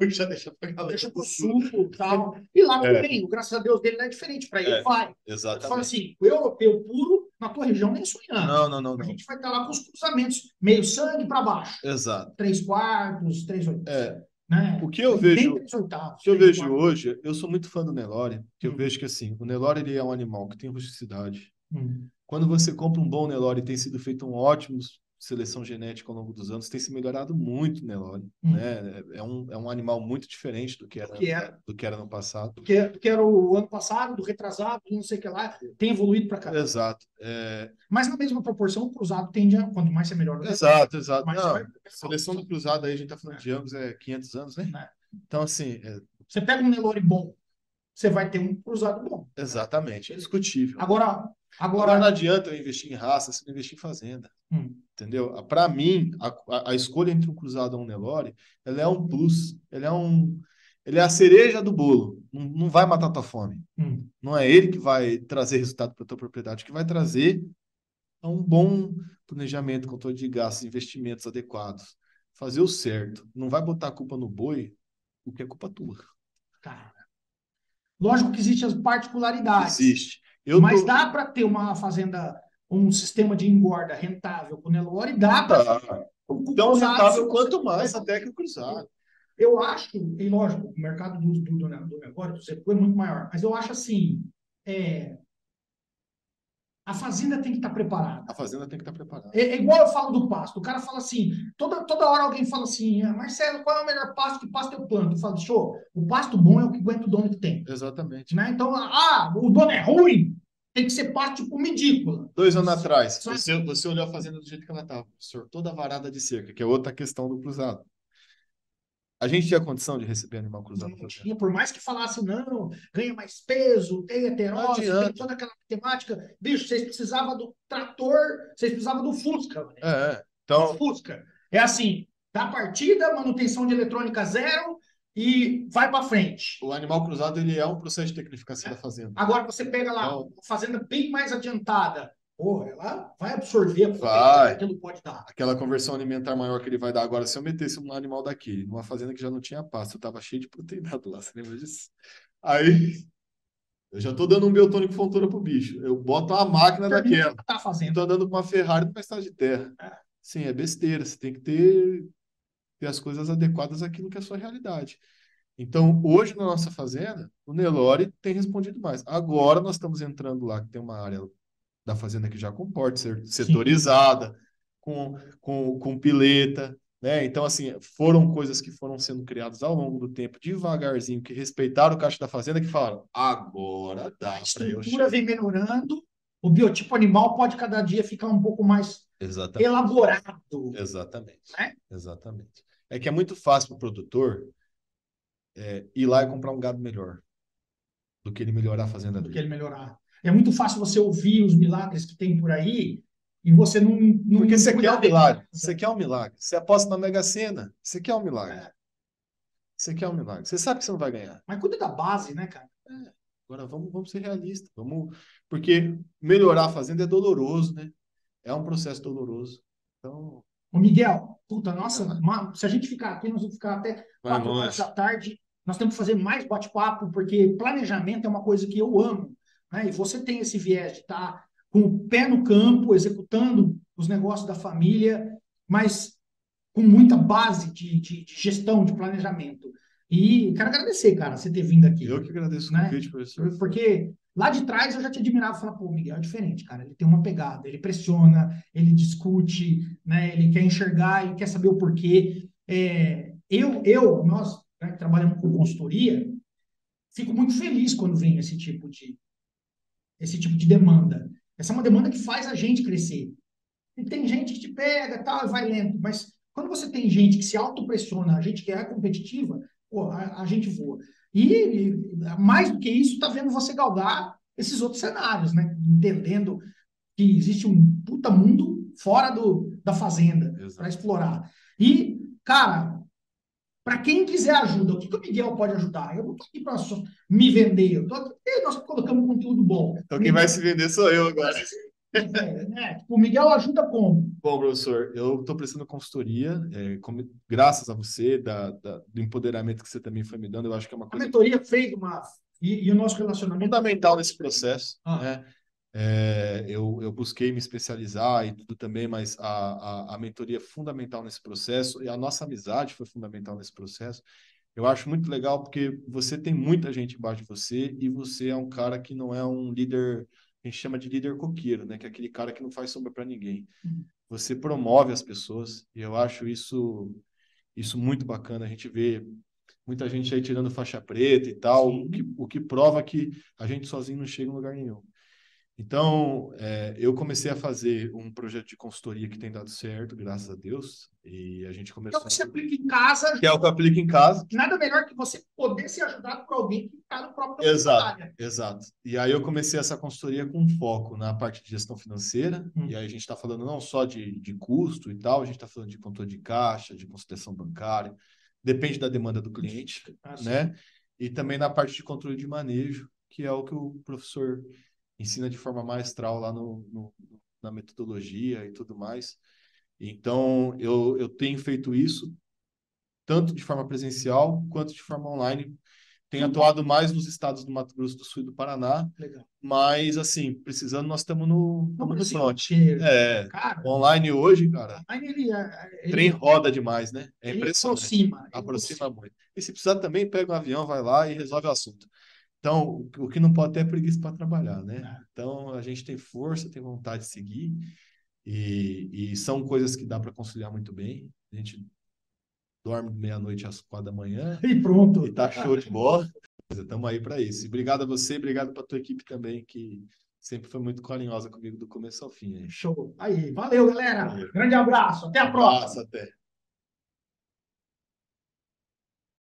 já deixa pra galera. Deixa pro sul e tal. E lá É. também, o graças a Deus dele não é diferente. Para ele vai. Exatamente. Fala assim, o europeu puro, na tua região, nem sonhando. Não. A gente vai estar lá com os cruzamentos, meio sangue para baixo. Exato. 3/4, 3/8. Né? O que eu vejo, hoje, eu sou muito fã do Nelore, que eu vejo que assim, o Nelore ele é um animal que tem rusticidade. Quando você compra um bom Nelore, tem sido feito um ótimo seleção genética ao longo dos anos, tem se melhorado muito o Nelore. Né? É um animal muito diferente do que era no passado. Do que era o ano passado, do retrasado, não sei o que lá, tem evoluído para cá. Exato. Mas na mesma proporção, o cruzado tende a, quanto mais você melhora. Exato. Não, seleção do cruzado aí, a gente está falando de anos, 500 anos, né? Então, assim... Você pega um Nelore bom, você vai ter um cruzado bom. Exatamente, é discutível. Agora não adianta eu investir em raça se não investir em fazenda. Entendeu? Para mim, a escolha entre um cruzado ou um Nelore, ela é um plus. Ele é a cereja do bolo. Não vai matar tua fome. Não é ele que vai trazer resultado para tua propriedade. O que vai trazer é um bom planejamento, controle de gastos, investimentos adequados. Fazer o certo. Não vai botar a culpa no boi, o que é culpa tua. Cara, lógico que existem as particularidades. Existe. Mas dá para ter uma fazenda, um sistema de engorda rentável com o Nelore, dá para. Tão rentável quanto mais até que o cruzado. Eu acho, e lógico, o mercado do Nelore, do Zebu é muito maior, mas eu acho assim, a fazenda tem que estar preparada. A fazenda tem que estar preparada. É igual eu falo do pasto. O cara fala assim, toda hora alguém fala assim, Marcelo, qual é o melhor pasto? Que pasto eu planto? Eu falo, show, o pasto bom é o que aguenta o dono que tem. Exatamente. Né? Então, o dono é ruim, tem que ser pasto tipo medícola. 2 anos atrás, você olhou a fazenda do jeito que ela estava, sortou da varada de cerca, que é outra questão do cruzado. A gente tinha condição de receber animal cruzado? Não tinha, por mais que falasse, não, ganha mais peso, tem heterócito, tem toda aquela matemática. Bicho, vocês precisavam do trator, vocês precisavam do Fusca. Né? Então... O Fusca. É assim, da partida, manutenção de eletrônica zero e vai para frente. O animal cruzado, ele é um processo de tecnificação da fazenda. Agora, você pega lá, uma fazenda bem mais adiantada, porra, ela vai absorver a potência que aquilo pode dar. Aquela conversão alimentar maior que ele vai dar. Agora, se eu metesse um animal daquele, numa fazenda que já não tinha pasto, eu tava cheio de proteinado lá, você lembra disso? Aí, eu já tô dando um biotônico fontura pro bicho. Eu boto uma máquina daquela. Tá fazendo. Tô andando com uma Ferrari numa estrada de terra. Sim, é besteira. Você tem que ter ter as coisas adequadas àquilo que é a sua realidade. Então, hoje na nossa fazenda, o Nelore tem respondido mais. Agora nós estamos entrando lá, que tem uma área da fazenda que já comporta, setorizada, com pileta, né? Então, assim, foram coisas que foram sendo criadas ao longo do tempo, devagarzinho, que respeitaram o caixa da fazenda, que falaram, agora dá A para eu estrutura chegar. vem melhorando, o biotipo animal pode cada dia ficar um pouco mais Exatamente. elaborado, Exatamente. né? Exatamente. É que é muito fácil para o produtor ir lá e comprar um gado melhor do que ele melhorar a fazenda Do que dele. ele melhorar. É muito fácil você ouvir os milagres que tem por aí e você não Porque você quer cuidar um dele. milagre. Você quer um milagre. Você aposta na Mega Sena. Você quer um milagre. É, Você quer um milagre. Você sabe que você não vai ganhar. mas cuida da base, né, cara? Agora vamos ser realistas. Porque melhorar a fazenda é doloroso, né? É um processo doloroso. Então, Ô, Miguel, puta, nossa, se a gente ficar aqui, nós vamos ficar até vai 4 horas da longe. tarde. Nós temos que fazer mais bate-papo, porque planejamento é uma coisa que eu amo, né? E você tem esse viés de estar com o pé no campo, executando os negócios da família, mas com muita base de gestão, de planejamento. E quero agradecer, cara, você ter vindo aqui, Eu que agradeço o né? convite, professor. Porque lá de trás eu já te admirava e falava, pô, o Miguel é diferente, cara. Ele tem uma pegada, ele pressiona, ele discute, né? Ele quer enxergar, ele quer saber o porquê. Nós, né, que trabalhamos com consultoria, fico muito feliz quando vem esse tipo de demanda. Essa é uma demanda que faz a gente crescer. E tem gente que te pega, tal, e vai lento, mas quando você tem gente que se autopressiona, a gente que é competitiva, pô, a gente voa. E mais do que isso, tá vendo você galgar esses outros cenários, né? Entendendo que existe um puta mundo fora da fazenda para explorar. E, cara, para quem quiser ajuda, o que o Miguel pode ajudar? Eu não estou aqui para me vender, eu tô aqui porque nós colocamos conteúdo bom. Então quem vai se vender sou eu agora. O Miguel ajuda como? Bom, professor, eu estou prestando consultoria, graças a você, do empoderamento que você também foi me dando, eu acho que é uma A coisa mentoria fez uma. E o nosso relacionamento. fundamental nesse processo, Ah, né? Eu busquei me especializar e tudo também, mas a mentoria é fundamental nesse processo e a nossa amizade foi fundamental nesse processo. Eu acho muito legal porque você tem muita gente embaixo de você e você é um cara que não é um líder, a gente chama de líder coqueiro, né? Que é aquele cara que não faz sombra para ninguém. Você promove as pessoas e eu acho isso muito bacana. A gente vê muita gente aí tirando faixa preta e tal, o que prova que a gente sozinho não chega em lugar nenhum. Então, eu comecei a fazer um projeto de consultoria que tem dado certo, graças a Deus, e a gente que é o começou... que você aplica em casa. Que é o que eu aplico em casa. Nada melhor que você poder ser ajudado por alguém que está no próprio Exato, exato. E aí eu comecei essa consultoria com foco na parte de gestão financeira, e aí a gente está falando não só de custo e tal, a gente está falando de controle de caixa, de conciliação bancária, depende da demanda do cliente, né? E também na parte de controle de manejo, que é o que o professor ensina de forma maestral lá na metodologia e tudo mais. Então, eu tenho feito isso tanto de forma presencial quanto de forma online. Tenho atuado mais nos estados do Mato Grosso do Sul e do Paraná. Legal. Mas, assim, precisando, nós estamos no front. Cara, Online hoje, cara, trem roda demais, né? É impressionante. Aproxima muito. E se precisar também, pega um avião, vai lá e resolve o assunto. Então, o que não pode ter é preguiça para trabalhar, né? Então, a gente tem força, tem vontade de seguir. E são coisas que dá para conciliar muito bem. A gente dorme meia-noite às 4 da manhã. E pronto. E tá show de bola. Estamos aí para isso. E obrigado a você, obrigado para tua equipe também, que sempre foi muito carinhosa comigo do começo ao fim. Aí. Show. Aí, valeu, galera. Grande abraço. Até a próxima. Até.